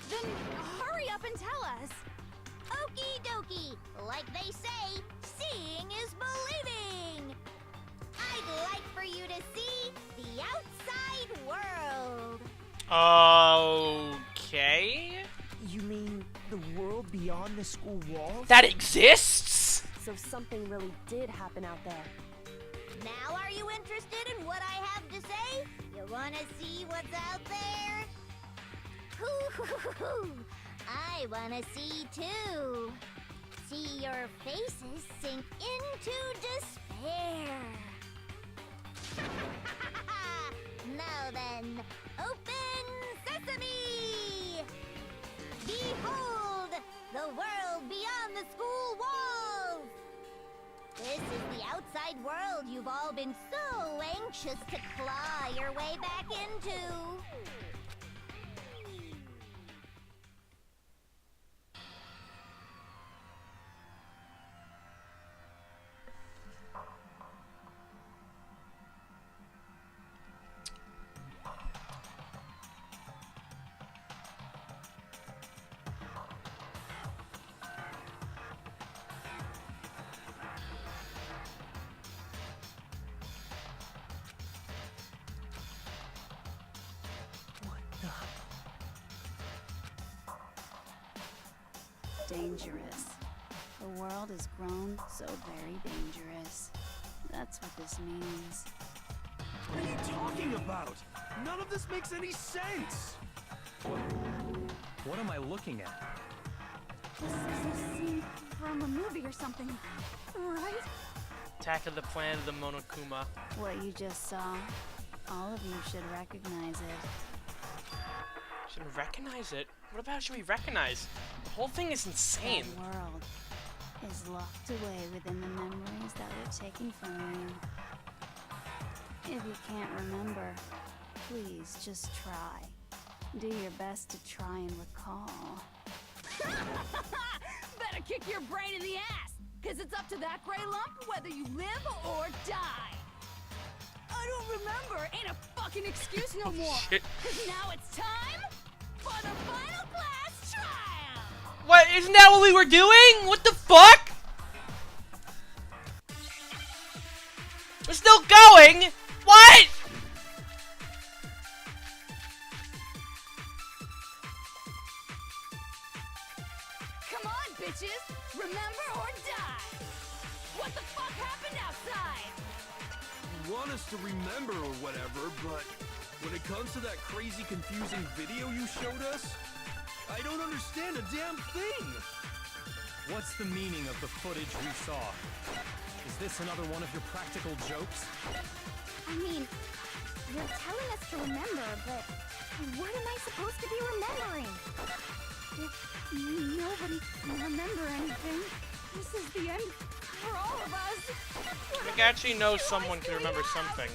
Then hurry up and tell us. Okie dokie. Like they say, seeing is believing. I'd like for you to see the outside world. Okay. You mean the world beyond the school walls? That exists? So something really did happen out there. Now are you interested in what I have to say? You wanna see what's out there? Hoo-hoo-hoo-hoo. I wanna see too. See your faces sink into despair. Now then, open sesame! Behold, the world beyond the school walls! This is the outside world you've all been so anxious to claw your way back into. dangerous. The world has grown so very dangerous. That's what this means. What are you talking about? None of this makes any sense! What am I looking at? This is a scene from a movie or something, right? Attack of the Planet of the Monokuma. What you just saw, all of you should recognize it. Should we recognize it? What about should we recognize? The whole thing is insane. The world is locked away within the memories that were taken from you. If you can't remember, please just try. Do your best to try and recall. Better kick your brain in the ass, cause it's up to that gray lump whether you live or die. I don't remember, ain't a fucking excuse no more. Shit. Cause now it's time for the final class trial. What? Isn't that what we were doing? What the fuck? We're still going? What? Come on, bitches! Remember or die! What the fuck happened outside? You want us to remember or whatever, but when it comes to that crazy, confusing video you showed us, I don't understand a damn thing! What's the meaning of the footage we saw? Is this another one of your practical jokes? I mean, you're telling us to remember, but what am I supposed to be remembering? If nobody can remember anything, this is the end for all of us. I think I actually know someone can remember something.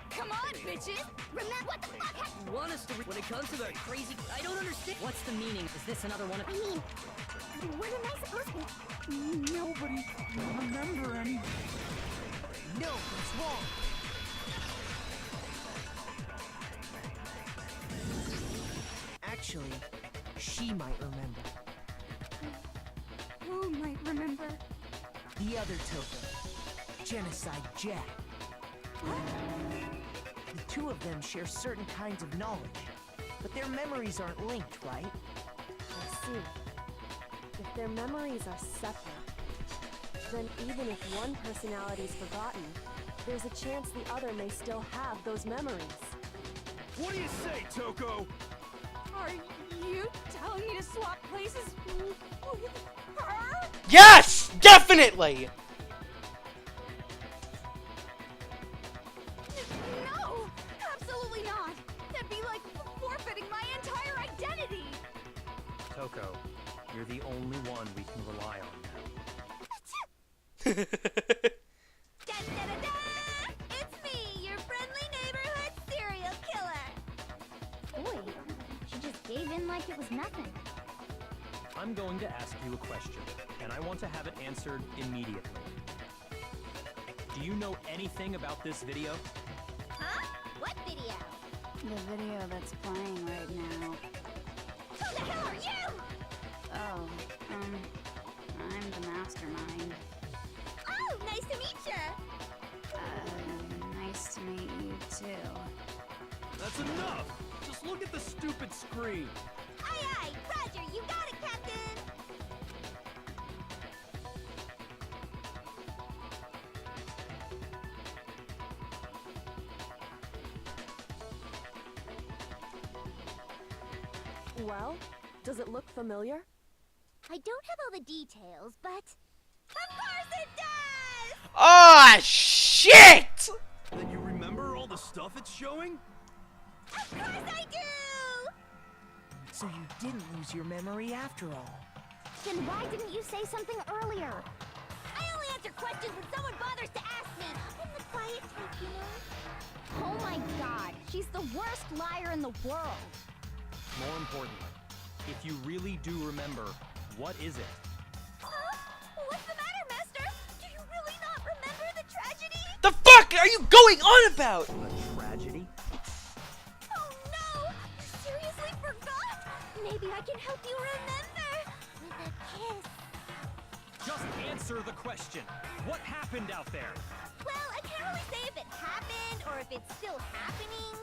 Come on, bitches! Remember what the fuck happened? You want us to when it comes to that crazy... I don't understand. What's the meaning? Is this another one of... I mean, what am I supposed to... Nobody can remember anything. No, what's wrong? Actually, she might remember. Who might remember? The other Toko, Genocide Jack. The two of them share certain kinds of knowledge, but their memories aren't linked, right? I see. If their memories are separate, then even if one personality's forgotten, there's a chance the other may still have those memories. What do you say, Toko? Are you telling me to swap places with her? Yes! Definitely! No! Absolutely not! That'd be like forfeiting my entire identity! Toko, you're the only one we can rely on now. Da-da-da-da! It's me, your friendly neighborhood serial killer! Boy, she just gave in like it was nothing. I'm going to ask you a question, and I want to have it answered immediately. Do you know anything about this video? Huh? What video? The video that's playing right now. Who the hell are you? Oh, I'm the mastermind. Oh, nice to meet you! Nice to meet you too. That's enough! Just look at the stupid screen! Aye aye, Roger, you got it, Captain! Well, does it look familiar? I don't have all the details, but... Of course it does! Ah, shit! Then you remember all the stuff it's showing? Of course I do! So you didn't lose your memory after all. Then why didn't you say something earlier? I only answer questions when someone bothers to ask me. I'm the quiet type, you know? Oh my god, she's the worst liar in the world. More importantly, if you really do remember, what is it? Huh? What's the matter, Master? Do you really not remember the tragedy? The fuck are you going on about? A tragedy? Oh no! You seriously forgot? Maybe I can help you remember with a kiss. Just answer the question. What happened out there? Well, I can't really say if it happened or if it's still happening.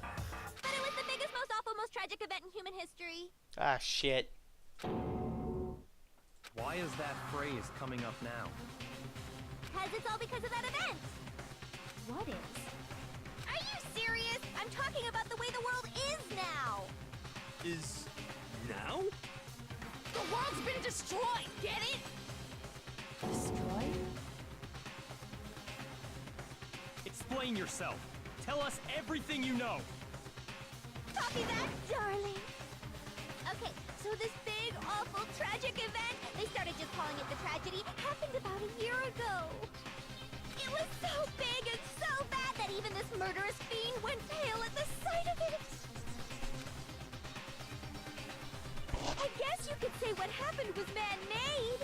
But it was the biggest, most awful, most tragic event in human history. Ah, shit. Why is that phrase coming up now? Because it's all because of that event. What is? Are you serious? I'm talking about the way the world is now. Is now? The world's been destroyed, get it? Destroyed? Explain yourself. Tell us everything you know. Copy that, darling. Okay, so this big, awful, tragic event, they started just calling it the tragedy, happened about a year ago. It was so big and so bad that even this murderous fiend went pale at the sight of it. I guess you could say what happened was man-made.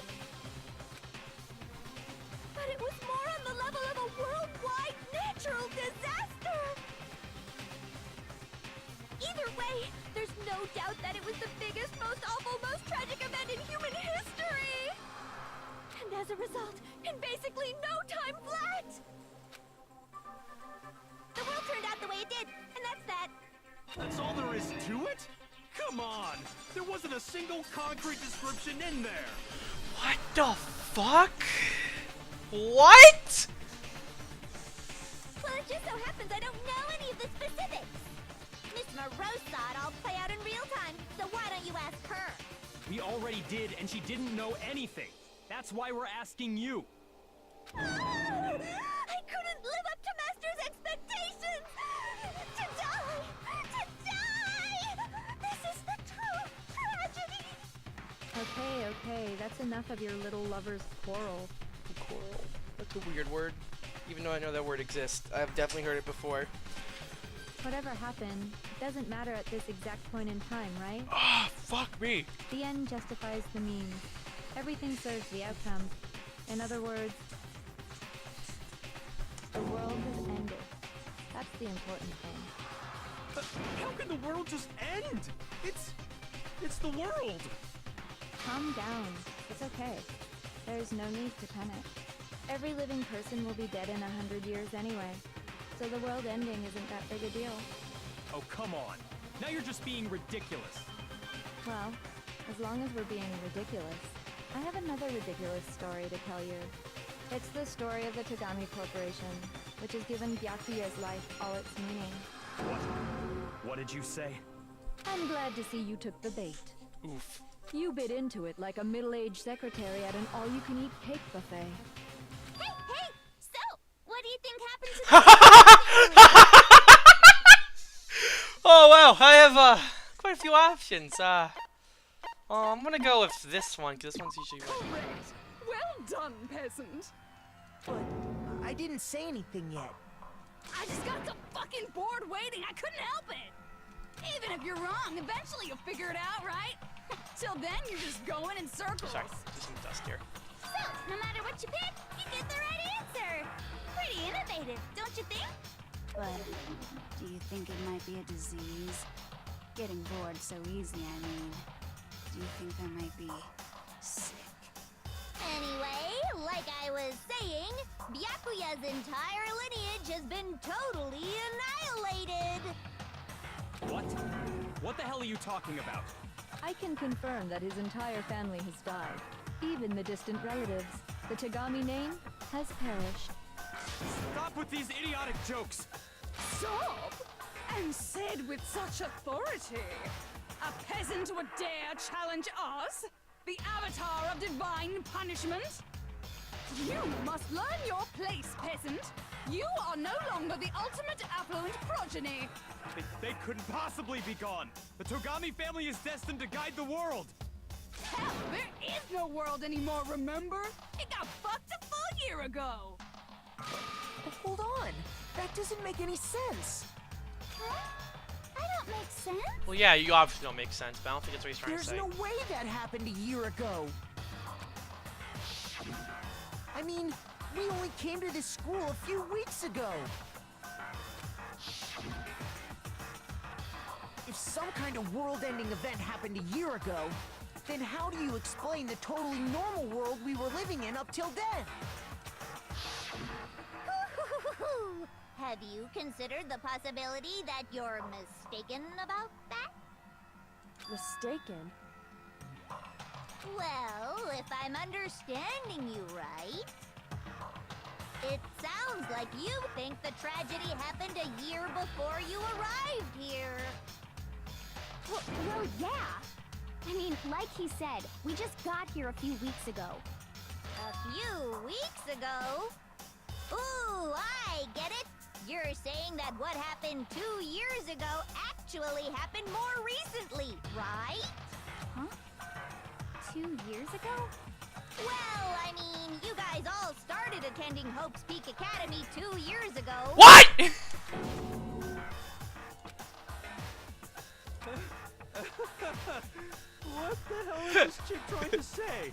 But it was more on the level of a worldwide natural disaster. Either way, there's no doubt that it was the biggest, most awful, most tragic event in human history. And as a result, in basically no time flat, the world turned out the way it did, and that's that. That's all there is to it? Come on! There wasn't a single concrete description in there! What the fuck? What? Well, it just so happens I don't know any of the specifics. Miss Moreau saw it all play out in real time, so why don't you ask her? We already did, and she didn't know anything. That's why we're asking you. I couldn't live up to Master's expectations! To die! To die! This is the true tragedy! Okay, that's enough of your little lover's quarrel. Coral. That's a weird word. Even though I know that word exists. I've definitely heard it before. Whatever happened, it doesn't matter at this exact point in time, right? Ah, fuck me. The end justifies the means. Everything serves the outcome. In other words, the world has ended. That's the important thing. How can the world just end? It's the world! Calm down. It's okay. There's no need to panic. Every living person will be dead in 100 years anyway. So the world ending isn't that big a deal. Oh, come on. Now you're just being ridiculous. Well, as long as we're being ridiculous, I have another ridiculous story to tell you. It's the story of the Tagami Corporation, which has given Byakuya's life all its meaning. What did you say? I'm glad to see you took the bait. Oof. You bit into it like a middle-aged secretary at an all-you-can-eat cake buffet. Hey! So, what do you think happened to Oh wow, I have quite a few options. I'm gonna go with this one because this one's usually right. Correct. Well done, peasant. But I didn't say anything yet. I just got so fucking bored waiting, I couldn't help it. Even if you're wrong, eventually you'll figure it out, right? Till then, you're just going in circles. Sorry, there's some dust here. So, no matter what you pick, you get the right answer. Pretty innovative, don't you think? But do you think it might be a disease? Getting bored so easy, I mean. Do you think I might be sick? Anyway, like I was saying, Byakuya's entire lineage has been totally annihilated. What? What the hell are you talking about? I can confirm that his entire family has died. Even the distant relatives. The Tagami name has perished. Stop with these idiotic jokes! Stop! And said with such authority. A peasant would dare challenge us? The avatar of divine punishment? You must learn your place, peasant. You are no longer the ultimate affluent progeny. They couldn't possibly be gone! The Togami family is destined to guide the world! Hell, there is no world anymore, remember? It got fucked a full year ago. But hold on. That doesn't make any sense. Huh? I don't make sense. Well, yeah, you obviously don't make sense, but I don't think that's what he's trying There's to say. no way that happened a year ago. I mean, we only came to this school a few weeks ago. If some kind of world-ending event happened a year ago, Then how do you explain the totally normal world we were living in up till then? Have you considered the possibility that you're mistaken about that? Mistaken? Well, if I'm understanding you right, it sounds like you think the tragedy happened a year before you arrived here. Well, yeah. I mean, like he said, we just got here a few weeks ago. A few weeks ago? Ooh, I get it. You're saying that what happened 2 years ago actually happened more recently, right? Huh? 2 years ago? Well, I mean, you guys all started attending Hope's Peak Academy 2 years ago. What? What the hell is this chick trying to say?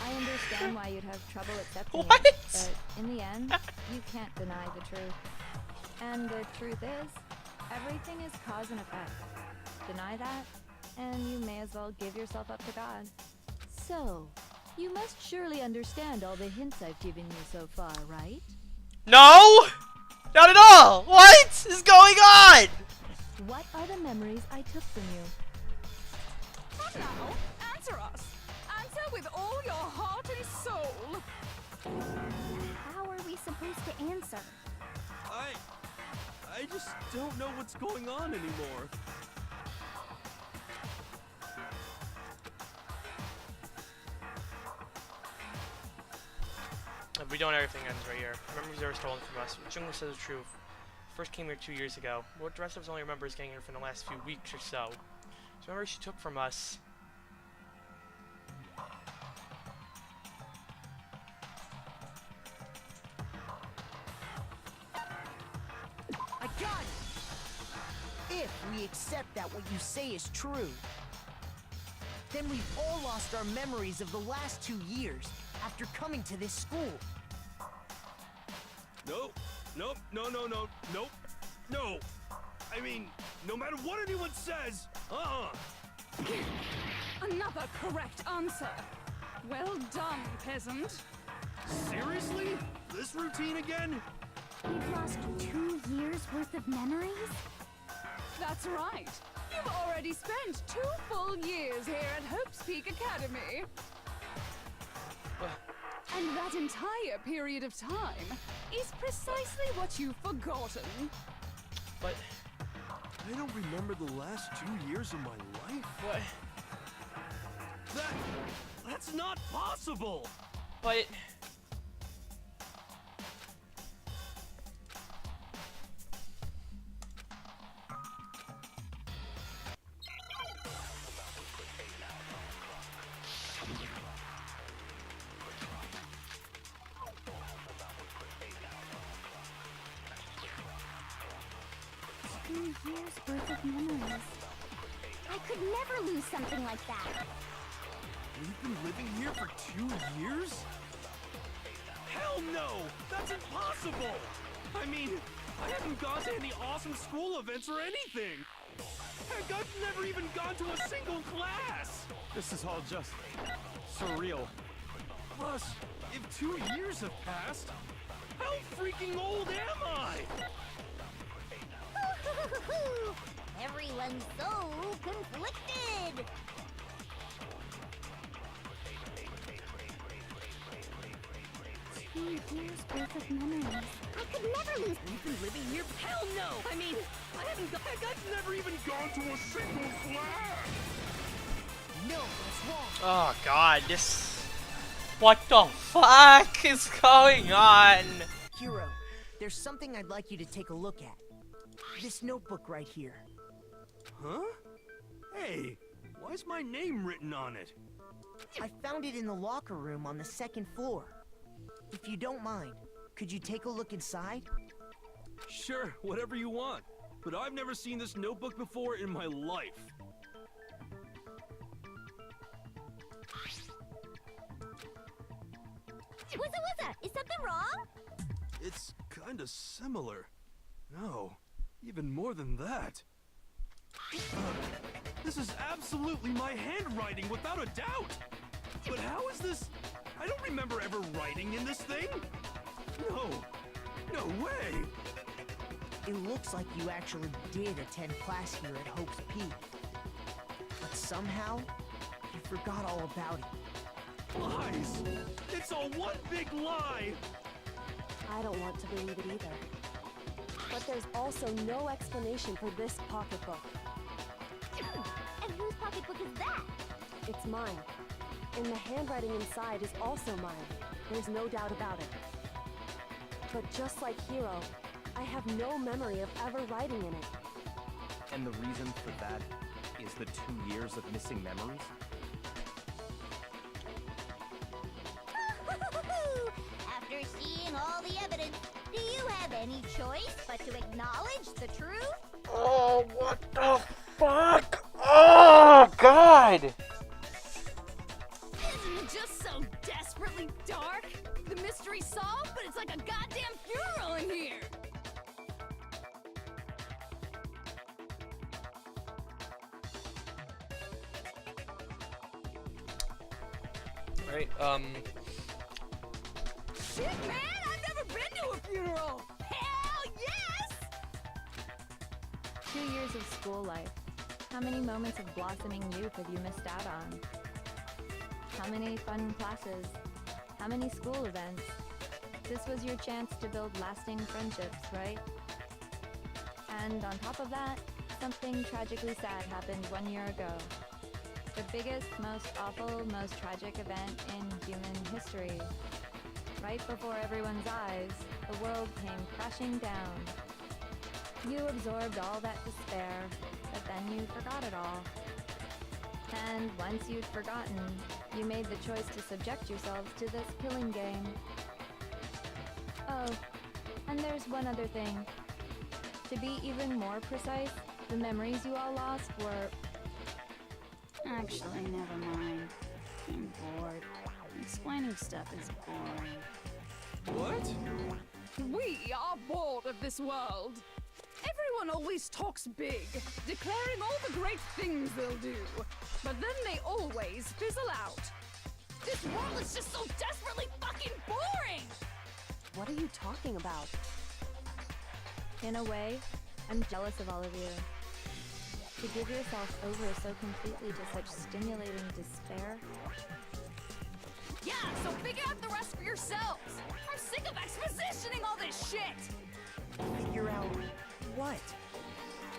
I understand why you'd have trouble accepting What? it, but in the end, you can't deny the truth. And the truth is, everything is cause and effect. Deny that, and you may as well give yourself up to God. So, you must surely understand all the hints I've given you so far, right? No! Not at all! What is going on? What are the memories I took from you? Come now, answer us. Answer with all your heart and soul. How are we supposed to answer? I just don't know what's going on anymore. If we don't, everything ends right here. Memories are stolen from us. What Jungle says is true. First came here 2 years ago. What the rest of us only remember is getting here from the last few weeks or so. So memories she took from us. I got it! If we accept that what you say is true, then we've all lost our memories of the last 2 years after coming to this school. Nope. Nope. No. Nope. No. I mean, no matter what anyone says, Another correct answer. Well done, peasant. Seriously? This routine again? We've lost 2 years worth of memories? That's right. You've already spent 2 full years here at Hope's Peak Academy. And that entire period of time is precisely what you've forgotten. But I don't remember the last 2 years of my life. what? That's not possible. But Years worth of memories. I could never lose something like that. We've been living here for 2 years? Hell no! That's impossible! I mean, I haven't gone to any awesome school events or anything! Heck, I've never even gone to a single class! This is all just surreal. Plus, if 2 years have passed, how freaking old am I? Everyone's so conflicted. 2 years worth of memories. I could never lose. We've been living here? Hell no! I mean, Heck, I've never even gone to a single class! No, that's wrong. oh god, this. What the fuck is going on? Hero, there's something I'd like you to take a look at. This notebook right here. Huh? Hey, why's my name written on it? I found it in the locker room on the 2nd floor. If you don't mind, could you take a look inside? Sure, whatever you want. But I've never seen this notebook before in my life. Wuzza, is something wrong? It's kinda similar. No, even more than that. This is absolutely my handwriting, without a doubt! But how is this? I don't remember ever writing in this thing! No! No way! It looks like you actually did attend class here at Hope's Peak. But somehow, you forgot all about it. Lies! It's all one big lie! I don't want to believe it either. But there's also no explanation for this pocketbook. And whose pocketbook is that? It's mine. And the handwriting inside is also mine. There's no doubt about it. But just like Hiro, I have no memory of ever writing in it. And the reason for that is the 2 years of missing memories? After seeing all the evidence, do you have any choice but to acknowledge the truth? Oh, what the fuck? Oh, God! Isn't it just so desperately dark? The mystery's solved, but it's like a goddamn funeral in here! Right, Shit, man! I've never been to a funeral! Hell yes! 2 years of school life. How many moments of blossoming youth have you missed out on? How many fun classes? How many school events? This was your chance to build lasting friendships, right? And on top of that, something tragically sad happened 1 year ago. The biggest, most awful, most tragic event in human history. Right before everyone's eyes, the world came crashing down. You absorbed all that despair, but then you forgot it all. And once you'd forgotten, you made the choice to subject yourselves to this killing game. Oh, and there's one other thing. To be even more precise, the memories you all lost were... Actually, never mind. I'm bored. Explaining stuff is boring. What? We are bored of this world. Everyone always talks big, declaring all the great things they'll do. But then they always fizzle out. This world is just so desperately fucking boring! What are you talking about? In a way, I'm jealous of all of you. To give yourself over so completely to such stimulating despair. Yeah, so figure out the rest for yourselves! I'm sick of expositioning all this shit! Figure out what?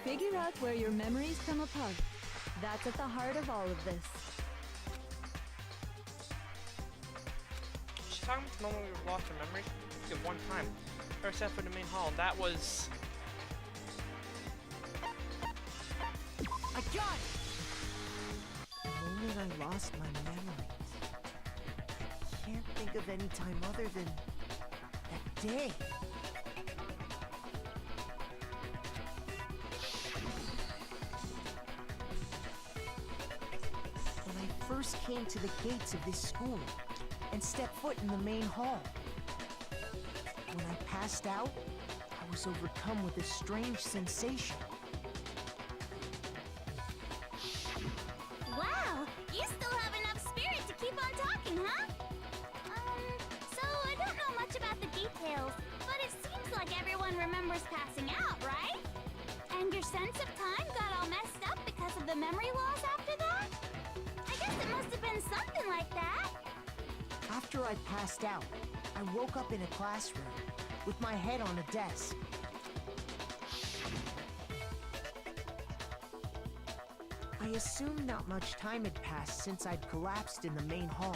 Figure out where your memories come apart. That's at the heart of all of this. She's talking about the moment we lost our memories. At one time, or except for the main hall. That was. I got it! The moment I lost my memories. I can't think of any time other than that day. When I first came to the gates of this school and stepped foot in the main hall. When I passed out, I was overcome with a strange sensation. Wow, you still have enough spirit to keep on talking, huh? So I don't know much about the details, but it seems like everyone remembers passing out, right? And your sense of time got all messed up because of the memory loss after that? I guess it must have been something like that. After I passed out, I woke up in a classroom with my head on a desk. I assumed not much time had passed since I'd collapsed in the main hall.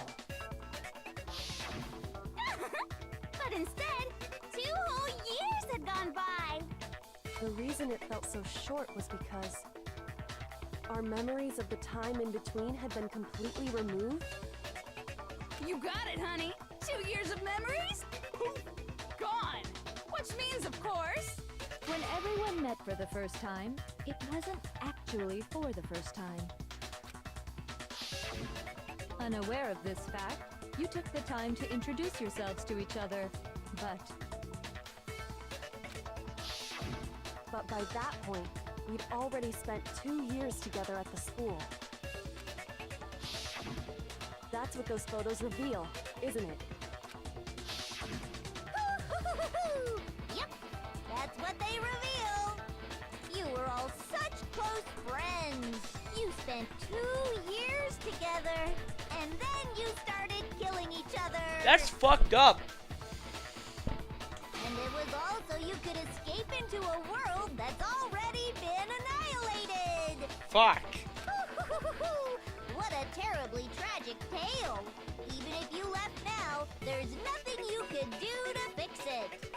But instead, 2 whole years had gone by. The reason it felt so short was because our memories of the time in between had been completely removed. You got it, honey. 2 years of memories? Poof, gone. Which means, of course... When everyone met for the first time, it wasn't actually for the first time. Unaware of this fact, you took the time to introduce yourselves to each other, But by that point, we'd already spent 2 years together at the school. That's what those photos reveal, isn't it? Yep, that's what they reveal. You were all such close friends. You spent 2 years together, and then you started killing each other. That's fucked up. And it was all so you could escape into a world that's already been annihilated. Fuck. What a terribly tragic tale. Even if you left now, there's nothing you could do to fix it.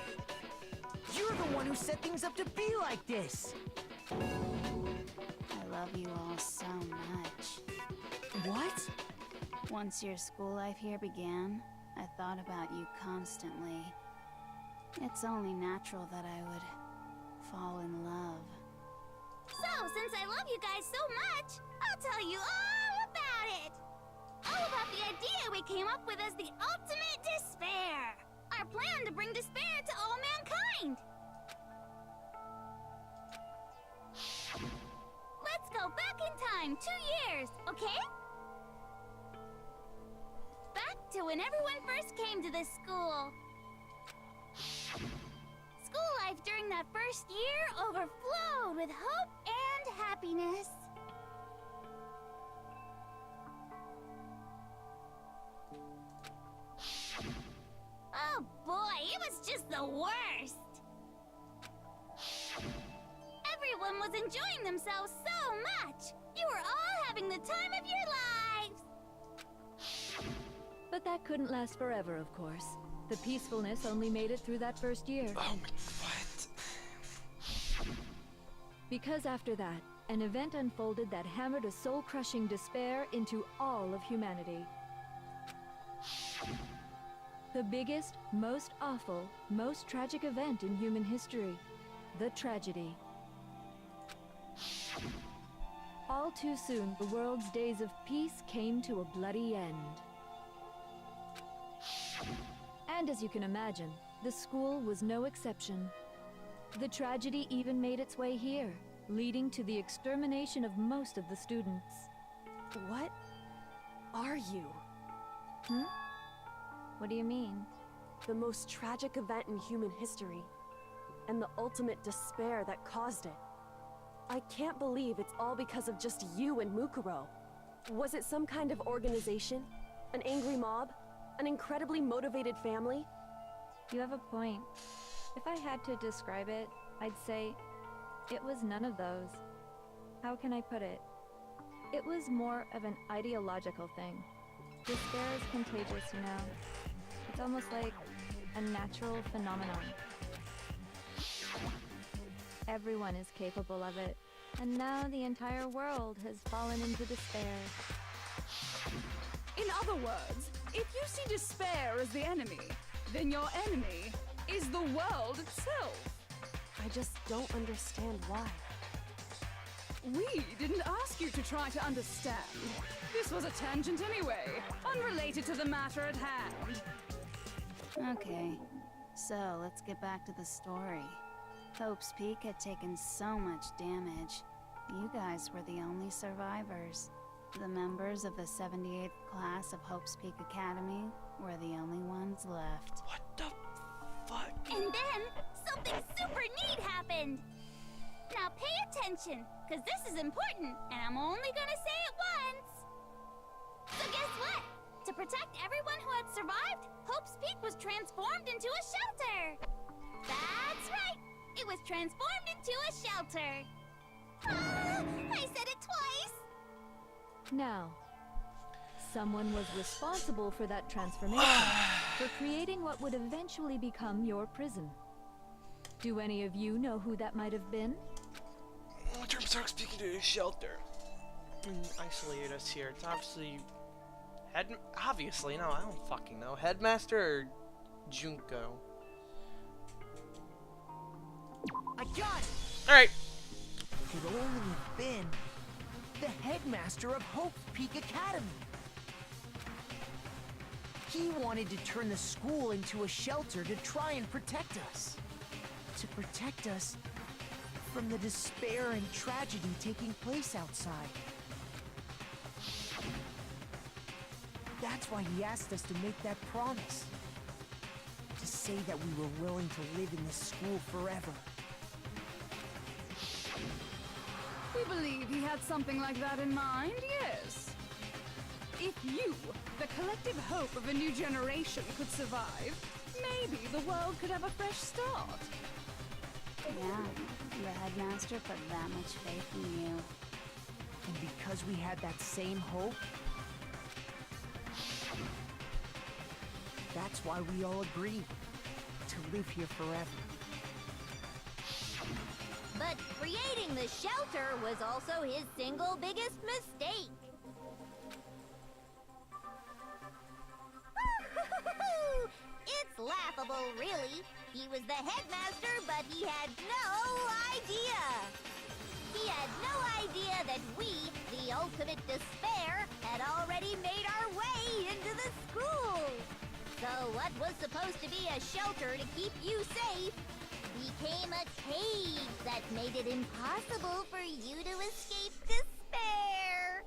You're the one who set things up to be like this. I love you all so much. What? Once your school life here began, I thought about you constantly. It's only natural that I would fall in love. So, since I love you guys so much, I'll tell you all about it! All about the idea we came up with as the ultimate despair! Our plan to bring despair to all mankind! Let's go back in time 2 years, okay? Back to when everyone first came to this school. School life during that first year overflowed with hope and happiness. Oh boy, it was just the worst! Everyone was enjoying themselves so much! You were all having the time of your lives! But that couldn't last forever, of course. The peacefulness only made it through that first year. Oh my, what? Because after that, an event unfolded that hammered a soul-crushing despair into all of humanity. The biggest, most awful, most tragic event in human history. The tragedy. All too soon, the world's days of peace came to a bloody end. And as you can imagine, the school was no exception. The tragedy even made its way here, leading to the extermination of most of the students. What are you? What do you mean? The most tragic event in human history, and the ultimate despair that caused it. I can't believe it's all because of just you and Mukuro. Was it some kind of organization? An angry mob? An incredibly motivated family? You have a point. If I had to describe it, I'd say it was none of those. How can I put it? It was more of an ideological thing. Despair is contagious, you know. It's almost like a natural phenomenon. Everyone is capable of it, and now the entire world has fallen into despair. In other words, if you see despair as the enemy, then your enemy is the world itself. I just don't understand why. We didn't ask you to try to understand. This was a tangent anyway, unrelated to the matter at hand. Okay, so let's get back to the story. Hope's Peak had taken so much damage. You guys were the only survivors. The members of the 78th class of Hope's Peak Academy were the only ones left. What the fuck? And then, something super neat happened! Now pay attention, because this is important, and I'm only gonna say it once! So guess what? To protect everyone who had survived, Hope's Peak was transformed into a shelter! That's right! It was transformed into a shelter! Ah, I said it twice! Now, someone was responsible for that transformation, for creating what would eventually become your prison. Do any of you know who that might have been? In terms of speaking to a shelter and isolate us here, it's obviously obviously, no, I don't fucking know. Headmaster or Junko? I got it! Alright. Could only have been the headmaster of Hope's Peak Academy. He wanted to turn the school into a shelter to try and protect us. To protect us from the despair and tragedy taking place outside. That's why he asked us to make that promise. To say that we were willing to live in this school forever. We believe he had something like that in mind, yes. If you, the collective hope of a new generation, could survive, maybe the world could have a fresh start. Yeah, the headmaster put that much faith in you. And because we had that same hope, that's why we all agreed to live here forever. But creating the shelter was also his single biggest mistake. It's laughable, really. He was the headmaster, but he had no idea. He had no idea that we, the ultimate despair, had already made our way into the school. So what was supposed to be a shelter to keep you safe became a cage that made it impossible for you to escape despair.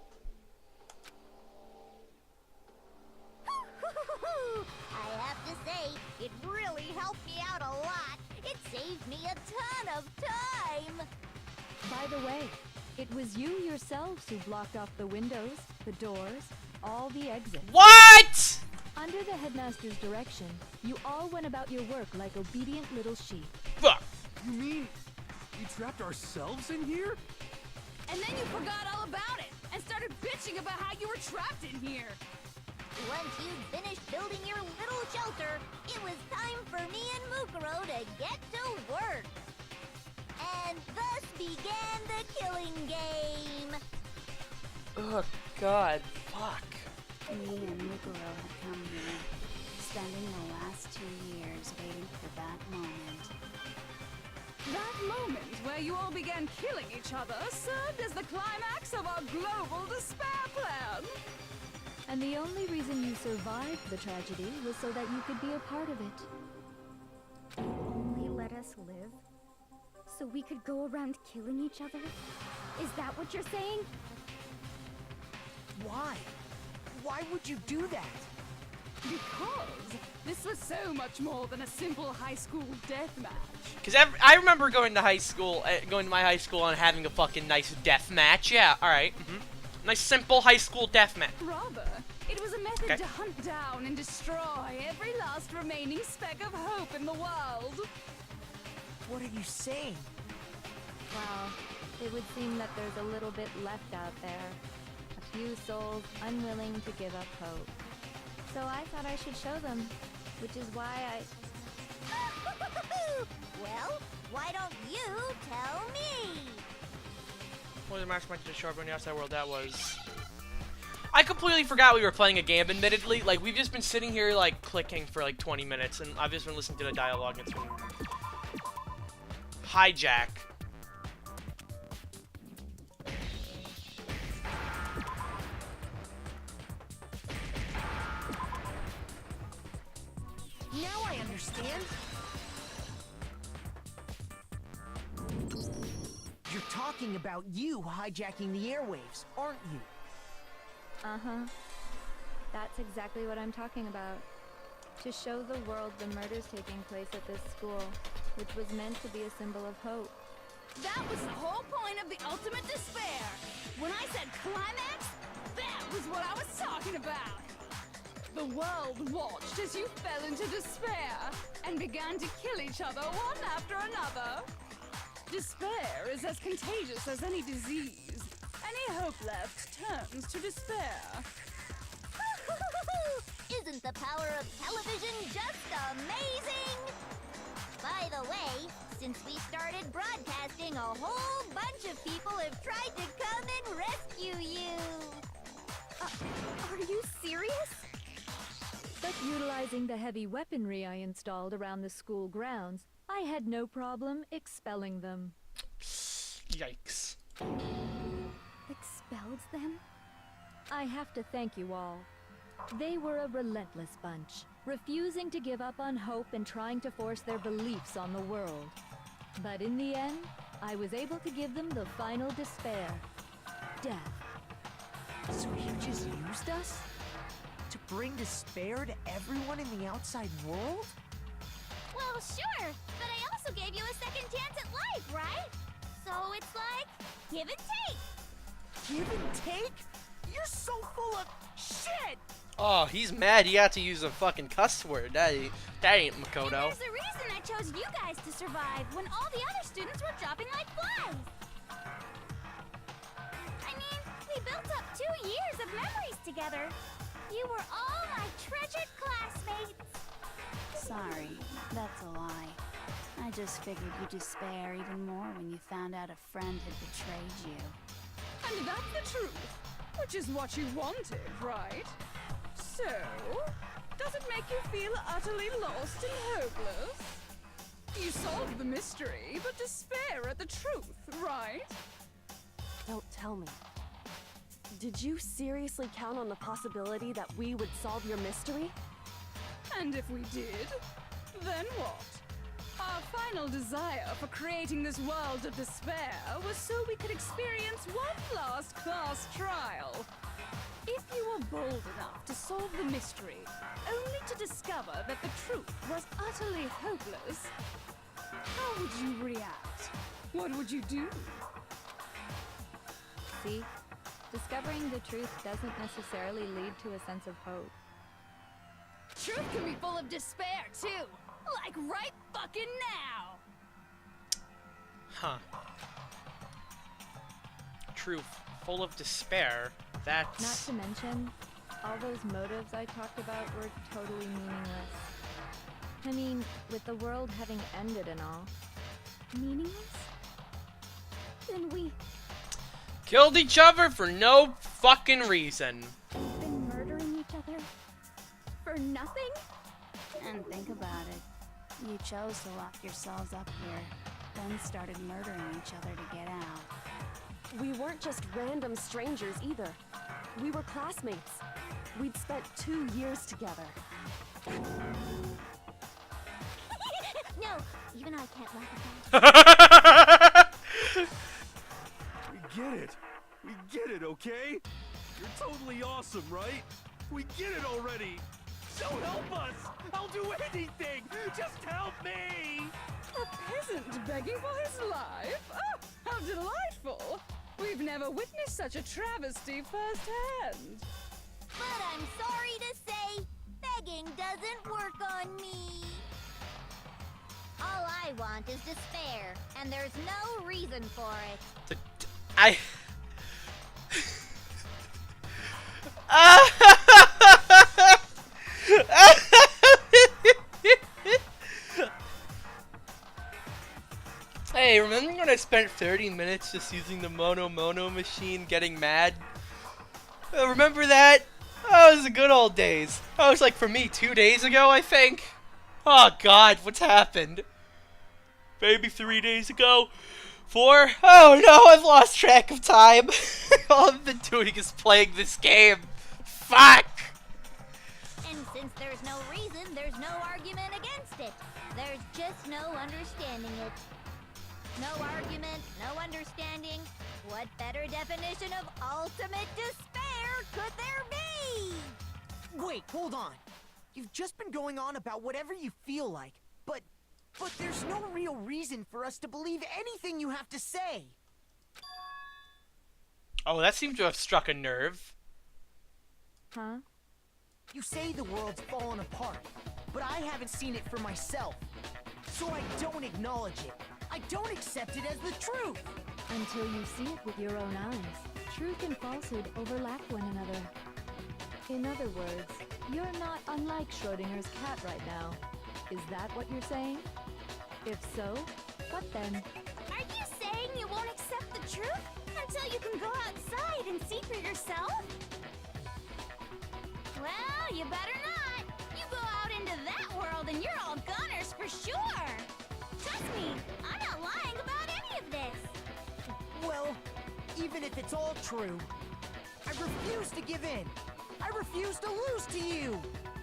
I have to say, it really helped me out a lot. It saved me a ton of time. By the way, it was you yourselves who blocked off the windows, the doors, all the exits. What?! Under the headmaster's direction, you all went about your work like obedient little sheep. Fuck! You mean we trapped ourselves in here? And then you forgot all about it and started bitching about how you were trapped in here. Once you'd finished building your little shelter, it was time for me and Mukuro to get to work. And thus began the killing game. Oh god, fuck. Me and Mukuro had come here, spending the last 2 years waiting for that moment. That moment where you all began killing each other served as the climax of our global despair plan. And the only reason you survived the tragedy was so that you could be a part of it. You only let us live so we could go around killing each other? Is that what you're saying? Why? Why would you do that? Because this was so much more than a simple high school deathmatch. Because I remember going to my high school and having a fucking nice death match. Yeah, alright. Nice simple high school death match. Rather, it was a method to hunt down and destroy every last remaining speck of hope in the world. What are you saying? Well, it would seem that there's a little bit left out there. A few souls unwilling to give up hope. So I thought I should show them, which is why I... Well, why don't you tell me? What was the mastermind to show everyone in the outside world? That was... I completely forgot we were playing a game, admittedly. Like, we've just been sitting here, like, clicking for, like, 20 minutes, and I've just been listening to the dialogue. It's been... Hijack. Now I understand. You're talking about you hijacking the airwaves, aren't you? Uh-huh. That's exactly what I'm talking about. To show the world the murders taking place at this school, which was meant to be a symbol of hope. That was the whole point of the ultimate despair. When I said climax, that was what I was talking about. The world watched as you fell into despair and began to kill each other one after another. Despair is as contagious as any disease. Any hope left turns to despair. Isn't the power of television just amazing? By the way, since we started broadcasting, a whole bunch of people have tried to come and rescue you. Are you serious? But utilizing the heavy weaponry I installed around the school grounds, I had no problem expelling them. Yikes. Expelled them? I have to thank you all. They were a relentless bunch, refusing to give up on hope and trying to force their beliefs on the world. But in the end, I was able to give them the final despair. Death. So you just used us? To bring despair to everyone in the outside world? Well, sure, but I also gave you a second chance at life, right? So it's like, give and take. Give and take? You're so full of shit! Oh, he's mad he had to use a fucking cuss word. That ain't And Makoto. there's a reason I chose you guys to survive when all the other students were dropping like flies. I mean, we built up 2 years of memories together. You were all my treasured classmates. Sorry, that's a lie. I just figured you'd despair even more when you found out a friend had betrayed you. And that's the truth, which is what you wanted, right? So, does it make you feel utterly lost and hopeless? You solved the mystery, but despair at the truth, right? Don't tell me. Did you seriously count on the possibility that we would solve your mystery? And if we did, then what? Our final desire for creating this world of despair was so we could experience one last class trial. If you were bold enough to solve the mystery, only to discover that the truth was utterly hopeless, how would you react? What would you do? See? Discovering the truth doesn't necessarily lead to a sense of hope. Truth can be full of despair, too! Like right fucking now! Huh. Truth. Full of despair. That's... Not to mention, all those motives I talked about were totally meaningless. I mean, with the world having ended and all. Meaningless? Then we... Killed each other for no fucking reason. been murdering each other? For nothing? And think about it. You chose to lock yourselves up here, then started murdering each other to get out. We weren't just random strangers either. We were classmates. We'd spent 2 years together. No, even I can't laugh at that. We get it. We get it, okay? You're totally awesome, right? We get it already. So help us. I'll do anything. Just help me. A peasant begging for his life? Oh, how delightful! We've never witnessed such a travesty firsthand. But I'm sorry to say, begging doesn't work on me. All I want is despair, and there's no reason for it. I... Hey, remember when I spent 30 minutes just using the Mono machine getting mad? Remember that? Oh, it was the good old days. That was like for me 2 days ago, I think. Oh god, what's happened? Maybe 3 days ago? 4? Oh no, I've lost track of time. All I've been doing is playing this game. Fuck! And since there's no reason, there's no argument against it. There's just no understanding it. No argument, no understanding. What better definition of ultimate despair could there be? Wait, hold on. You've just been going on about whatever you feel like, but there's no real reason for us to believe anything you have to say. Oh, that seemed to have struck a nerve. Huh? You say the world's fallen apart, but I haven't seen it for myself. So I don't acknowledge it. I don't accept it as the truth. Until you see it with your own eyes, truth and falsehood overlap one another. In other words, you're not unlike Schrodinger's cat right now. Is that what you're saying? If so, what then? Are you saying you won't accept the truth until you can go outside and see for yourself? Well, you better not. You go out into that world and you're all gunners for sure. Trust me, I'm not lying about any of this. Well, even if it's all true, I refuse to give in. I refuse to lose to you.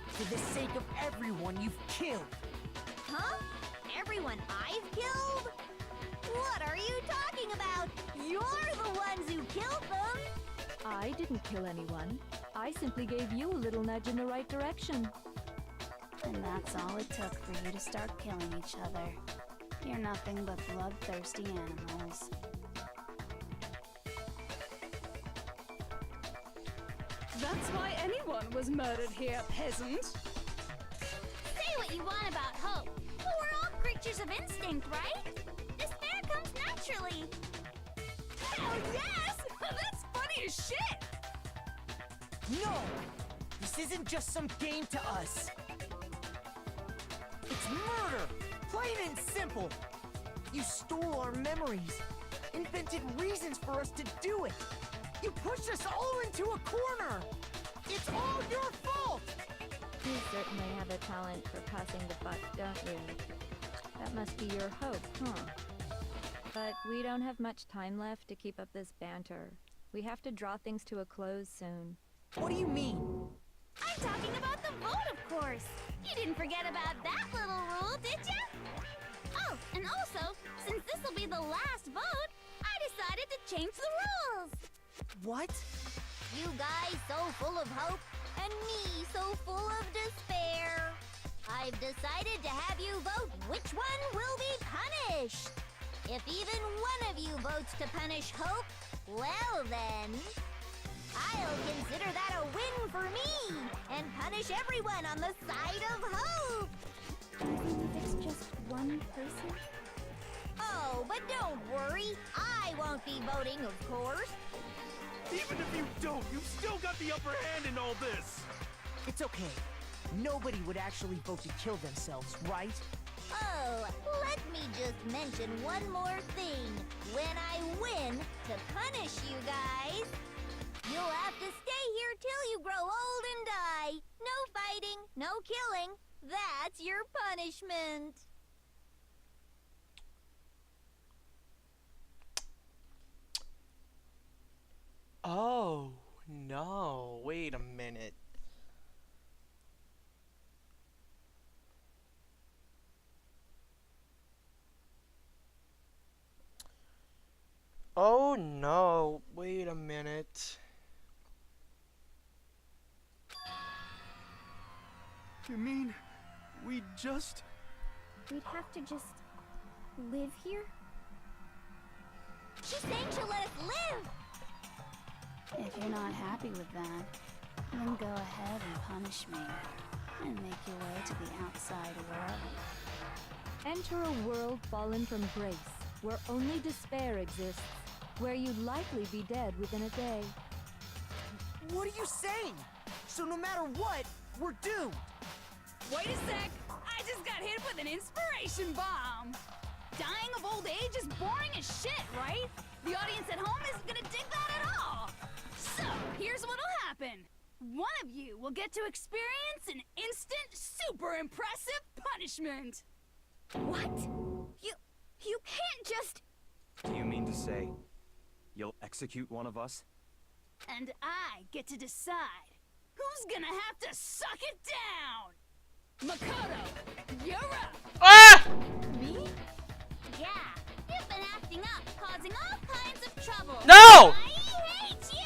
For the sake of everyone you've killed. Huh? Everyone I've killed? What are you talking You're the ones who killed them! I didn't kill anyone. I simply gave you a little nudge in the right direction. And that's all it took for you to start killing each other. You're nothing but bloodthirsty animals. That's why anyone was murdered here, peasant. Say what you want about hope, but we're all creatures of instinct, right? Despair comes naturally. Hell yes! That's funny as shit! No! This isn't just some game to us. It's murder! Plain and simple! You stole our memories, invented reasons for us to do it. You pushed us all into a corner! It's all your fault! You certainly have a talent for passing the buck, don't you? That must be your hope, huh? But we don't have much time left to keep up this banter. We have to draw things to a close soon. What do you mean? I'm talking about the vote, of course. You didn't forget about that little rule, did you? Oh, and also, since this will be the last vote, I decided to change the rules. What? You guys so full of hope, and me so full of despair. I've decided to have you vote which one will be punished. If even one of you votes to punish Hope, well then, I'll consider that a win for me, and punish everyone on the side of Hope. Even if it's just one person? Oh, but don't worry, I won't be voting, of course. Even if you don't, you've still got the upper hand in all this! It's okay. Nobody would actually vote to kill themselves, right? Oh, let me just mention one more thing. When I win to punish you guys, you'll have to stay here till you grow old and die. No fighting, no killing. That's your punishment. Oh, no. Wait a minute. Oh, no. Wait a minute. You mean we just... We'd have to just live here? She's saying she'll let us live. If you're not happy with that, then go ahead and punish me, and make your way to the outside world. Enter a world fallen from grace, where only despair exists, where you'd likely be dead within a day. What are you saying? So no matter what, we're doomed! Wait a sec! I just got hit with an inspiration bomb! Dying of old age is boring as shit, right? The audience at home isn't gonna dig that at all! So, here's what'll happen. One of you will get to experience an instant, super impressive punishment! What? You can't just... Do you mean to say you'll execute one of us? And I get to decide who's gonna have to suck it down! Makoto, you're up! Ah! Me? Yeah, you've been acting up, causing all kinds of trouble. No! I hate you!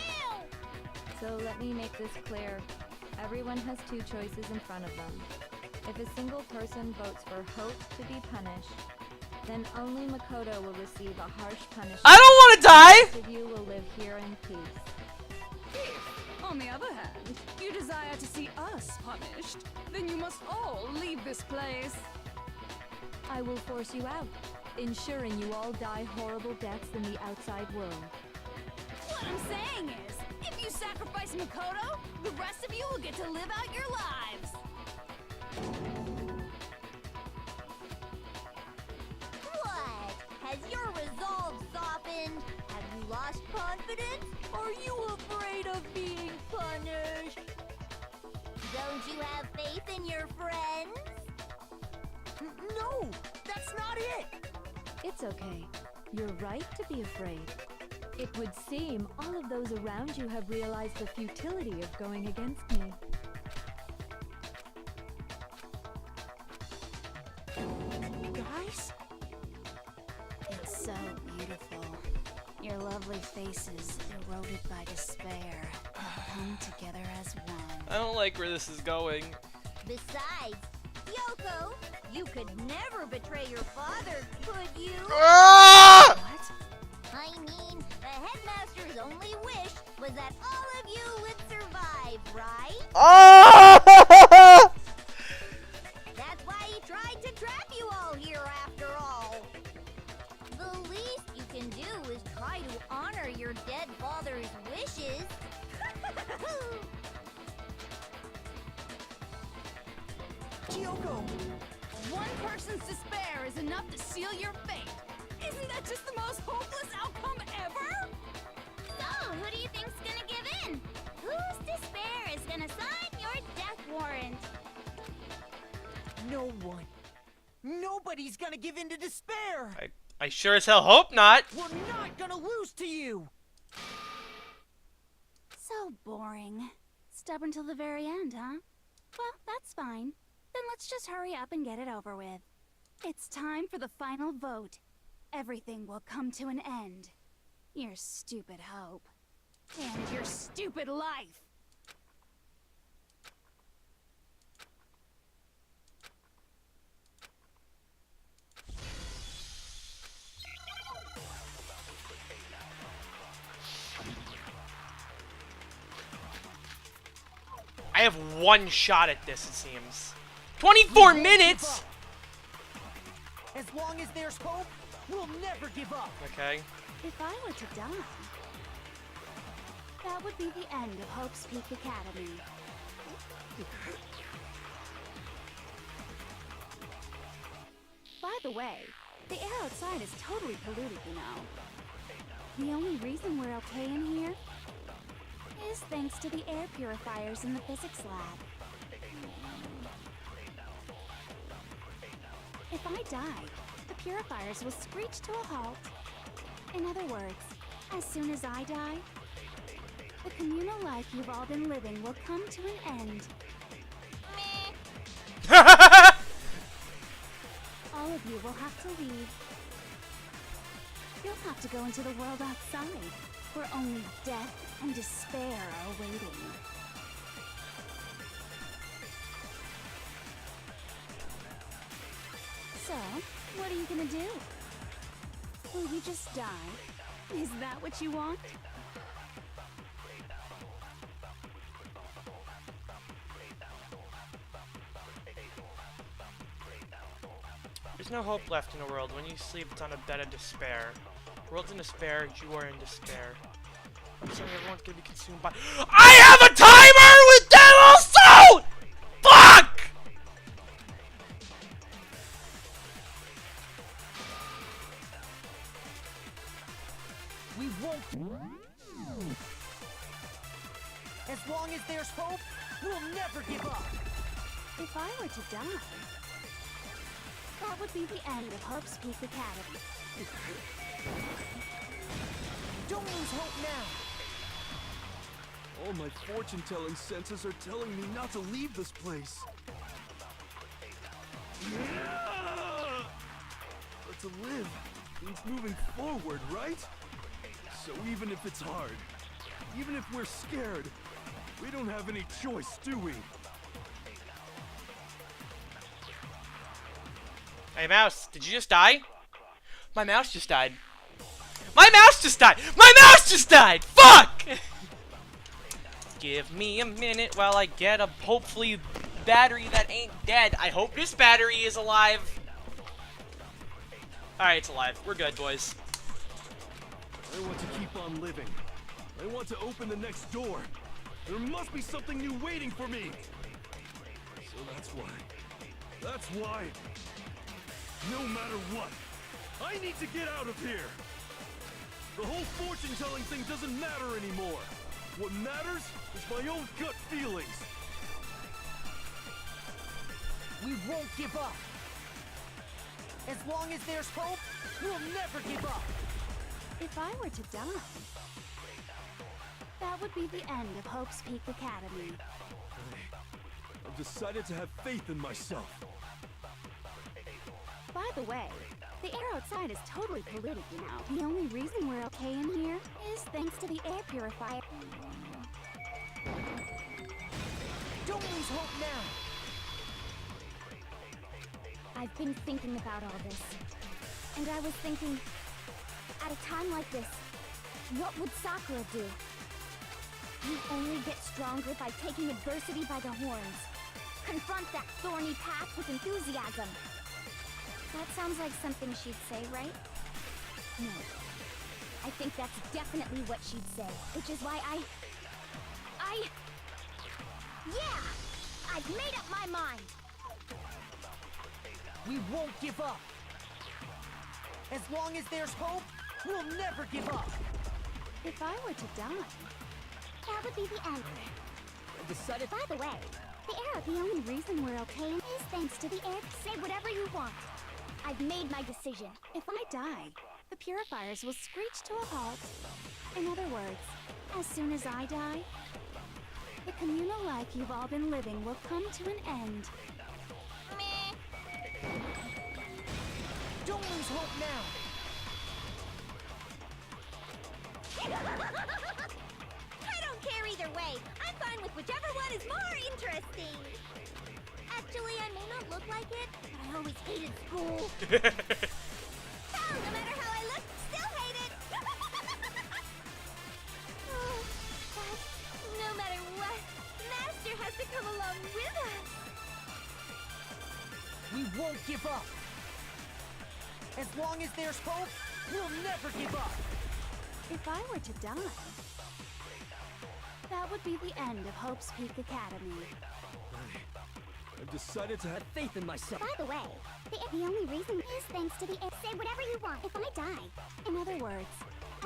So let me make this clear. Everyone has two choices in front of them. If a single person votes for Hope to be punished, then only Makoto will receive a harsh punishment. I don't want to die! The rest of you will live here in peace. If, on the other hand, you desire to see us punished, then you must all leave this place. I will force you out, ensuring you all die horrible deaths in the outside world. What I'm saying is, if you sacrifice Makoto, the rest of you will get to live out your lives. What? Has your resolve softened? Have you lost confidence? Are you afraid of being punished? Don't you have faith in your friends? No! That's not it! It's okay. You're right to be afraid. It would seem all of those around you have realized the futility of going against me. Guys? It's so beautiful. Your lovely faces, eroded by despair, have come together as one. I don't like where this is going. Besides, Yoko, you could never betray your father, could you? Ah! What? I mean, the headmaster's only wish was that all of you would survive, right? Ah! That's why he tried to trap you all here after all. The least you can do is try to honor your dead father's wishes. Kyoko! One person's despair is enough to seal your fate. Isn't that just the most hopeless outcome ever? So, who do you think's gonna give in? Whose despair is gonna sign your death warrant? No one. Nobody's gonna give in to despair. I sure as hell hope not. We're not gonna lose to you. So boring. Stubborn till the very end, huh? Well, that's fine. Then let's just hurry up and get it over with. It's time for the final vote. Everything will come to an end. Your stupid hope. And your stupid life. I have one shot at this, it seems. 24 minutes? As long as there's hope, we'll never give up. Okay. If I were to die, that would be the end of Hope's Peak Academy. By the way, the air outside is totally polluted, you know. The only reason we're okay in here is thanks to the air purifiers in the physics lab. If I die, the purifiers will screech to a halt. In other words, as soon as I die, the communal life you've all been living will come to an end. All of you will have to leave. You'll have to go into the world outside, where only death and despair are waiting. So, what are you gonna do? Will you just die? Is that what you want? There's no hope left in the world. When you sleep, it's on a bed of despair. The world's in despair, you are in despair. I'm sorry, everyone's gonna be consumed by— I have a timer with Devil Suit! Fuck! We won't. As long as there's hope, we'll never give up. If I were to die, that would be the end of Hope's Peak Academy. Don't lose hope now. All my fortune-telling senses are telling me not to leave this place. But to live means moving forward, right? So even if it's hard, even if we're scared, we don't have any choice, do we? Hey, Mouse, did you just die? My mouse just died. My mouse just died! My mouse just died! Fuck! Give me a minute while I get a, hopefully, battery that ain't dead. I hope this battery is alive. Alright, it's alive. We're good, boys. I want to keep on living. I want to open the next door. There must be something new waiting for me. So that's why, no matter what, I need to get out of here. The whole fortune-telling thing doesn't matter anymore. What matters is my own gut feelings. We won't give up. As long as there's hope, we'll never give up. If I were to die, that would be the end of Hope's Peak Academy. I've decided to have faith in myself. By the way, The air outside is totally polluted, you know. The only reason we're okay in here is thanks to the air purifier. Don't lose hope now! I've been thinking about all this. And I was thinking, at a time like this, what would Sakura do? You only get stronger by taking adversity by the horns. Confront that thorny path with enthusiasm. That sounds like something she'd say, right? No. I think that's definitely what she'd say, which is why yeah! I've made up my mind! We won't give up! As long as there's hope, we'll never give up! If I were to die, that would be the end. I decided... By the way, the only reason we're okay is thanks to the air. Say whatever you want. I've made my decision. If I die, the purifiers will screech to a halt. In other words, as soon as I die, the communal life you've all been living will come to an end. Meh. Don't lose hope now! I don't care either way. I'm fine with whichever one is more interesting. Actually, I may not look like it, but I always hated school. Hell, no matter how I look, still hate it. Oh, but no matter what, Master has to come along with us. We won't give up! As long as there's hope, we'll never give up! If I were to die, that would be the end of Hope's Peak Academy. I've decided to have faith in myself. By the way, the only reason is thanks to the air. Say whatever you want if I die. In other words,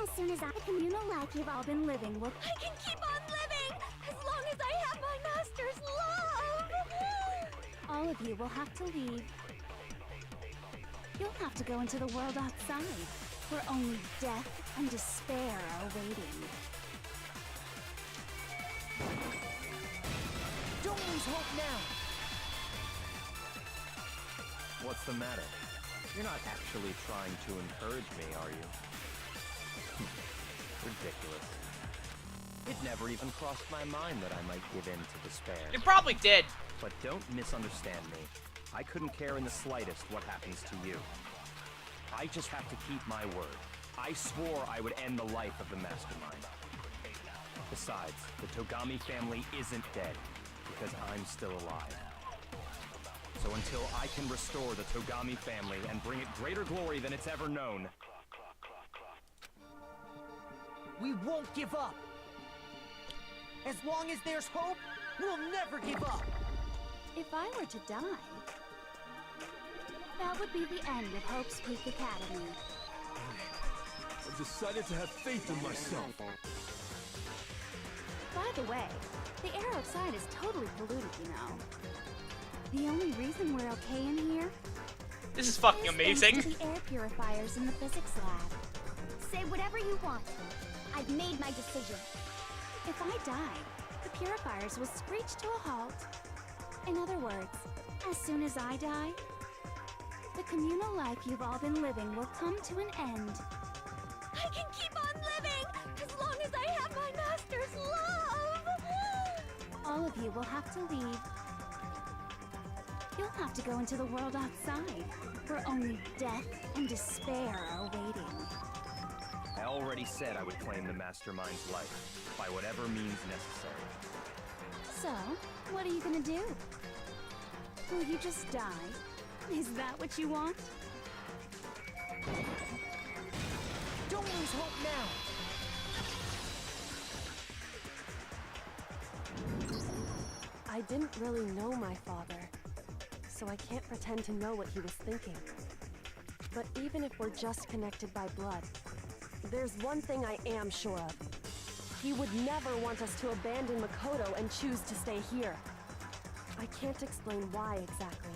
as soon as the communal life you've all been living will... I can keep on living as long as I have my master's love. All of you will have to leave. You'll have to go into the world outside, where only death and despair are waiting. Don't lose hope now! What's the matter? You're not actually trying to encourage me, are you? Ridiculous. It never even crossed my mind that I might give in to despair. It probably did. But don't misunderstand me. I couldn't care in the slightest what happens to you. I just have to keep my word. I swore I would end the life of the Mastermind. Besides, the Togami family isn't dead, because I'm still alive. So until I can restore the Togami family and bring it greater glory than it's ever known... We won't give up! As long as there's hope, we'll never give up! If I were to die, that would be the end of Hope's Peak Academy. I've decided to have faith in myself. By the way, the air outside is totally polluted, you know. The only reason we're okay in here... This is fucking amazing. Thanks to the air purifiers in the physics lab. Say whatever you want. I've made my decision. If I die, the purifiers will screech to a halt. In other words, as soon as I die, the communal life you've all been living will come to an end. I can keep on living as long as I have my master's love. All of you will have to leave. You'll have to go into the world outside, where only death and despair are waiting. I already said I would claim the Mastermind's life, by whatever means necessary. So, what are you gonna do? Will you just die? Is that what you want? Don't lose hope now! I didn't really know my father, so I can't pretend to know what he was thinking. But even if we're just connected by blood, there's one thing I am sure of. He would never want us to abandon Makoto and choose to stay here. I can't explain why exactly.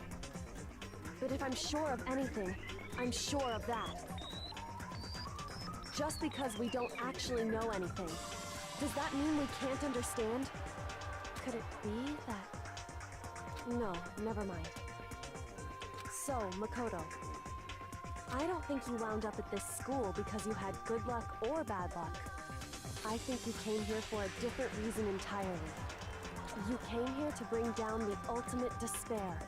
But if I'm sure of anything, I'm sure of that. Just because we don't actually know anything, does that mean we can't understand? Could it be that... No, never mind. So, Makoto, I don't think you wound up at this school because you had good luck or bad luck. I think you came here for a different reason entirely. You came here to bring down the ultimate despair.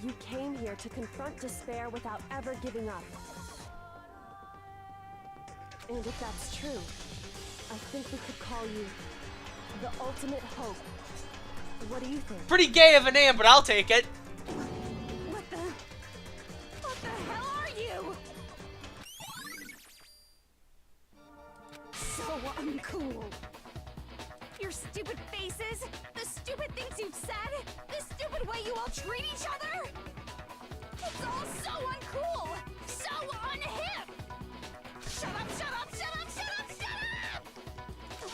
You came here to confront despair without ever giving up. And if that's true, I think we could call you the ultimate hope. What do you think? Pretty gay of a name, but I'll take it. What the hell are you? So uncool. Your stupid faces, the stupid things you've said, the stupid way you all treat each other. It's all so uncool, so unhip. Shut up, shut up, shut up, shut up, shut up!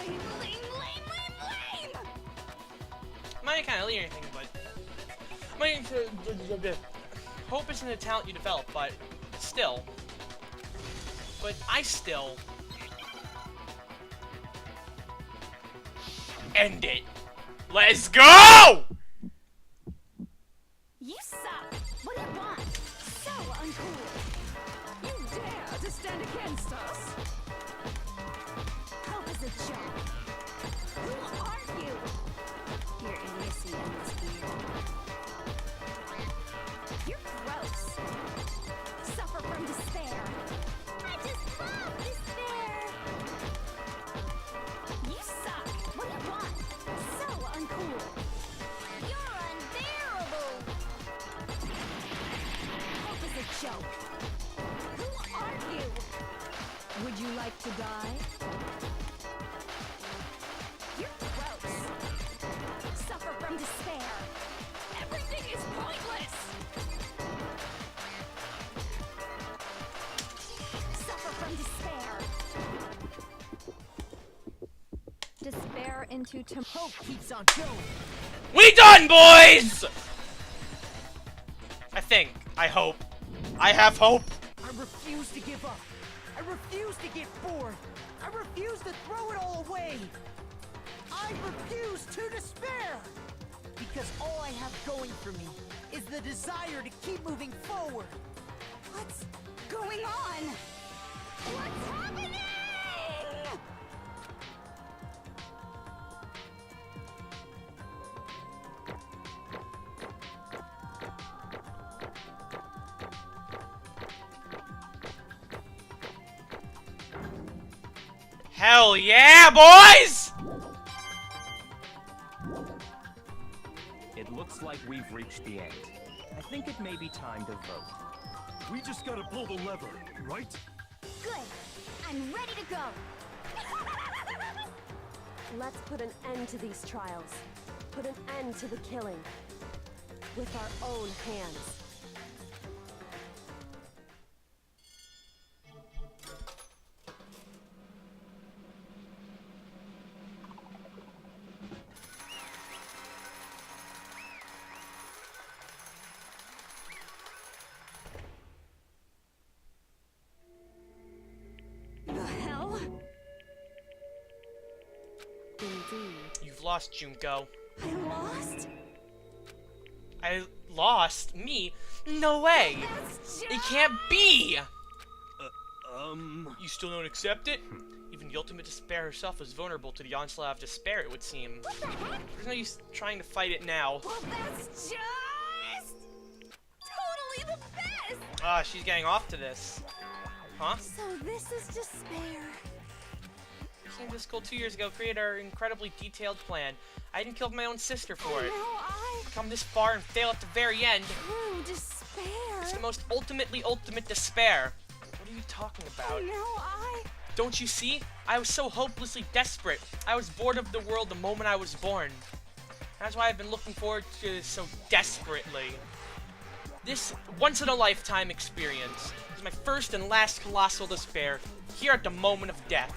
Lame, lame, lame, lame, lame! Might kind of leave anything, but hope isn't a talent you develop, but still. But I still end it. Let's go! You suck! What do you want? So uncool! You dare to stand against us? Hope is a joke. Who are you? Your idiocy ends here. You're gross. Suffer from despair. I just love despair. You suck! What do you want? So uncool! You're unbearable. Hope is a joke. Who are you? Would you like to die? You're gross. Suffer from despair. Everything is pointless. Suffer from despair. Despair into Hope keeps on going. We done, boys! I hope. I have hope. I refuse to give up. I refuse to get bored. I refuse to throw it all away. I refuse to despair. Because all I have going for me is the desire to keep moving forward. What's going on? What's happening? Hell yeah, boys! It looks like we've reached the end. I think it may be time to vote. We just gotta pull the lever, right? Good. I'm ready to go. Let's put an end to these trials. Put an end to the killing. With our own hands. The hell? Indeed. You've lost, Junko. I lost? I lost? Me? No way! It can't be! You still don't accept it? Even the ultimate despair herself is vulnerable to the onslaught of despair, it would seem. What the heck? There's no use trying to fight it now. Well, that's just totally the best! Ah, she's getting off to this. Huh? So this is despair. We came to school 2 years ago, created our incredibly detailed plan. I even killed my own sister for it. Now I Come this far and fail at the very end. true despair. It's the most ultimate despair. What are you talking about? Now I Don't you see? I was so hopelessly desperate. I was bored of the world the moment I was born. That's why I've been looking forward to this so desperately. This once-in-a-lifetime experience is my first and last colossal despair, here at the moment of death.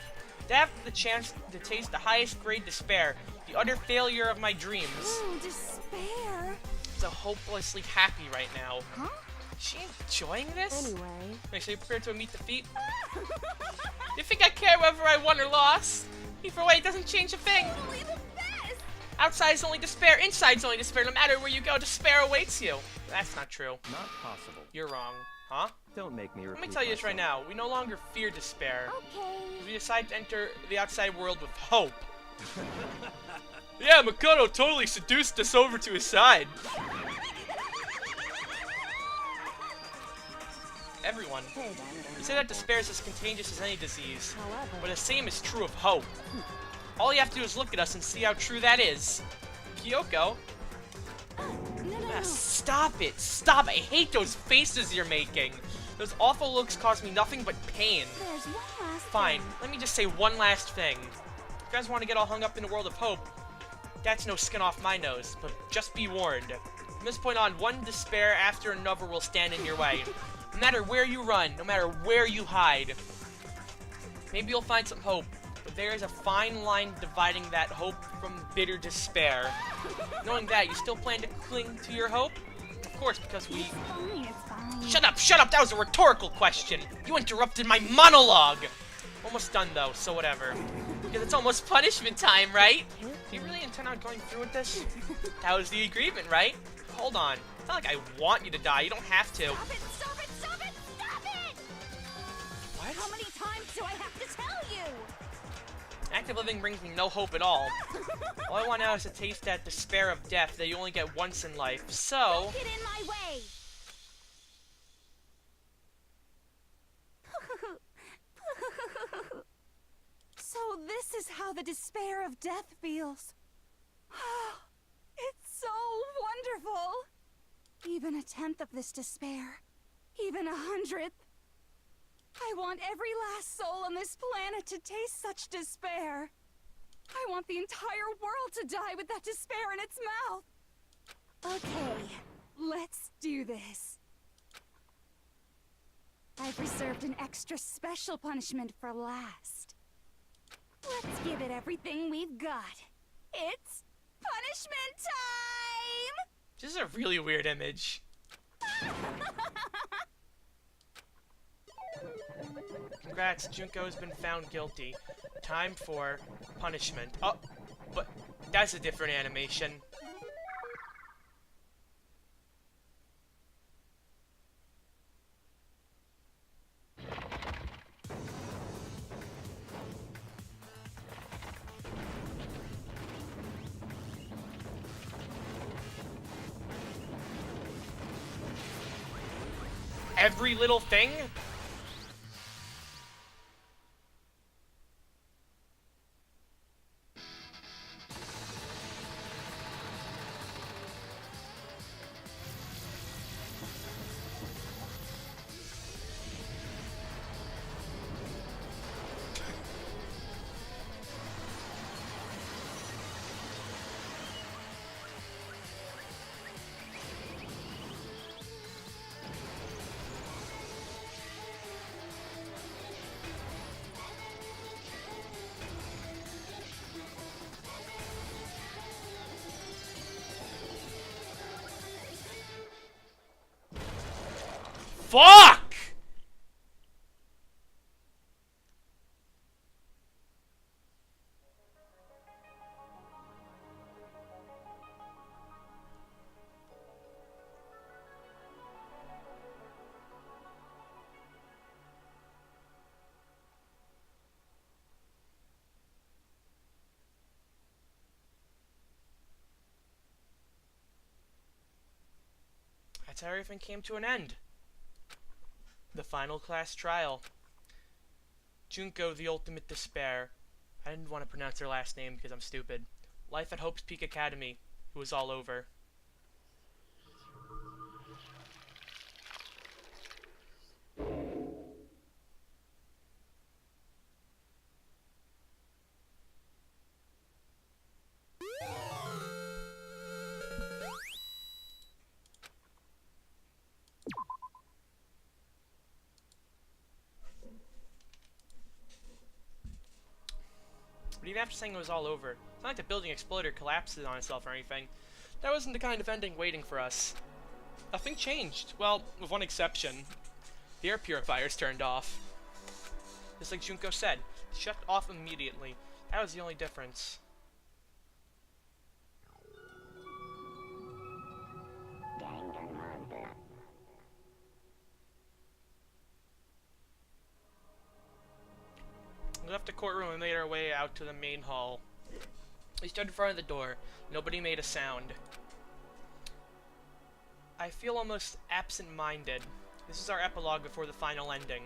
To have the chance to taste the highest grade despair, the utter failure of my dreams. true despair. So hopelessly happy right now. Huh? Is she enjoying this? Anyway. Are you prepared to meet defeat? You think I care whether I won or lost? Either way, it doesn't change a thing. Totally the best. Outside's only despair, inside's only despair. No matter where you go, despair awaits you. That's not true. Not possible. You're wrong. Huh? Don't make me repeat Let me tell you this right myself. now. We no longer fear despair. Okay. We decide to enter the outside world with hope. Yeah, Makoto totally seduced us over to his side. Everyone. You say that despair is as contagious as any disease, but the same is true of hope. All you have to do is look at us and see how true that is. Kyoko? Ah, stop it! Stop! I hate those faces you're making! Those awful looks cause me nothing but pain. There's one last Fine, let me just say one last thing. If you guys want to get all hung up in the world of hope, that's no skin off my nose, but just be warned. From this point on, one despair after another will stand in your way. No matter where you run, no matter where you hide. Maybe you'll find some hope, but there is a fine line dividing that hope from bitter despair. Knowing that, you still plan to cling to your hope? Of course, because we... It's fine. Shut up! Shut up! That was a rhetorical question! You interrupted my monologue! Almost done, though, so whatever. Because it's almost punishment time, right? Do you really intend on going through with this? That was the agreement, right? Hold on. It's not like I want you to die. You don't have to. Stop it! Stop it! Stop it! Stop it! What? How many times do I have to tell you? Active living brings me no hope at all. All I want now is to taste that despair of death that you only get once in life. So... Don't get in my way! So this is how the despair of death feels. It's so wonderful. Even a tenth of this despair, even 100th. I want every last soul on this planet to taste such despair. I want the entire world to die with that despair in its mouth. Okay, let's do this. I've reserved an extra special punishment for last. Let's give it everything we've got. It's punishment time! This is a really weird image. Congrats, Junko has been found guilty. Time for punishment. Oh, but that's a different animation. Every little thing? Fuck! That's how everything came to an end. The final class trial. Junko, the ultimate despair. I didn't want to pronounce her last name because I'm stupid. Life at Hope's Peak Academy. It was all over. But even after saying it was all over, it's not like the building exploded or collapsed on itself or anything. That wasn't the kind of ending waiting for us. Nothing changed. Well, with one exception. The air purifiers turned off. Just like Junko said, shut off immediately. That was the only difference. left the courtroom and made our way out to the main hall. We stood in front of the door. Nobody made a sound. I feel almost absent-minded. This is our epilogue before the final ending.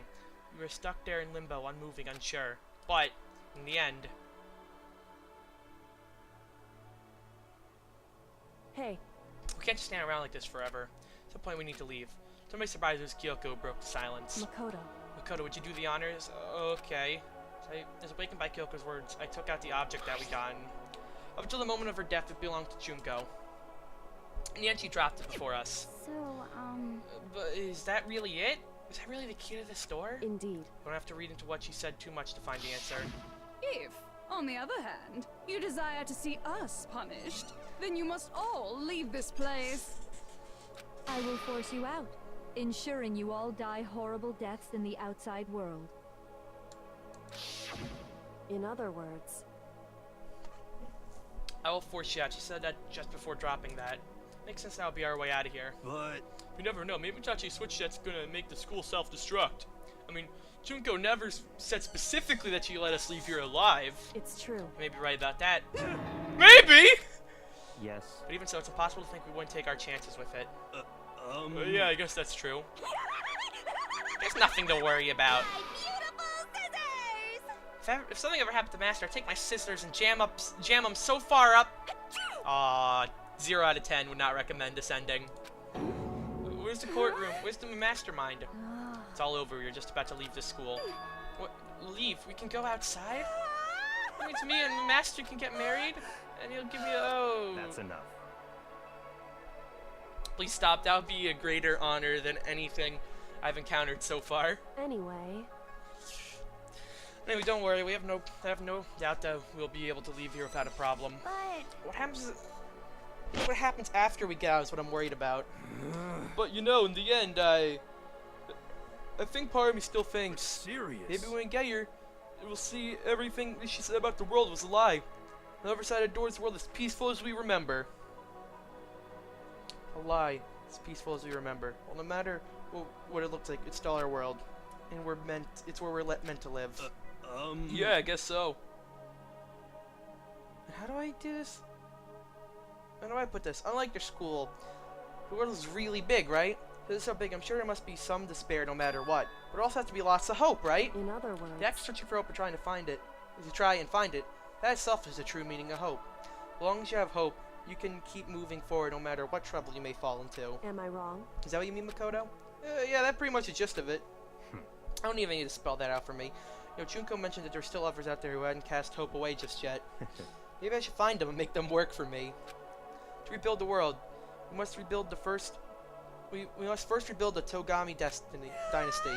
We were stuck there in limbo, unmoving, unsure. But, in the end... Hey. We can't just stand around like this forever. At some point we need to leave. Somebody surprised as Kyoko broke the silence. Makoto, would you do the honors? Okay. As awakened by Kyoko's words, I took out the object that we gotten. Up until the moment of her death, it belonged to Junko. In the end, she dropped it before us. So, But is that really it? Is that really the key to this door? Indeed. You don't have to read into what she said too much to find the answer. If, on the other hand, you desire to see us punished, then you must all leave this place. I will force you out, ensuring you all die horrible deaths in the outside world. In other words... I will force you out. She said that just before dropping that. Makes sense that'll be our way out of here. But... You never know. Maybe Itachi a switch that's gonna make the school self-destruct. I mean, Junko never said specifically that she let us leave here alive. It's true. You may be right about that. Maybe! Yes. But even so, it's impossible to think we wouldn't take our chances with it. Yeah, I guess that's true. There's nothing to worry about. If something ever happened to Master, I'd take my scissors and jam them so far up. 0 out of 10 would not recommend descending. Where's the courtroom? Where's the mastermind? It's all over. You're just about to leave this school. What? Leave? We can go outside? That means me and the master can get married? And he'll give me a... Oh. That's enough. Please stop. That would be a greater honor than anything I've encountered so far. Anyway, don't worry. I have no doubt that we'll be able to leave here without a problem. but... What happens after we get out is what I'm worried about. But you know, in the end, I think part of me still thinks... Serious? Maybe when we get here, we'll see everything that she said about the world was a lie. On the other side of the door is a world as peaceful as we remember. A lie. As peaceful as we remember. Well, no matter what it looks like, it's still our world. And it's where we're meant to live. Yeah, I guess so. And how do I do this? How do I put this? Unlike their school, the world is really big, right? If it's so big, I'm sure there must be some despair no matter what. But it also has to be lots of hope, right? in other words... The act of searching for hope and trying to find it, if you try and find it, that itself is the true meaning of hope. As long as you have hope, you can keep moving forward no matter what trouble you may fall into. Am I wrong? Is that what you mean, Makoto? Yeah, that's pretty much the gist of it. I don't even need to spell that out for me. You know, Junko mentioned that there's still others out there who hadn't cast hope away just yet. Maybe I should find them and make them work for me. To rebuild the world, we must rebuild the first... We must first rebuild the Togami dynasty.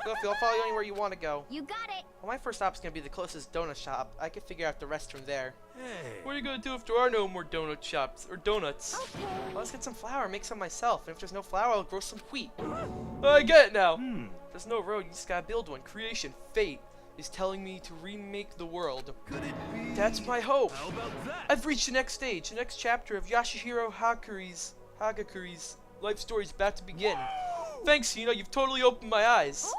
I'll follow you anywhere you want to go. You got it. Well, my first stop is going to be the closest donut shop. I can figure out the rest from there. Hey. What are you going to do if there are no more donut shops? Or donuts? Okay. Well, let's get some flour and make some myself. And if there's no flour, I'll grow some wheat. I get it now. If there's no road, you just gotta build one. Creation, fate, is telling me to remake the world. Could it be? That's my hope. How about that? I've reached the next stage. The next chapter of Yashihiro Hagakuri's life story is about to begin. Thanks, you've totally opened my eyes.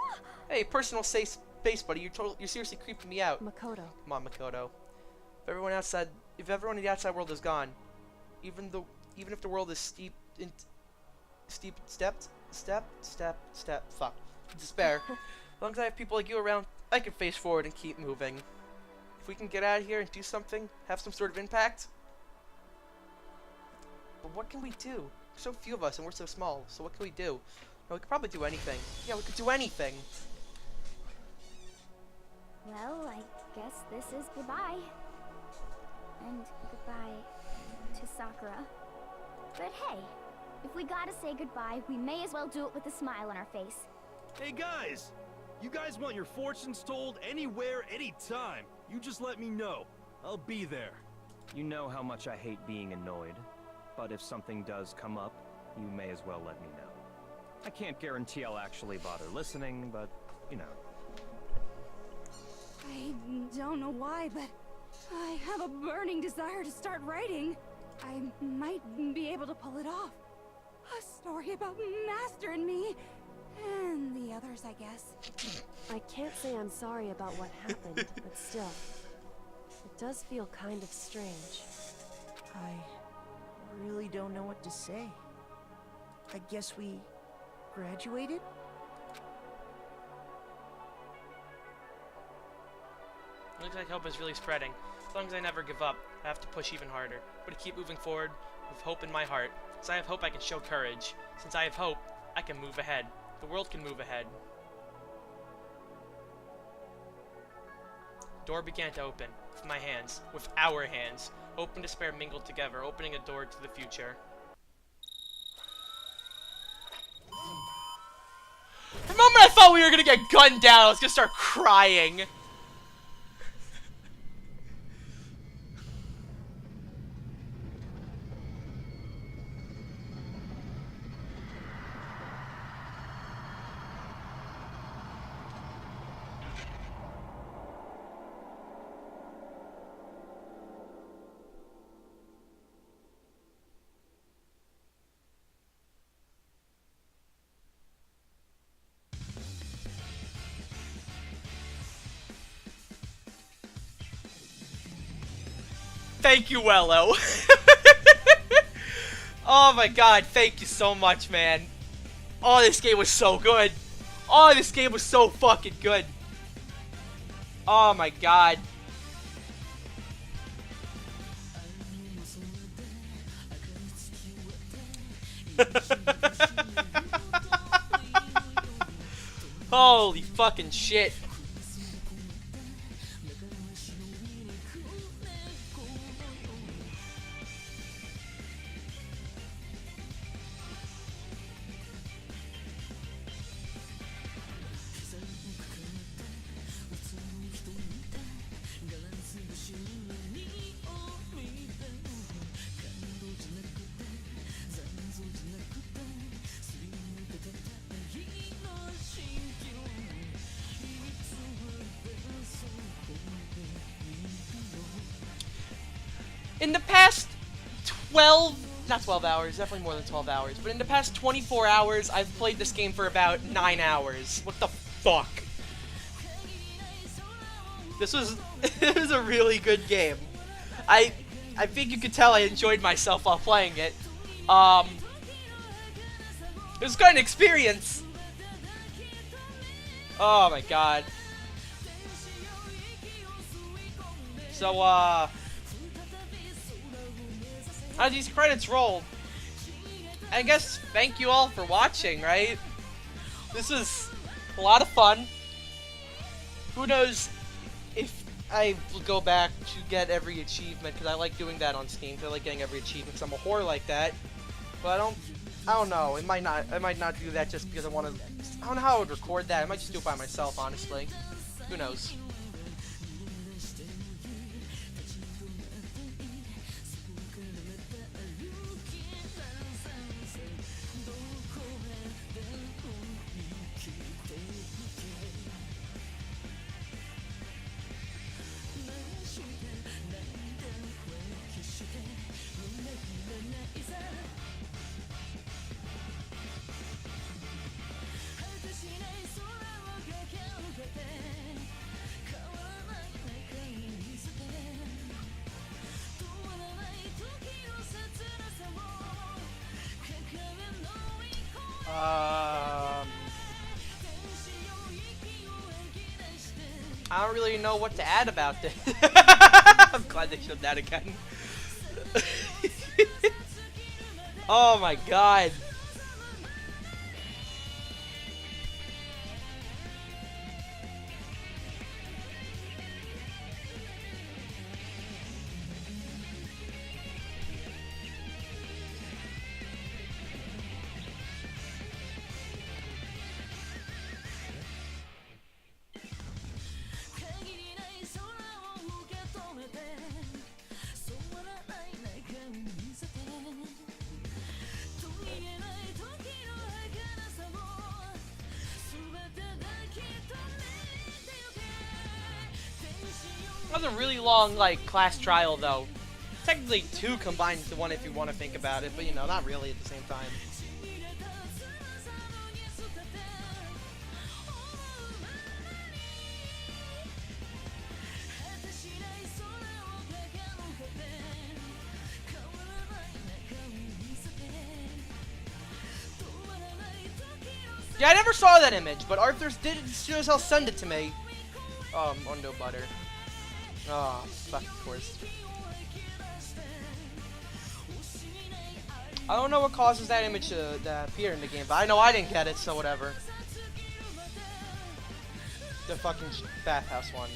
Hey, personal safe space, buddy. You're seriously creeping me out. Makoto. Come on, Makoto. If everyone in the outside world is gone, even if the world is despair. As long as I have people like you around, I can face forward and keep moving. If we can get out of here and do something, have some sort of impact. But what can we do? There's so few of us and we're so small, so what can we do? We could probably do anything. Yeah, we could do anything. Well, I guess this is goodbye. And goodbye to Sakura. But hey, if we gotta say goodbye, we may as well do it with a smile on our face. Hey guys! You guys want your fortunes told anywhere, anytime. You just let me know. I'll be there. You know how much I hate being annoyed. But if something does come up, you may as well let me know. I can't guarantee I'll actually bother listening, but, I don't know why, but I have a burning desire to start writing. I might be able to pull it off. A story about Master and me. And the others, I guess. I can't say I'm sorry about what happened, but still, it does feel kind of strange. I really don't know what to say. I guess we graduated? Looks like hope is really spreading. As long as I never give up, I have to push even harder. But to keep moving forward with hope in my heart. Since I have hope, I can show courage. Since I have hope, I can move ahead. The world can move ahead. Door began to open with my hands, with our hands. Hope and despair mingled together, opening a door to the future. The moment I thought we were gonna get gunned down, I was gonna start crying. Thank you, Welo. Oh my god, thank you so much, man. Oh, this game was so good. Oh, this game was so fucking good. Oh my god. Holy fucking shit. In the past not 12 hours, definitely more than 12 hours, but in the past 24 hours, I've played this game for about 9 hours. What the fuck? This was, it was a really good game. I think you could tell I enjoyed myself while playing it. It was quite an experience. Oh my god. So, as these credits rolled, I guess thank you all for watching, right? This was a lot of fun. Who knows if I will go back to get every achievement, because I like doing that on Steam, because I like getting every achievement, because I'm a whore like that. But I don't know, I might not do that just because I want to, I don't know how I would record that. I might just do it by myself, honestly. Who knows? I don't really know what to add about this. I'm glad they showed that again. Oh my god. That was a really long, like, class trial, though. Technically 2 combined into 1 if you want to think about it, but, you know, not really at the same time. Yeah, I never saw that image, but Arthur did sure as hell send it to me. Oh, no butter. Oh, fuck, of course. I don't know what causes that image to appear in the game, but I know I didn't get it, so whatever. The fucking bathhouse one.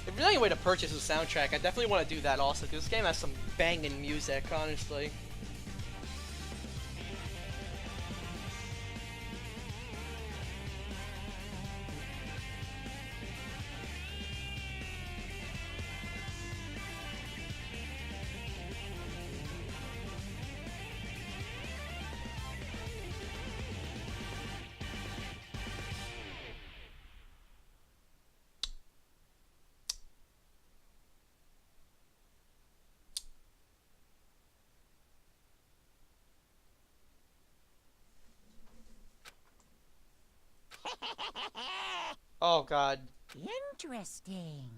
If there's any way to purchase a soundtrack, I definitely want to do that also, because this game has some banging music, honestly. Oh, God. Interesting.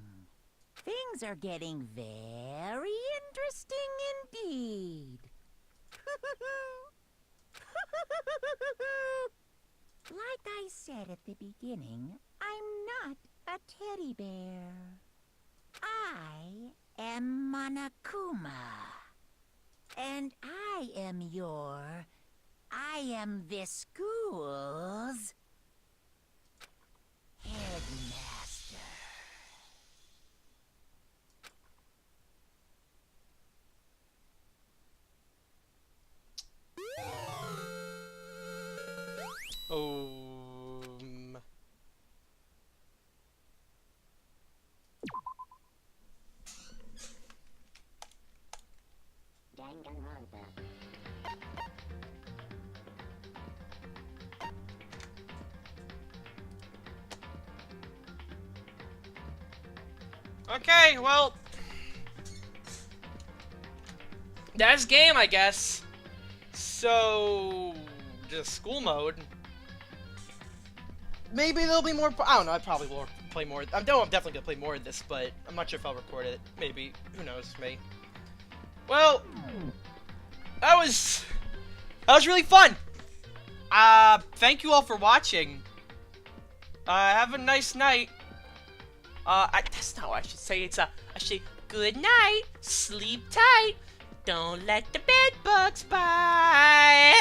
Things are getting very interesting indeed. Like I said at the beginning, I'm not a teddy bear. I am Monokuma. And I am this school's headmaster. Danganronpa. Okay, well, that's game, I guess. So, just school mode. Maybe there'll be more. I don't know. I probably will play more. I'm definitely gonna play more of this, but I'm not sure if I'll record it. Maybe. Who knows? Me. Well, that was really fun. Thank you all for watching. Have a nice night. That's not what I should say. I should say good night, sleep tight, don't let the bed bugs bite.